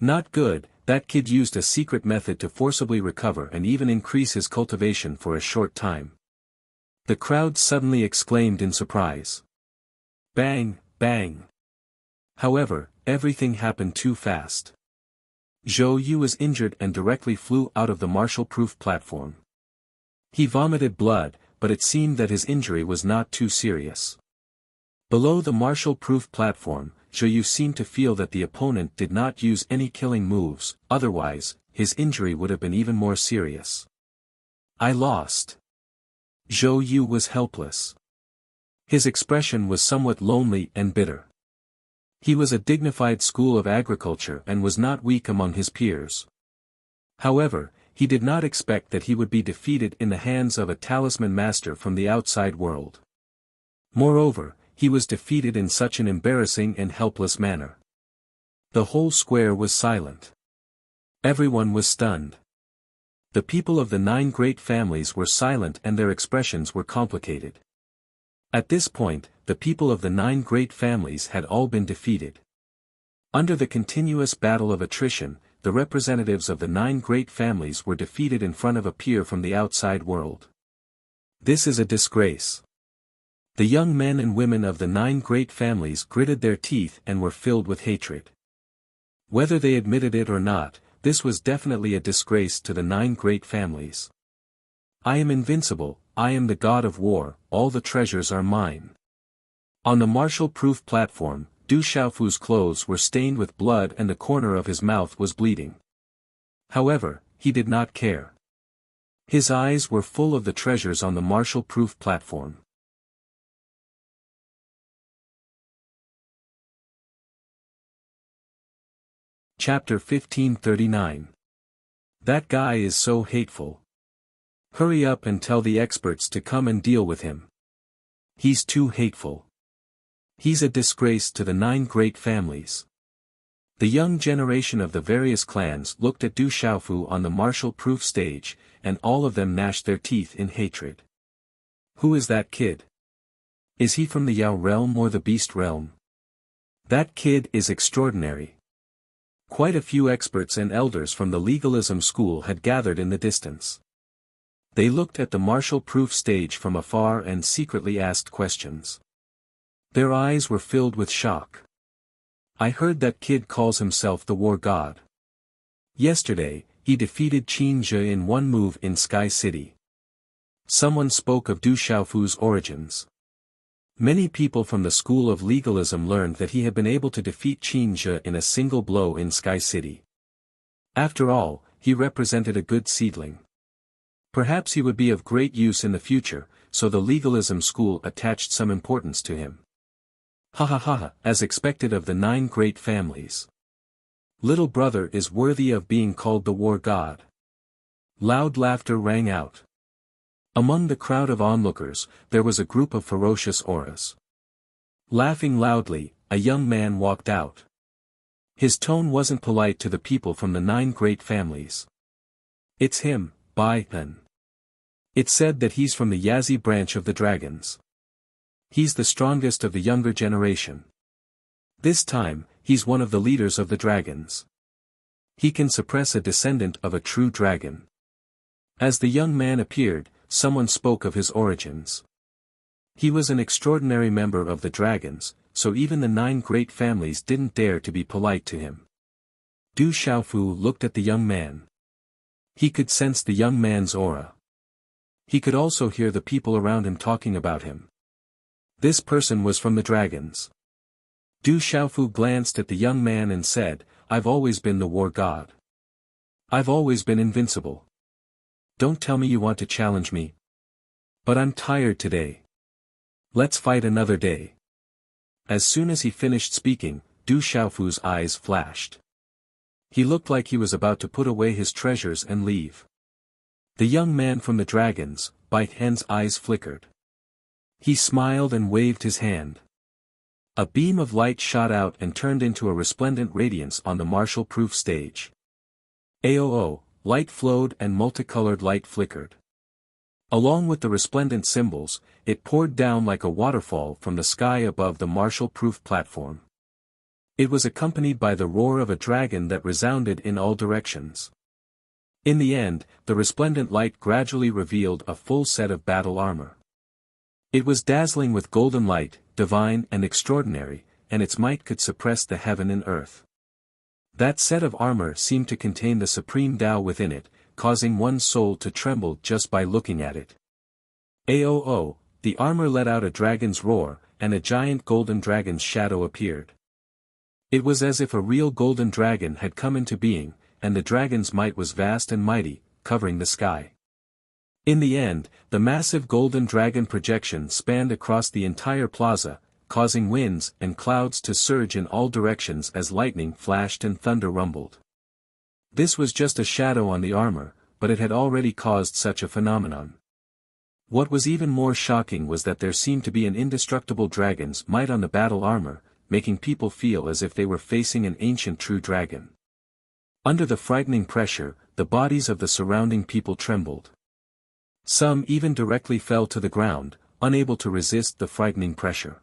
Not good, that kid used a secret method to forcibly recover and even increase his cultivation for a short time. The crowd suddenly exclaimed in surprise. Bang, bang. However, everything happened too fast. Zhou Yu was injured and directly flew out of the martial-proof platform. He vomited blood, but it seemed that his injury was not too serious. Below the martial-proof platform, Zhou Yu seemed to feel that the opponent did not use any killing moves, otherwise, his injury would have been even more serious. I lost. Zhou Yu was helpless. His expression was somewhat lonely and bitter. He was a dignified School of Agriculture and was not weak among his peers. However, he did not expect that he would be defeated in the hands of a talisman master from the outside world. Moreover, he was defeated in such an embarrassing and helpless manner. The whole square was silent. Everyone was stunned. The people of the 9 great families were silent and their expressions were complicated. At this point, the people of the 9 great families had all been defeated. Under the continuous battle of attrition, the representatives of the 9 great families were defeated in front of a peer from the outside world. This is a disgrace. The young men and women of the 9 great families gritted their teeth and were filled with hatred. Whether they admitted it or not, this was definitely a disgrace to the 9 great families. I am invincible, I am the god of war, all the treasures are mine. On the martial-proof platform, Du Xiaofu's clothes were stained with blood and the corner of his mouth was bleeding. However, he did not care. His eyes were full of the treasures on the martial-proof platform. Chapter 1539. That guy is so hateful. Hurry up and tell the experts to come and deal with him. He's too hateful. He's a disgrace to the 9 great families. The young generation of the various clans looked at Du Xiaofu on the martial-proof stage, and all of them gnashed their teeth in hatred. Who is that kid? Is he from the Yao realm or the Beast realm? That kid is extraordinary. Quite a few experts and elders from the legalism school had gathered in the distance. They looked at the martial-proof stage from afar and secretly asked questions. Their eyes were filled with shock. I heard that kid calls himself the war god. Yesterday, he defeated Qin Zhe in one move in Sky City. Someone spoke of Du Xiaofu's origins. Many people from the school of legalism learned that he had been able to defeat Qin Zhe in a single blow in Sky City. After all, he represented a good seedling. Perhaps he would be of great use in the future, so the legalism school attached some importance to him. Ha ha ha, as expected of the 9 great families. Little brother is worthy of being called the war god. Loud laughter rang out. Among the crowd of onlookers, there was a group of ferocious auras. Laughing loudly, a young man walked out. His tone wasn't polite to the people from the 9 great families. It's him, Bai Hen. It said that he's from the Yazi branch of the dragons. He's the strongest of the younger generation. This time, he's one of the leaders of the dragons. He can suppress a descendant of a true dragon. As the young man appeared, someone spoke of his origins. He was an extraordinary member of the dragons, so even the 9 great families didn't dare to be polite to him. Du Xiaofu looked at the young man. He could sense the young man's aura. He could also hear the people around him talking about him. This person was from the dragons. Du Xiaofu glanced at the young man and said, I've always been the war god. I've always been invincible. Don't tell me you want to challenge me. But I'm tired today. Let's fight another day. As soon as he finished speaking, Du Xiaofu's eyes flashed. He looked like he was about to put away his treasures and leave. The young man from the dragons, Bai Hen's eyes flickered. He smiled and waved his hand. A beam of light shot out and turned into a resplendent radiance on the martial-proof stage. Aoo, light flowed and multicolored light flickered. Along with the resplendent symbols, it poured down like a waterfall from the sky above the martial-proof platform. It was accompanied by the roar of a dragon that resounded in all directions. In the end, the resplendent light gradually revealed a full set of battle armor. It was dazzling with golden light, divine and extraordinary, and its might could suppress the heaven and earth. That set of armor seemed to contain the supreme Tao within it, causing one's soul to tremble just by looking at it. Aoo, the armor let out a dragon's roar, and a giant golden dragon's shadow appeared. It was as if a real golden dragon had come into being, and the dragon's might was vast and mighty, covering the sky. In the end, the massive golden dragon projection spanned across the entire plaza, causing winds and clouds to surge in all directions as lightning flashed and thunder rumbled. This was just a shadow on the armor, but it had already caused such a phenomenon. What was even more shocking was that there seemed to be an indestructible dragon's might on the battle armor, making people feel as if they were facing an ancient true dragon. Under the frightening pressure, the bodies of the surrounding people trembled. Some even directly fell to the ground, unable to resist the frightening pressure.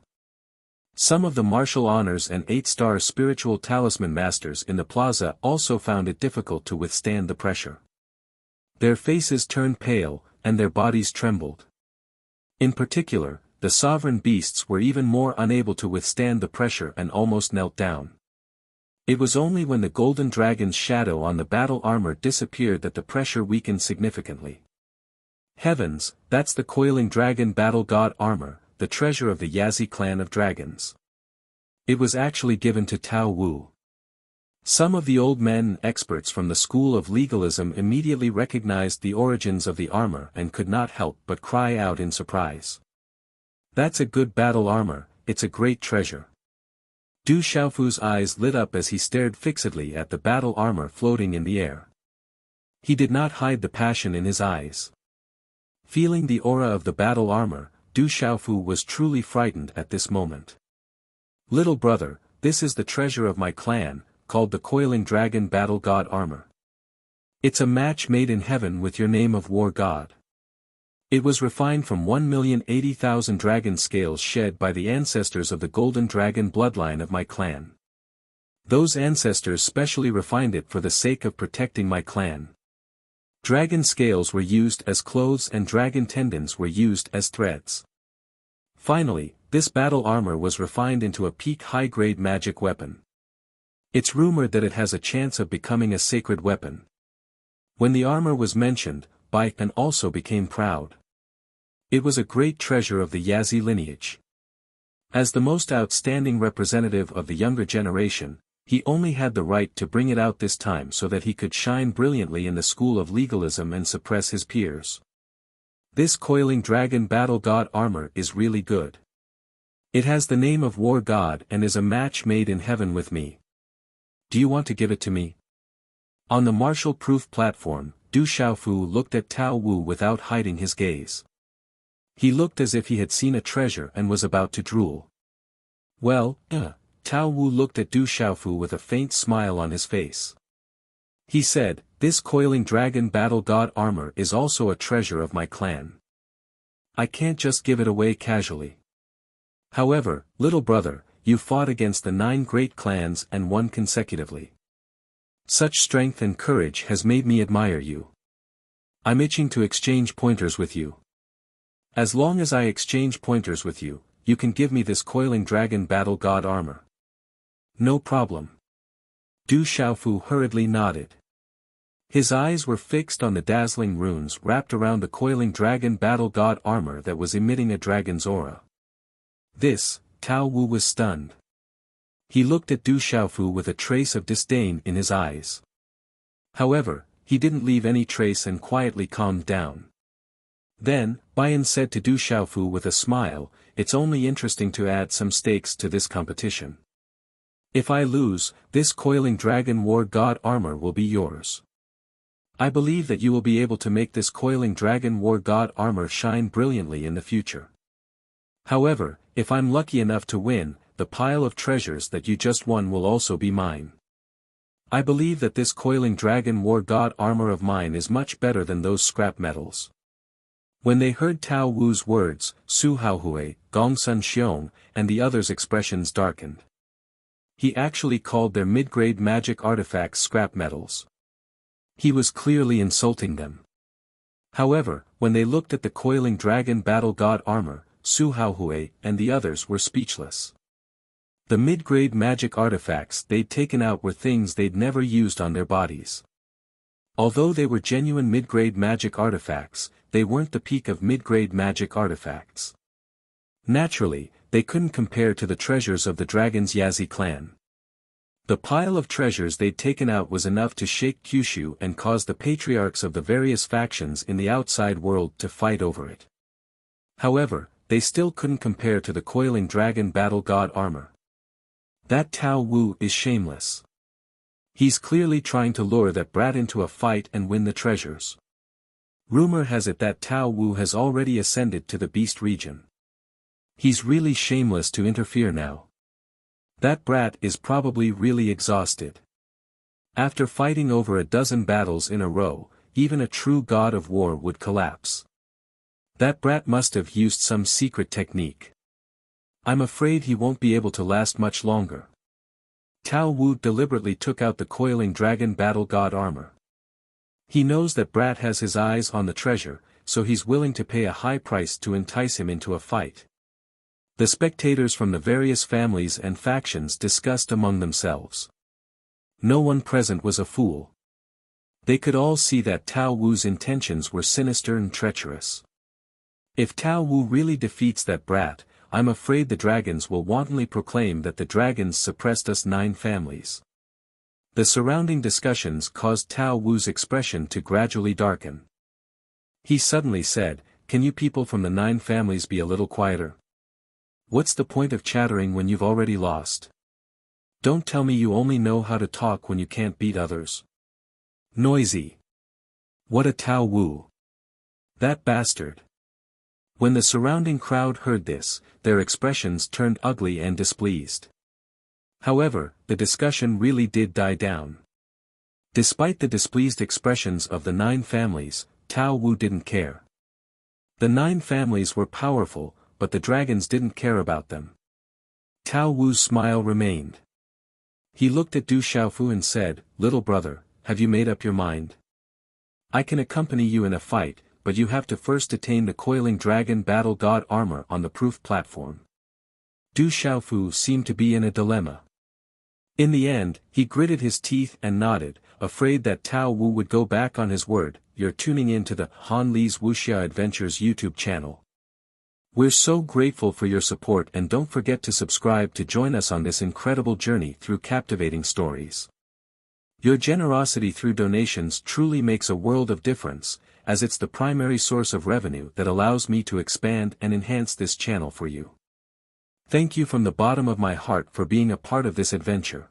Some of the martial honors and 8-star spiritual talisman masters in the plaza also found it difficult to withstand the pressure. Their faces turned pale, and their bodies trembled. In particular, the sovereign beasts were even more unable to withstand the pressure and almost knelt down. It was only when the golden dragon's shadow on the battle armor disappeared that the pressure weakened significantly. Heavens, that's the coiling dragon battle god armor, the treasure of the Yazi clan of dragons. It was actually given to Tao Wu. Some of the old men and experts from the school of legalism immediately recognized the origins of the armor and could not help but cry out in surprise. "That's a good battle armor, it's a great treasure." Du Xiaofu's eyes lit up as he stared fixedly at the battle armor floating in the air. He did not hide the passion in his eyes. Feeling the aura of the battle armor, Du Xiaofu was truly frightened at this moment. "Little brother, this is the treasure of my clan, called the Coiling Dragon Battle God Armor. It's a match made in heaven with your name of War God. It was refined from 1,080,000 dragon scales shed by the ancestors of the Golden Dragon bloodline of my clan. Those ancestors specially refined it for the sake of protecting my clan. Dragon scales were used as clothes and dragon tendons were used as threads. Finally, this battle armor was refined into a peak high-grade magic weapon. It's rumored that it has a chance of becoming a sacred weapon." When the armor was mentioned, Bai Kan also became proud. It was a great treasure of the Yazi lineage. As the most outstanding representative of the younger generation, he only had the right to bring it out this time so that he could shine brilliantly in the school of legalism and suppress his peers. "This Coiling Dragon Battle God armor is really good. It has the name of War God and is a match made in heaven with me. Do you want to give it to me?" On the martial-proof platform, Du Xiaofu looked at Tao Wu without hiding his gaze. He looked as if he had seen a treasure and was about to drool. "Well, Tao Wu looked at Du Xiaofu with a faint smile on his face. He said, "This Coiling Dragon Battle God armor is also a treasure of my clan. I can't just give it away casually. However, little brother, you fought against the 9 great clans and won consecutively. Such strength and courage has made me admire you. I'm itching to exchange pointers with you. As long as I exchange pointers with you, you can give me this Coiling Dragon Battle God armor." "No problem." Du Xiaofu hurriedly nodded. His eyes were fixed on the dazzling runes wrapped around the Coiling Dragon Battle God armor that was emitting a dragon's aura. This, Tao Wu was stunned. He looked at Du Xiaofu with a trace of disdain in his eyes. However, he didn't leave any trace and quietly calmed down. Then, Baiyan said to Du Xiaofu with a smile, "It's only interesting to add some stakes to this competition. If I lose, this Coiling Dragon War God armor will be yours. I believe that you will be able to make this Coiling Dragon War God armor shine brilliantly in the future. However, if I'm lucky enough to win, the pile of treasures that you just won will also be mine. I believe that this Coiling Dragon War God armor of mine is much better than those scrap metals." When they heard Tao Wu's words, Su Haohui, Gong Sun Xiong, and the others' expressions darkened. He actually called their mid-grade magic artifacts scrap metals. He was clearly insulting them. However, when they looked at the Coiling Dragon Battle God armor, Su Haohui and the others were speechless. The mid-grade magic artifacts they'd taken out were things they'd never used on their bodies. Although they were genuine mid-grade magic artifacts, they weren't the peak of mid-grade magic artifacts. Naturally, they couldn't compare to the treasures of the Dragon's Yazi clan. The pile of treasures they'd taken out was enough to shake Kyushu and cause the patriarchs of the various factions in the outside world to fight over it. However, they still couldn't compare to the Coiling Dragon Battle God armor. That Tao Wu is shameless. He's clearly trying to lure that brat into a fight and win the treasures. Rumor has it that Tao Wu has already ascended to the Beast region. He's really shameless to interfere now. That brat is probably really exhausted. After fighting over a dozen battles in a row, even a true god of war would collapse. That brat must have used some secret technique. I'm afraid he won't be able to last much longer. Tao Wu deliberately took out the Coiling Dragon Battle God armor. He knows that brat has his eyes on the treasure, so he's willing to pay a high price to entice him into a fight. The spectators from the various families and factions discussed among themselves. No one present was a fool. They could all see that Tao Wu's intentions were sinister and treacherous. If Tao Wu really defeats that brat, I'm afraid the dragons will wantonly proclaim that the dragons suppressed us 9 families. The surrounding discussions caused Tao Wu's expression to gradually darken. He suddenly said, "Can you people from the 9 families be a little quieter? What's the point of chattering when you've already lost? Don't tell me you only know how to talk when you can't beat others." Noisy. What a Tao Wu. That bastard. When the surrounding crowd heard this, their expressions turned ugly and displeased. However, the discussion really did die down. Despite the displeased expressions of the 9 families, Tao Wu didn't care. The 9 families were powerful, but the dragons didn't care about them. Tao Wu's smile remained. He looked at Du Xiaofu and said, "Little brother, have you made up your mind? I can accompany you in a fight, but you have to first attain the coiling dragon battle god armor on the proof platform." Du Xiaofu seemed to be in a dilemma. In the end, he gritted his teeth and nodded, afraid that Tao Wu would go back on his word. You're tuning in to the Han Li's Wuxia Adventures YouTube channel. We're so grateful for your support, and don't forget to subscribe to join us on this incredible journey through captivating stories. Your generosity through donations truly makes a world of difference, as it's the primary source of revenue that allows me to expand and enhance this channel for you. Thank you from the bottom of my heart for being a part of this adventure.